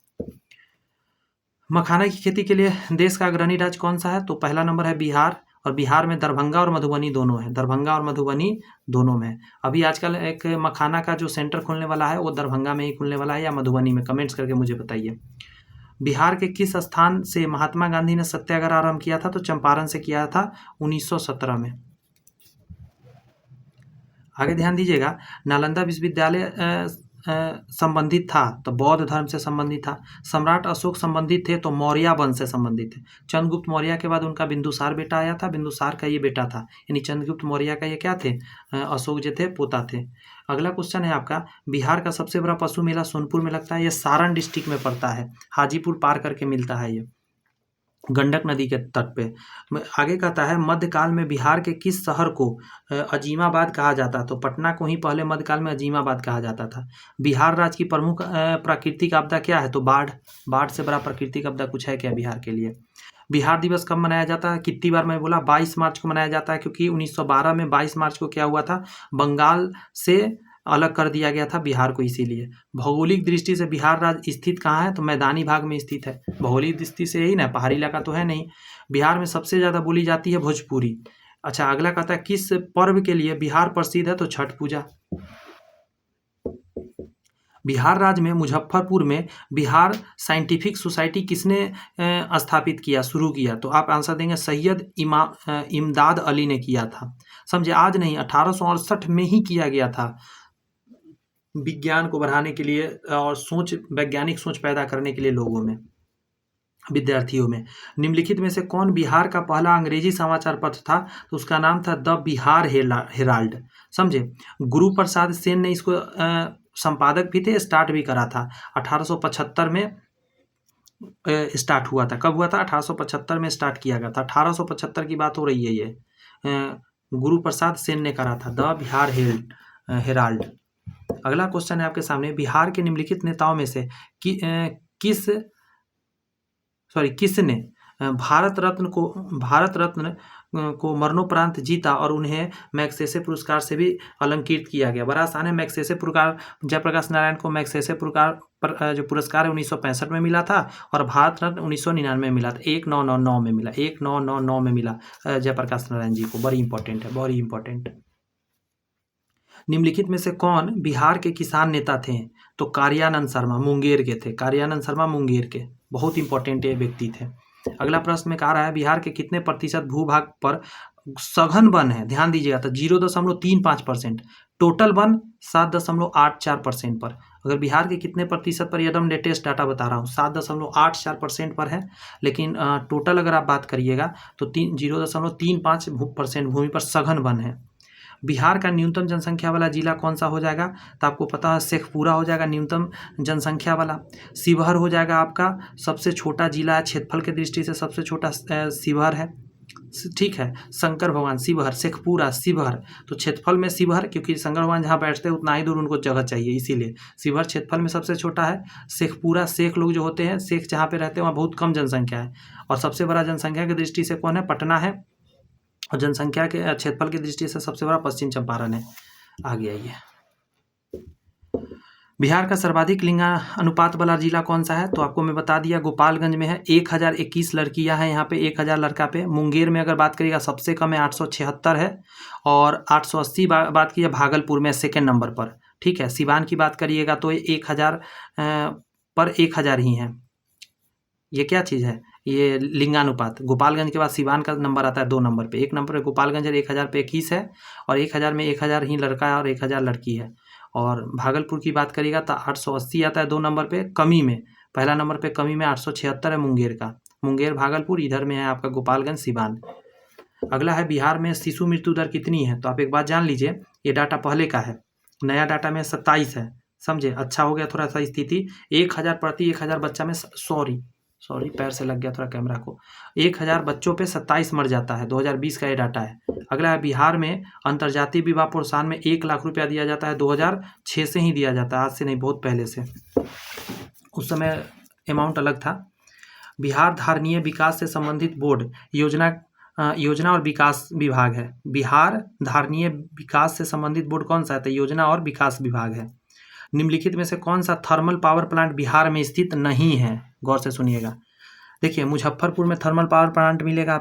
Speaker 1: मखाना की खेती के लिए देश का अग्रणी राज्य कौन सा है? तो पहला नंबर है बिहार, और बिहार में दरभंगा और मधुबनी दोनों है। दरभंगा और मधुबनी दोनों में है। अभी आजकल एक मखाना का जो सेंटर खुलने वाला है वो दरभंगा में ही खुलने वाला है या मधुबनी में, कमेंट्स करके मुझे बताइए। बिहार के किस स्थान से महात्मा गांधी ने सत्याग्रह आरंभ किया था? तो चंपारण से किया था 1917 में। आगे ध्यान दीजिएगा, नालंदा विश्वविद्यालय संबंधित था तो बौद्ध धर्म से संबंधित था। सम्राट अशोक संबंधित थे तो मौर्य वंश से संबंधित थे। चंद्रगुप्त मौर्य के बाद उनका बिंदुसार बेटा आया था, बिंदुसार का ये बेटा था, यानी चंद्रगुप्त मौर्य का ये क्या थे? अशोक जो थे पोता थे। अगला क्वेश्चन है आपका, बिहार का सबसे बड़ा पशु मेला सोनपुर में लगता है। ये सारण डिस्ट्रिक्ट में पड़ता है, हाजीपुर पार करके मिलता है ये, गंडक नदी के तट पे। आगे कहता है, मध्यकाल में बिहार के किस शहर को अजीमाबाद कहा जाता? तो पटना को ही पहले मध्यकाल में अजीमाबाद कहा जाता था। बिहार राज्य की प्रमुख प्राकृतिक आपदा क्या है? तो बाढ़। बाढ़ से बड़ा प्राकृतिक आपदा कुछ है क्या बिहार के लिए? बिहार दिवस कब मनाया जाता है? कितनी बार मैं बोला? 22 मार्च को मनाया जाता है, क्योंकि 1912 में 22 मार्च को क्या हुआ था? बंगाल से अलग कर दिया गया था बिहार को, इसीलिए। भौगोलिक दृष्टि से बिहार राज्य स्थित कहाँ है? तो मैदानी भाग में स्थित है। भौगोलिक दृष्टि से यही ना, पहाड़ी इलाका तो है नहीं। बिहार में सबसे ज़्यादा बोली जाती है भोजपुरी। अच्छा, अगला कहता है, किस पर्व के लिए बिहार प्रसिद्ध है? तो छठ पूजा। बिहार राज्य में मुजफ्फरपुर में बिहार साइंटिफिक सोसाइटी किसने स्थापित किया, शुरू किया? तो आप आंसर देंगे सैयद इमदाद अली ने किया था। समझे? आज नहीं, 1868 में ही किया गया था, विज्ञान को बढ़ाने के लिए और वैज्ञानिक सोच पैदा करने के लिए लोगों में, विद्यार्थियों में। निम्नलिखित में से कौन बिहार का पहला अंग्रेजी समाचार पत्र था? तो उसका नाम था द बिहार हेराल्ड। समझे? गुरु प्रसाद सेन ने इसको संपादक भी थे, स्टार्ट भी करा था। 1875 में स्टार्ट हुआ था। कब हुआ था? 1875 में स्टार्ट किया गया था। 1875 की बात हो रही है ये। गुरु प्रसाद सेन ने करा था द बिहार हेराल्ड। अगला क्वेश्चन है आपके सामने, बिहार के निम्नलिखित नेताओं में से किसने भारत रत्न को मरणोपरांत जीता और उन्हें मैग्सेसे पुरस्कार से भी अलंकृत किया गया? बड़ा आसान है। मैग्सेसे पुरस्कार जयप्रकाश नारायण को मैग्सेसे जो पुरस्कार है 1965 में मिला था, और भारत रत्न 1999 में मिला था। 1999 में मिला, 1999 में मिला जयप्रकाश नारायण जी को। बड़ी इंपॉर्टेंट है, बड़ी इंपॉर्टेंट। निम्नलिखित में से कौन बिहार के किसान नेता थे? तो कार्यानंद शर्मा मुंगेर के थे। कार्यानंद शर्मा मुंगेर के, बहुत इंपॉर्टेंट ये व्यक्ति थे। अगला प्रश्न में कहा रहा है, बिहार के कितने प्रतिशत भूभाग पर सघन वन है? ध्यान दीजिएगा, तो 0.35%, टोटल वन 7.84% पर। अगर बिहार के कितने प्रतिशत पर, एकदम लेटेस्ट डाटा बता रहा हूँ, 7.84% पर है। लेकिन टोटल अगर आप बात करिएगा तो 0.35% भूमि पर सघन वन है। बिहार का न्यूनतम जनसंख्या वाला जिला कौन सा हो जाएगा? तो आपको पता है शेखपुरा हो जाएगा न्यूनतम जनसंख्या वाला। शिवहर हो जाएगा आपका सबसे छोटा जिला है, क्षेत्रफल की दृष्टि से सबसे छोटा शिवहर है। ठीक है, शंकर भगवान शिवहर, शेखपुरा शिवहर, तो क्षेत्रफल में शिवहर, क्योंकि शंकर भगवान जहाँ बैठते हैं उतना ही दूर उनको जगह चाहिए, इसीलिए शिवहर क्षेत्रफल में सबसे छोटा है। शेखपुरा, शेख लोग जो होते हैं, शेख जहाँ पे रहते हैं वहाँ बहुत कम जनसंख्या है। और सबसे बड़ा जनसंख्या की दृष्टि से कौन है? पटना है। और जनसंख्या के क्षेत्रफल की दृष्टि से सबसे बड़ा पश्चिम चंपारण है। आगे आइए। बिहार का सर्वाधिक लिंगानुपात वाला जिला कौन सा है? तो आपको मैं बता दिया, गोपालगंज में है। 1021 लड़कियां हैं यहाँ पे 1000 लड़का पे। मुंगेर में अगर बात करिएगा सबसे कम है, 876 है। और 880 बात की भागलपुर में सेकेंड नंबर पर। ठीक है, सिवान की बात करिएगा तो 1000 पर 1000 ही है। ये क्या चीज़ है? ये लिंगानुपात। गोपालगंज के बाद सिवान का नंबर आता है 2 नंबर पे। 1 नंबर पे गोपालगंज है, 1000 पे 21 है। और 1000 में 1000 ही लड़का है और 1000 लड़की है। और भागलपुर की बात करिएगा तो 880 आता है 2 नंबर पे। कमी में पहला नंबर पे कमी में 876 है मुंगेर का। मुंगेर भागलपुर, इधर में है आपका गोपालगंज सिवान। अगला है बिहार में शिशु मृत्यु दर कितनी है? तो आप एक बात जान लीजिए, ये डाटा पहले का है, नया डाटा में 27 है। समझे? अच्छा हो गया थोड़ा सा स्थिति। 1000 प्रति 1000 बच्चा में सॉरी पैर से लग गया थोड़ा कैमरा को। 1000 बच्चों पे 27 मर जाता है। 2020 का ये डाटा है। अगला है बिहार में अंतर्जातीय विवाह प्रोत्साहन में 1 लाख रुपया दिया जाता है। 2006 से ही दिया जाता है, आज से नहीं, बहुत पहले से। उस समय अमाउंट अलग था। बिहार धारणीय विकास से संबंधित बोर्ड योजना और विकास विभाग है। बिहार धारणीय विकास से संबंधित बोर्ड कौन सा है? तो योजना और विकास विभाग है। निम्नलिखित में से कौन सा थर्मल पावर प्लांट बिहार में स्थित नहीं है? गौर से सुनिएगा। देखिए, मुजफ्फरपुर में थर्मल पावर प्लांट मिलेगा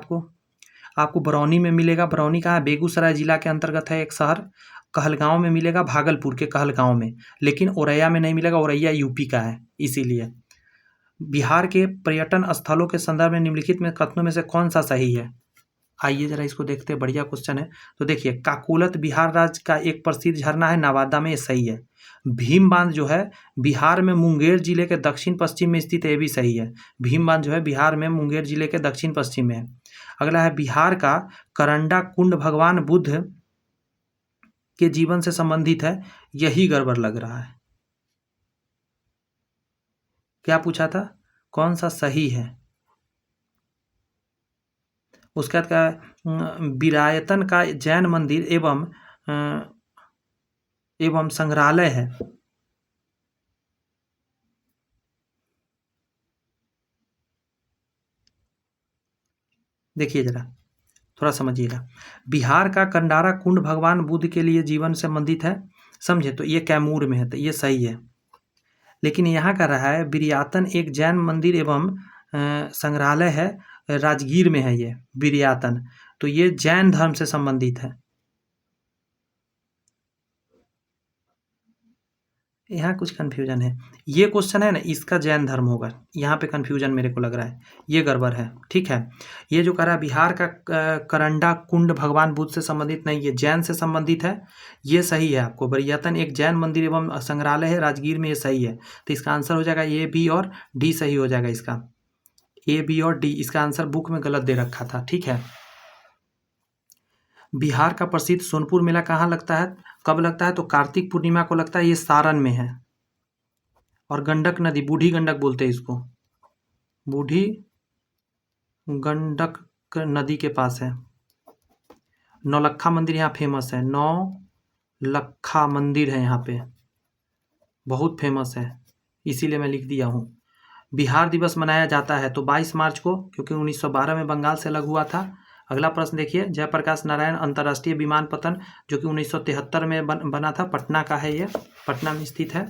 Speaker 1: आपको बरौनी में मिलेगा। बरौनी कहाँ है? बेगूसराय जिला के अंतर्गत है एक शहर। कहलगांव में मिलेगा, भागलपुर के कहलगांव में। लेकिन औरैया में नहीं मिलेगा, औरैया यूपी का है। इसीलिए बिहार के पर्यटन स्थलों के संदर्भ में निम्नलिखित में कथनों में से कौन सा सही है? आइए जरा इसको देखते हैं, बढ़िया क्वेश्चन है। तो देखिए, काकोलत बिहार राज्य का एक प्रसिद्ध झरना है, नवादा में, ये सही है। भीम बांध जो है बिहार में मुंगेर जिले के दक्षिण पश्चिम में स्थित है, ये भी सही है। भीम बांध जो है बिहार में मुंगेर जिले के दक्षिण पश्चिम में है। अगला है बिहार का करंडा कुंड भगवान बुद्ध के जीवन से संबंधित है, यही गड़बड़ लग रहा है। क्या पूछा था? कौन सा सही है? उसके बाद का विरायतन का जैन मंदिर एवं संग्रहालय है। देखिए जरा, थोड़ा समझिएगा। बिहार का कंडारा कुंड भगवान बुद्ध के लिए जीवन से संबंधित है, समझे? तो ये कैमूर में है, तो ये सही है। लेकिन यहाँ का रहा है विरायतन एक जैन मंदिर एवं संग्रहालय है, राजगीर में है ये विरायतन, तो ये जैन धर्म से संबंधित है। यहाँ कुछ कन्फ्यूजन है। ये क्वेश्चन है ना, इसका जैन धर्म होगा, यहाँ पे कन्फ्यूजन मेरे को लग रहा है, ये गड़बड़ है। ठीक है, ये जो कह रहा है बिहार का करंडा कुंड भगवान बुद्ध से संबंधित नहीं, ये जैन से संबंधित है, ये सही है। आपको विरायतन एक जैन मंदिर एवं संग्रहालय है राजगीर में, ये सही है। तो इसका आंसर हो जाएगा ए, बी और डी सही हो जाएगा इसका। ए, बी और डी, इसका आंसर बुक में गलत दे रखा था। ठीक है, बिहार का प्रसिद्ध सोनपुर मेला कहाँ लगता है, कब लगता है? तो कार्तिक पूर्णिमा को लगता है, ये सारण में है। और गंडक नदी, बूढ़ी गंडक बोलते हैं इसको, बूढ़ी गंडक नदी के पास है। नौलक्खा मंदिर यहाँ फेमस है, नौलक्खा मंदिर है यहाँ पे, बहुत फेमस है, इसीलिए मैं लिख दिया हूँ। बिहार दिवस मनाया जाता है तो 22 मार्च को, क्योंकि 1912 में बंगाल से अलग हुआ था। अगला प्रश्न देखिए, जयप्रकाश नारायण अंतर्राष्ट्रीय विमानपत्तन जो कि 1973 में बना था, पटना का है, ये पटना में स्थित है।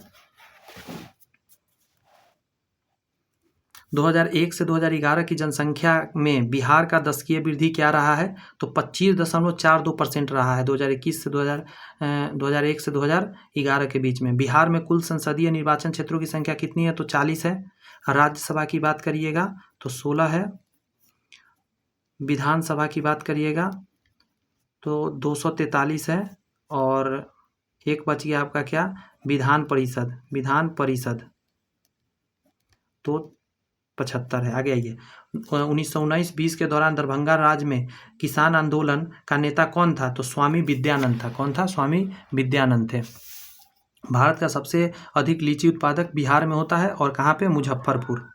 Speaker 1: 2001 से 2011 की जनसंख्या में बिहार का दशकीय वृद्धि क्या रहा है? तो 25.42% रहा है 2001 से 2011 के बीच में। बिहार में कुल संसदीय निर्वाचन क्षेत्रों की संख्या कितनी है? तो 40 है। राज्यसभा की बात करिएगा तो 16 है। विधानसभा की बात करिएगा तो 243 है। और एक बच गया आपका क्या? विधान परिषद तो 75 है। आगे आइए, 1919-20 के दौरान दरभंगा राज्य में किसान आंदोलन का नेता कौन था? तो स्वामी विद्यानंद था। कौन था? स्वामी विद्यानंद थे। भारत का सबसे अधिक लीची उत्पादक बिहार में होता है, और कहाँ पे? मुजफ्फरपुर।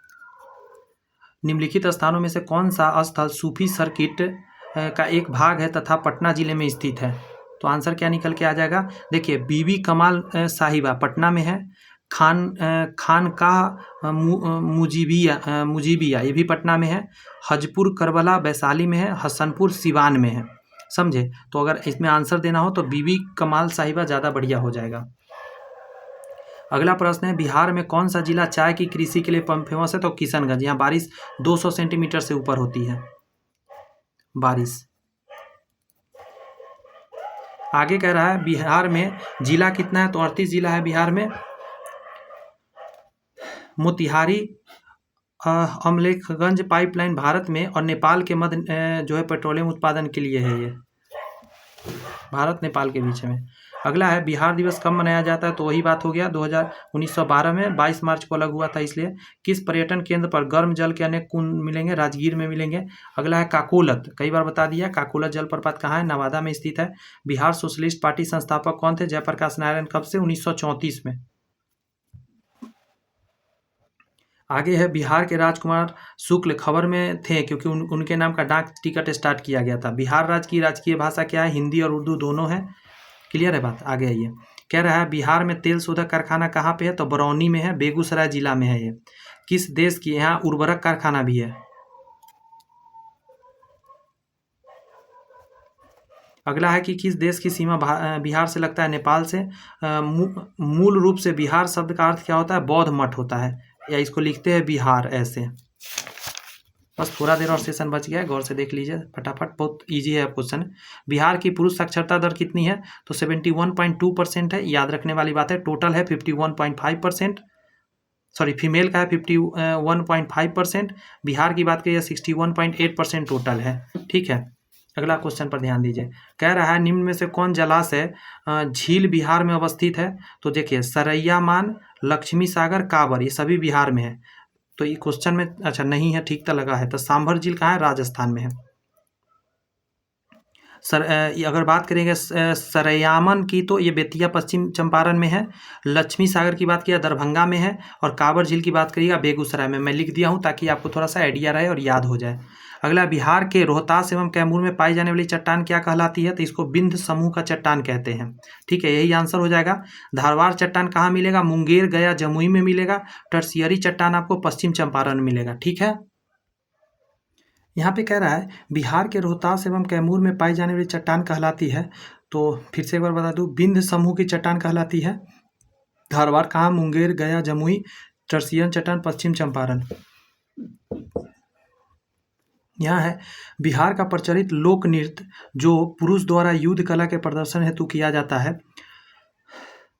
Speaker 1: निम्नलिखित स्थानों में से कौन सा स्थल सूफी सर्किट का एक भाग है तथा पटना जिले में स्थित है। तो आंसर क्या निकल के आ जाएगा? देखिए, बीबी कमाल साहिबा पटना में है, खानकाह मुजीबिया ये भी पटना में है, हजपुर करबला वैशाली में है, हसनपुर सिवान में है। समझे? तो अगर इसमें आंसर देना हो तो बीबी कमाल साहिबा ज़्यादा बढ़िया हो जाएगा। अगला प्रश्न है, बिहार में कौन सा जिला चाय की कृषि के लिए फेमस है? तो किशनगंज। यहाँ बारिश 200 सेंटीमीटर से ऊपर होती है बारिश। आगे कह रहा है बिहार में जिला कितना है? तो 38 जिला है बिहार में। मोतिहारी अमलेखगंज पाइपलाइन भारत में और नेपाल के मध्य जो है पेट्रोलियम उत्पादन के लिए है, ये भारत नेपाल के बीच में। अगला है, बिहार दिवस कब मनाया जाता है? तो वही बात हो गया 1912 में 22 मार्च को अलग हुआ था इसलिए। किस पर्यटन केंद्र पर गर्म जल के अनेक कुंड मिलेंगे? राजगीर में मिलेंगे। अगला है काकोलत, कई बार बता दिया, काकोलत जलप्रपात कहाँ है? नवादा में स्थित है। बिहार सोशलिस्ट पार्टी संस्थापक कौन थे? जयप्रकाश नारायण। कब से? 1934 में। आगे है, बिहार के राजकुमार शुक्ल खबर में थे क्योंकि उनके नाम का डाक टिकट स्टार्ट किया गया था। बिहार राज्य की राजकीय भाषा क्या है? हिंदी और उर्दू दोनों है। क्लियर है बात? आगे आइए, कह रहा है बिहार में तेल शोधक कारखाना कहाँ पे है? तो बरौनी में है, बेगूसराय जिला में है ये। किस देश की? यहाँ उर्वरक कारखाना भी है। अगला है कि किस देश की सीमा बिहार से लगता है? नेपाल से। मूल रूप से बिहार शब्द का अर्थ क्या होता है? बौद्ध मठ होता है, या इसको लिखते हैं बिहार ऐसे। बस थोड़ा देर और सेशन बच गया है, गौर से देख लीजिए फटाफट, बहुत इजी है क्वेश्चन। बिहार की पुरुष साक्षरता दर कितनी है? तो 71.2% है, याद रखने वाली बात है। टोटल है 51.5%, सॉरी फीमेल का है 51.5%। बिहार की बात करिए 61.8% टोटल है। ठीक है, अगला क्वेश्चन पर ध्यान दीजिए। कह रहा है निम्न में से कौन जलाशय झील बिहार में अवस्थित है? तो देखिए, सरैया मान, लक्ष्मी सागर, कांवर, ये सभी बिहार में है। तो ये क्वेश्चन में अच्छा नहीं है, ठीक तो लगा है। तो सांभर झील कहाँ है? राजस्थान में है। अगर बात करेंगे सरयामन की तो ये बेतिया पश्चिम चंपारण में है। लक्ष्मी सागर की बात किया दरभंगा में है, और कांवर झील की बात करिएगा बेगूसराय में। मैं लिख दिया हूँ ताकि आपको थोड़ा सा आइडिया रहे और याद हो जाए। अगला, बिहार के रोहतास एवं कैमूर में पाई जाने वाली चट्टान क्या कहलाती है? तो इसको बिंद समूह का चट्टान कहते हैं। ठीक है, यही आंसर हो जाएगा। धारवाड़ चट्टान कहाँ मिलेगा? मुंगेर, गया, जमुई में मिलेगा। टर्शियरी चट्टान आपको पश्चिम चंपारण में मिलेगा। ठीक है, यहाँ पे कह रहा है बिहार के रोहतास एवं कैमूर में पाई जाने वाली चट्टान कहलाती है। तो फिर से एक बार बता दूं, बिंद समूह की चट्टान कहलाती है। धारवाड़ कहाँ? मुंगेर, गया, जमुई। टर्शियन चट्टान पश्चिम चंपारण। यहाँ है, बिहार का प्रचलित लोक नृत्य जो पुरुष द्वारा युद्ध कला के प्रदर्शन हेतु किया जाता है,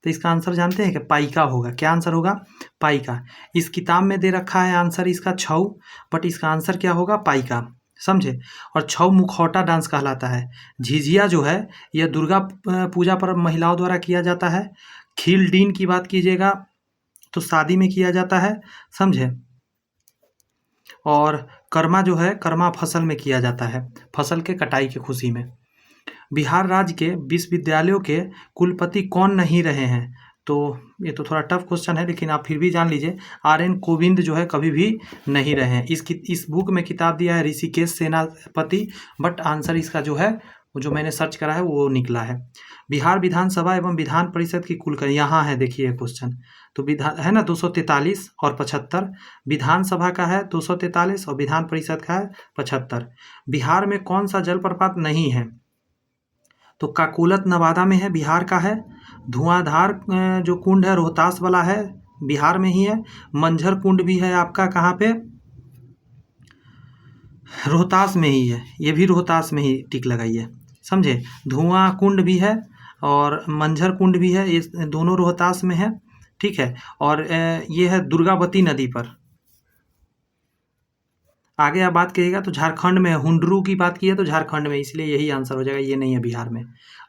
Speaker 1: तो इसका आंसर जानते हैं कि पाइका होगा। क्या आंसर होगा? पाइका। इस किताब में दे रखा है आंसर इसका छऊ, बट इसका आंसर क्या होगा? पाइका। समझे? और छऊ मुखौटा डांस कहलाता है। झिझिया जो है यह दुर्गा पूजा पर महिलाओं द्वारा किया जाता है। खीलडीन की बात कीजिएगा तो शादी में किया जाता है। समझे? और कर्मा जो है, कर्मा फसल में किया जाता है, फसल के कटाई की खुशी में। बिहार राज्य के विश्वविद्यालयों के कुलपति कौन नहीं रहे हैं? तो ये तो थोड़ा टफ क्वेश्चन है, लेकिन आप फिर भी जान लीजिए, RN कोविंद जो है कभी भी नहीं रहे हैं। इस बुक में किताब दिया है ऋषिकेश सेनापति, बट आंसर इसका जो है वो जो मैंने सर्च करा है वो निकला है। बिहार विधानसभा एवं विधान परिषद की कुल यहाँ है, देखिए क्वेश्चन तो विधान है ना 243 और 75। विधानसभा का है 243 और विधान परिषद का है 75। बिहार में कौन सा जलप्रपात नहीं है? तो काकोलत नवादा में है, बिहार का है। धुआंधार जो कुंड है रोहतास वाला है, बिहार में ही है। मंझर कुंड भी है आपका कहाँ पे? रोहतास में ही है, ये भी रोहतास में ही टिक लगाइए। समझे? धुआं कुंड भी है और मंझर कुंड भी है, ये दोनों रोहतास में है। ठीक है, और ये है दुर्गावती नदी पर। आगे आप बात करिएगा तो झारखंड में है। हुंडरू की बात की है तो झारखंड में, इसलिए यही आंसर हो जाएगा, ये नहीं है बिहार में।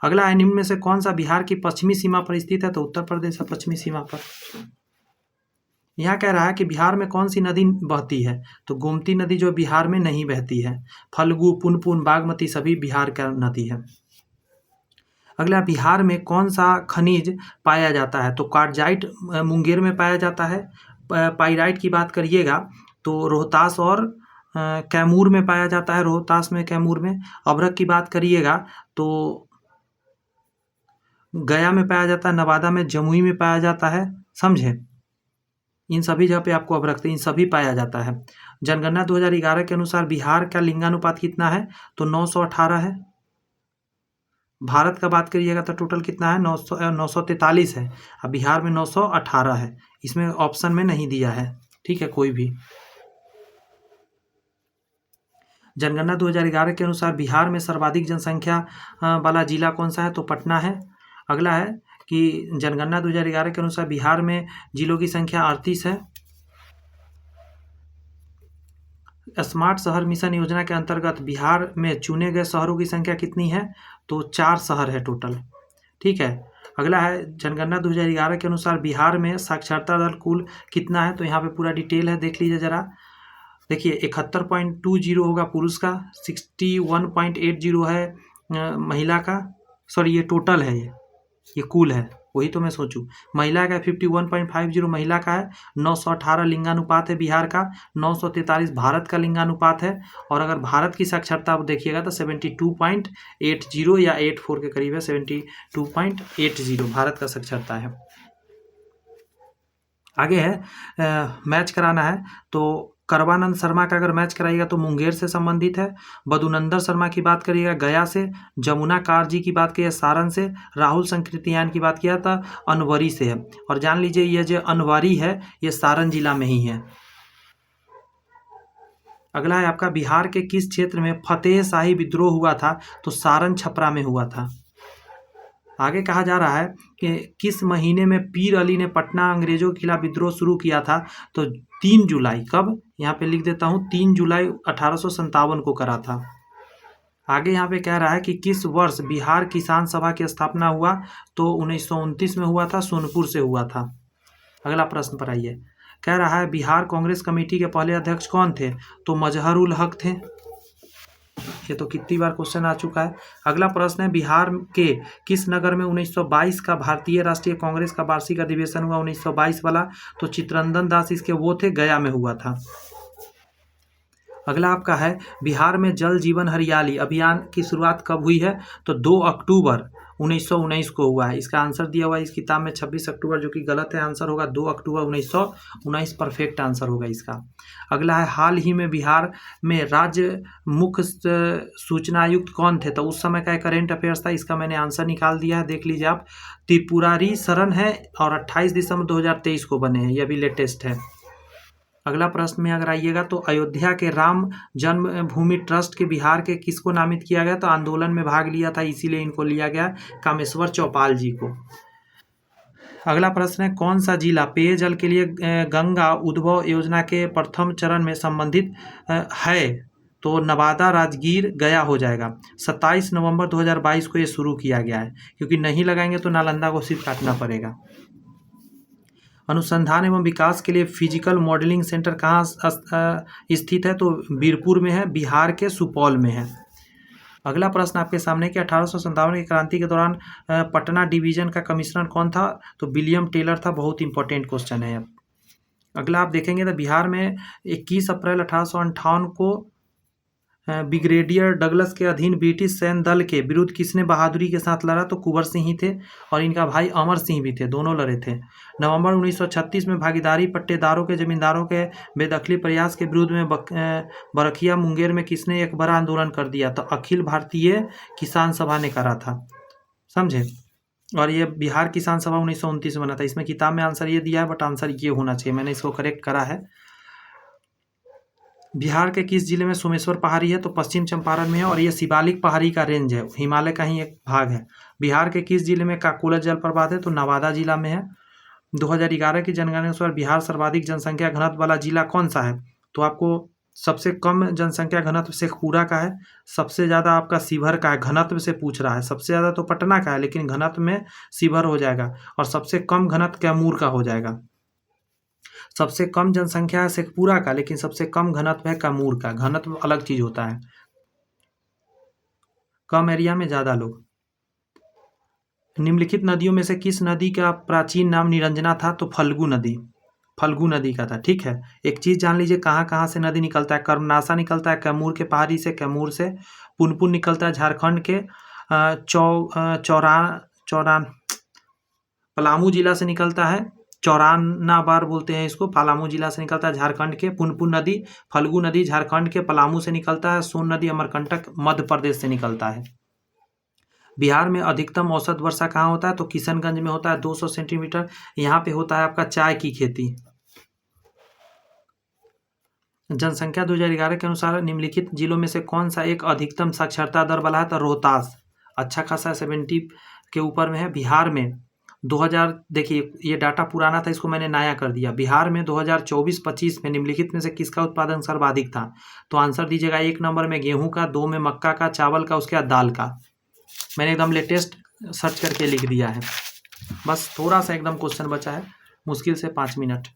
Speaker 1: अगला है, निम्न में से कौन सा बिहार की पश्चिमी सीमा पर स्थित है? तो उत्तर प्रदेश है पश्चिमी सीमा पर। यहाँ कह रहा है कि बिहार में कौन सी नदी बहती है? तो गोमती नदी जो बिहार में नहीं बहती है। फल्गु, पुनपुन, बागमती सभी बिहार का नदी है। अगला, बिहार में कौन सा खनिज पाया जाता है? तो कार्जाइट मुंगेर में पाया जाता है। पाइराइट की बात करिएगा तो रोहतास और कैमूर में पाया जाता है, रोहतास में, कैमूर में। अभ्रक की बात करिएगा तो गया में पाया जाता है, नवादा में, जमुई में पाया जाता है, समझे। इन सभी जगह पे आपको अभ्रक इन सभी पाया जाता है। जनगणना 2011 के अनुसार बिहार का लिंगानुपात कितना है, तो 918 है। भारत का बात करिएगा तो टोटल कितना है, 943 है। अब बिहार में 918 है, इसमें ऑप्शन में नहीं दिया है, ठीक है, कोई भी। जनगणना 2011 के अनुसार बिहार में सर्वाधिक जनसंख्या वाला जिला कौन सा है, तो पटना है। अगला है कि जनगणना 2011 के अनुसार बिहार में जिलों की संख्या 38 है। स्मार्ट शहर मिशन योजना के अंतर्गत बिहार में चुने गए शहरों की संख्या कितनी है, तो 4 शहर है टोटल, ठीक है। अगला है जनगणना 2011 के अनुसार बिहार में साक्षरता दर कुल कितना है, तो यहाँ पे पूरा डिटेल है, देख लीजिए ज़रा। देखिए 71.20 होगा पुरुष का, 61.80 है महिला का, सॉरी ये टोटल है, ये कुल है, वही तो मैं सोचूं। महिला का 51.50 महिला का है, 918 लिंगानुपात है बिहार का, 943 भारत का लिंगानुपात है। और अगर भारत की साक्षरता आप देखिएगा तो 72.80 या 84 के करीब है, 72.80 भारत का साक्षरता है। आगे है मैच कराना है, तो करवानंद शर्मा का अगर मैच कराइएगा तो मुंगेर से संबंधित है। बदुनंदर शर्मा की बात करिएगा गया से। जमुना कारजी की बात करिए सारण से। राहुल संकृतियान की बात किया था अनवरी से है। और जान लीजिए ये जो अनवरी है ये सारण जिला में ही है। अगला है आपका बिहार के किस क्षेत्र में फतेह शाही विद्रोह हुआ था, तो सारण छपरा में हुआ था। आगे कहा जा रहा है कि किस महीने में पीर अली ने पटना अंग्रेजों के खिलाफ विद्रोह शुरू किया था, तो 3 जुलाई, कब, यहाँ पे लिख देता हूँ, 3 जुलाई 1857 को करा था। आगे यहाँ पे कह रहा है कि किस वर्ष बिहार किसान सभा की स्थापना हुआ, तो 1929 में हुआ था, सोनपुर से हुआ था। अगला प्रश्न पर आइए, कह रहा है बिहार कांग्रेस कमेटी के पहले अध्यक्ष कौन थे, तो मजहरुल हक थे। ये तो कितनी बार क्वेश्चन आ चुका है। अगला प्रश्न है बिहार के किस नगर में 1922 का भारतीय राष्ट्रीय कांग्रेस का वार्षिक अधिवेशन हुआ, 1922 वाला, तो चित्रंदन दास इसके वो थे, गया में हुआ था। अगला आपका है बिहार में जल जीवन हरियाली अभियान की शुरुआत कब हुई है, तो 2 अक्टूबर 1919 को हुआ है। इसका आंसर दिया हुआ है इस किताब में 26 अक्टूबर, जो कि गलत है, आंसर होगा 2 अक्टूबर 1919, परफेक्ट आंसर होगा इसका। अगला है हाल ही में बिहार में राज्य मुख्य सूचना आयुक्त कौन थे, तो उस समय का एक करेंट अफेयर्स था, इसका मैंने आंसर निकाल दिया है, देख लीजिए आप। त्रिपुरारी शरण है और 28 दिसंबर 2023 को बने हैं, यह भी लेटेस्ट है। अगला प्रश्न में अगर आइएगा तो अयोध्या के राम जन्मभूमि ट्रस्ट के बिहार के किसको नामित किया गया, तो आंदोलन में भाग लिया था इसीलिए इनको लिया गया, कामेश्वर चौपाल जी को। अगला प्रश्न है कौन सा जिला पेयजल के लिए गंगा उद्भव योजना के प्रथम चरण में संबंधित है, तो नवादा, राजगीर, गया हो जाएगा। 27 नवंबर 2022 को ये शुरू किया गया है, क्योंकि नहीं लगाएंगे तो नालंदा को सिर्फ काटना पड़ेगा। अनुसंधान एवं विकास के लिए फिजिकल मॉडलिंग सेंटर कहाँ स्थित है, तो बीरपुर में है, बिहार के सुपौल में है। अगला प्रश्न आपके सामने कि 1857 की क्रांति के दौरान पटना डिवीजन का कमिश्नर कौन था, तो विलियम टेलर था, बहुत इंपॉर्टेंट क्वेश्चन है। अगला आप देखेंगे तो बिहार में 21 अप्रैल 1858 को ब्रिगेडियर डगलस के अधीन ब्रिटिश सैन्य दल के विरुद्ध किसने बहादुरी के साथ लड़ा, तो कुंवर सिंह ही थे, और इनका भाई अमर सिंह भी थे, दोनों लड़े थे। नवंबर 1936 में भागीदारी पट्टेदारों के जमींदारों के बेदखली प्रयास के विरुद्ध में बरखिया मुंगेर में किसने एक बड़ा आंदोलन कर दिया, तो अखिल भारतीय किसान सभा ने करा था, समझे। और ये बिहार किसान सभा 1929 में बना था। इसमें किताब में आंसर ये दिया है, बट आंसर ये होना चाहिए, मैंने इसको करेक्ट करा है। बिहार के किस जिले में सोमेश्वर पहाड़ी है, तो पश्चिम चंपारण में है, और ये शिवालिक पहाड़ी का रेंज है, हिमालय का ही एक भाग है। बिहार के किस जिले में काकोला जलप्रपात है, तो नवादा जिला में है। 2011 की जनगणना के अनुसार बिहार सर्वाधिक जनसंख्या घनत्व वाला जिला कौन सा है, तो आपको सबसे कम जनसंख्या घनत्व शेखपुरा का है, सबसे ज़्यादा आपका शिवहर का है, घनत्व से पूछ रहा है। सबसे ज़्यादा तो पटना का है, लेकिन घनत्व में शिवहर हो जाएगा, और सबसे कम घनत्व कैमूर का हो जाएगा। सबसे कम जनसंख्या है शेखपुरा का, लेकिन सबसे कम घनत्व है कैमूर का। घनत्व अलग चीज होता है, कम एरिया में ज़्यादा लोग। निम्नलिखित नदियों में से किस नदी का प्राचीन नाम निरंजना था, तो फल्गु नदी। फल्गु नदी का था। ठीक है, एक चीज़ जान लीजिए कहाँ कहाँ से नदी निकलता है। कर्मनाशा निकलता है कैमूर के पहाड़ी से, कैमूर से। पुनपुन निकलता है झारखंड के चौरान पलामू जिला से निकलता है। चौरानाबार बोलते हैं इसको, पलामू जिला से निकलता है झारखंड के। पुनपुन नदी, फल्गु नदी झारखंड के पलामू से निकलता है। सोन नदी अमरकंटक मध्य प्रदेश से निकलता है। बिहार में अधिकतम औसत वर्षा कहाँ होता है, तो किशनगंज में होता है 200 सेंटीमीटर। यहाँ पे होता है आपका चाय की खेती। जनसंख्या 2011 के अनुसार निम्नलिखित जिलों में से कौन सा एक अधिकतम साक्षरता दर वाला है, तो रोहतास अच्छा खासा 70 के ऊपर में है। बिहार में 2000, देखिए ये डाटा पुराना था, इसको मैंने नया कर दिया। बिहार में 2024-25 में निम्नलिखित में से किसका उत्पादन सर्वाधिक था, तो आंसर दीजिएगा। 1 नंबर में गेहूं का, 2 में मक्का का, चावल का, उसके बाद दाल का। मैंने एकदम लेटेस्ट सर्च करके लिख दिया है। बस थोड़ा सा एकदम क्वेश्चन बचा है, मुश्किल से 5 मिनट।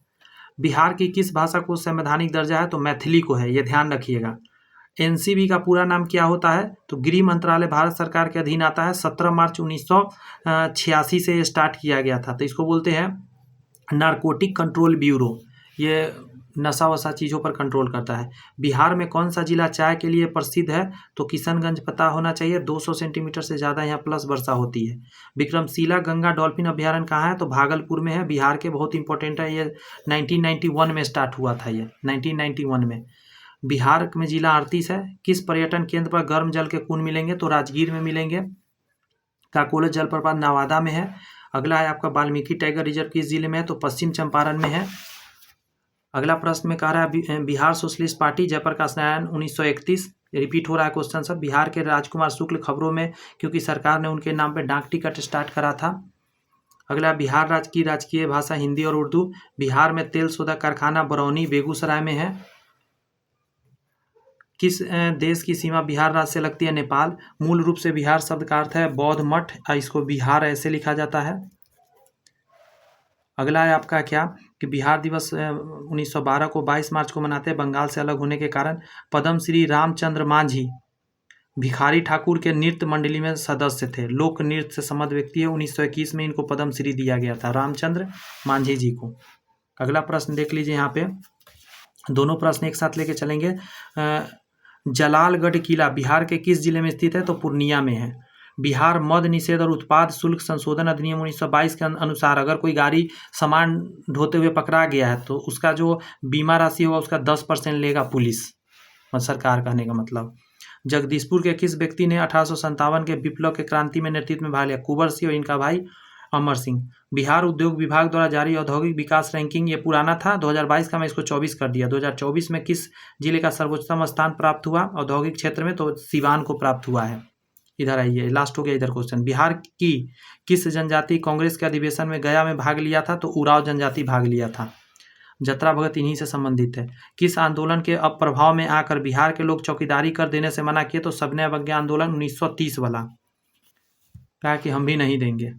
Speaker 1: बिहार की किस भाषा को संवैधानिक दर्जा है, तो मैथिली को है, ये ध्यान रखिएगा। एनसीबी का पूरा नाम क्या होता है, तो गृह मंत्रालय भारत सरकार के अधीन आता है। 17 मार्च 1986 से स्टार्ट किया गया था। तो इसको बोलते हैं नारकोटिक कंट्रोल ब्यूरो, ये नशा वशा चीज़ों पर कंट्रोल करता है। बिहार में कौन सा जिला चाय के लिए प्रसिद्ध है, तो किशनगंज पता होना चाहिए। 200 सेंटीमीटर से ज़्यादा यहाँ प्लस वर्षा होती है। विक्रमशिला गंगा डॉल्फिन अभ्यारण्य कहाँ है, तो भागलपुर में है, बिहार के। बहुत इंपॉर्टेंट है ये, 1991 में स्टार्ट हुआ था ये, 1991 में। बिहार में जिला 38 है। किस पर्यटन केंद्र पर गर्म जल के कुंड मिलेंगे, तो राजगीर में मिलेंगे। काकोला जलप्रपात नवादा में है। अगला है आपका वाल्मीकि टाइगर रिजर्व किस जिले में है, तो पश्चिम चंपारण में है। अगला प्रश्न में कह रहा है Bihar socialist party Jayaprakash Narayan 1931, repeat हो रहा है क्वेश्चन सब। बिहार के राजकुमार शुक्ल खबरों में, क्योंकि सरकार ने उनके नाम पे डाक टिकट स्टार्ट करा था। अगला, बिहार राज्य की राजकीय भाषा हिंदी और उर्दू। बिहार में तेल सोदा कारखाना बरौनी बेगूसराय में है। किस देश की सीमा बिहार राज्य से लगती है, नेपाल। मूल रूप से बिहार शब्द का अर्थ है बौद्ध मठ, इसको बिहार ऐसे लिखा जाता है। अगला है आपका क्या, कि बिहार दिवस 1912 को 22 मार्च को मनाते हैं बंगाल से अलग होने के कारण। पद्म श्री रामचंद्र मांझी भिखारी ठाकुर के नृत्य मंडली में सदस्य थे। लोक नृत्य से संबद्ध व्यक्ति है। 1921 में इनको पद्म श्री दिया गया था, रामचंद्र मांझी जी को। अगला प्रश्न देख लीजिए, यहाँ पे दोनों प्रश्न एक साथ लेके चलेंगे। जलालगढ़ किला बिहार के किस जिले में स्थित है, तो पूर्णिया में है। बिहार मद निषेध और उत्पाद शुल्क संशोधन अधिनियम 1922 के अनुसार अगर कोई गाड़ी सामान ढोते हुए पकड़ा गया है, तो उसका जो बीमा राशि होगा उसका 10% लेगा पुलिस, सरकार, कहने का मतलब। जगदीशपुर के किस व्यक्ति ने 1857 के विप्लव के क्रांति में नेतृत्व में भाग लिया, कुंवर सिंह और इनका भाई अमर सिंह। बिहार उद्योग विभाग द्वारा जारी औद्योगिक विकास रैंकिंग, ये पुराना था 2022 का, मैं इसको 24 कर दिया। 2024 में किस जिले का सर्वोच्चतम स्थान प्राप्त हुआ औद्योगिक क्षेत्र में, तो सिवान को प्राप्त हुआ है। इधर आइए, लास्ट हो गया इधर क्वेश्चन। बिहार की किस जनजाति कांग्रेस के अधिवेशन में गया में भाग लिया था, तो उराव जनजाति भाग लिया था। जतरा भगत इन्हीं से संबंधित है। किस आंदोलन के अप्रभाव में आकर बिहार के लोग चौकीदारी कर देने से मना किए, तो सविनय अवज्ञा आंदोलन 1930 वाला, कहा कि हम भी नहीं देंगे।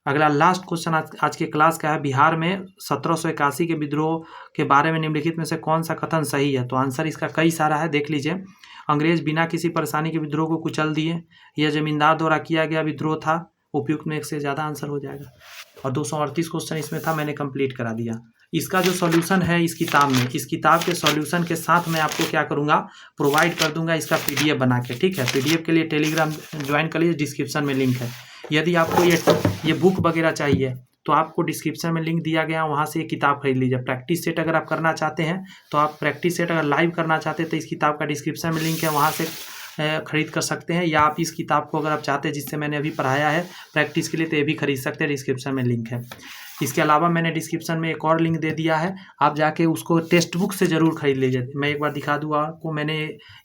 Speaker 1: अगला लास्ट क्वेश्चन आज के क्लास का है, बिहार में 1781 के विद्रोह के बारे में निम्नलिखित में से कौन सा कथन सही है, तो आंसर इसका कई सारा है, देख लीजिए। अंग्रेज बिना किसी परेशानी के विद्रोह को कुचल दिए, यह जमींदार द्वारा किया गया विद्रोह था। उपयुक्त में एक से ज़्यादा आंसर हो जाएगा। और 238 क्वेश्चन इसमें था, मैंने कंप्लीट करा दिया। इसका जो सॉल्यूशन है इस किताब में, इस किताब के सॉल्यूशन के साथ मैं आपको क्या करूँगा, प्रोवाइड कर दूंगा इसका PDF बना के। ठीक है, PDF के लिए टेलीग्राम ज्वाइन कर लीजिए, डिस्क्रिप्शन में लिंक है। यदि आपको ये बुक वगैरह चाहिए तो आपको डिस्क्रिप्शन में लिंक दिया गया, वहाँ से ये किताब खरीद लीजिए। प्रैक्टिस सेट अगर आप करना चाहते हैं, तो आप प्रैक्टिस सेट अगर लाइव करना चाहते हैं तो इस किताब का डिस्क्रिप्शन में लिंक है, वहाँ से खरीद कर सकते हैं। या आप इस किताब को अगर आप चाहते हैं जिससे मैंने अभी पढ़ाया है प्रैक्टिस के लिए, तो ये भी खरीद सकते हैं, डिस्क्रिप्शन में लिंक है। इसके अलावा मैंने डिस्क्रिप्शन में एक और लिंक दे दिया है, आप जाके उसको टेक्स्ट बुक से ज़रूर खरीद लीजिए। मैं एक बार दिखा दूँ आपको, मैंने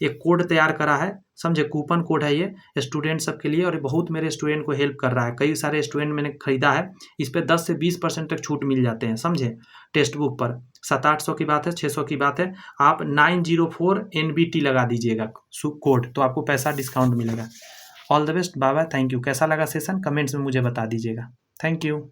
Speaker 1: एक कोड तैयार करा है, समझे, कूपन कोड है ये स्टूडेंट सबके लिए, और ये बहुत मेरे स्टूडेंट को हेल्प कर रहा है। कई सारे स्टूडेंट मैंने खरीदा है, इस पर 10 से 20% तक छूट मिल जाते हैं, समझे। टेक्स्ट बुक पर 700-800 की बात है, 600 की बात है, आप 904 NBT लगा दीजिएगा कोड, तो आपको पैसा डिस्काउंट मिलेगा। All the best, bye bye, thank you. कैसा लगा सेशन कमेंट्स में मुझे बता दीजिएगा। Thank you.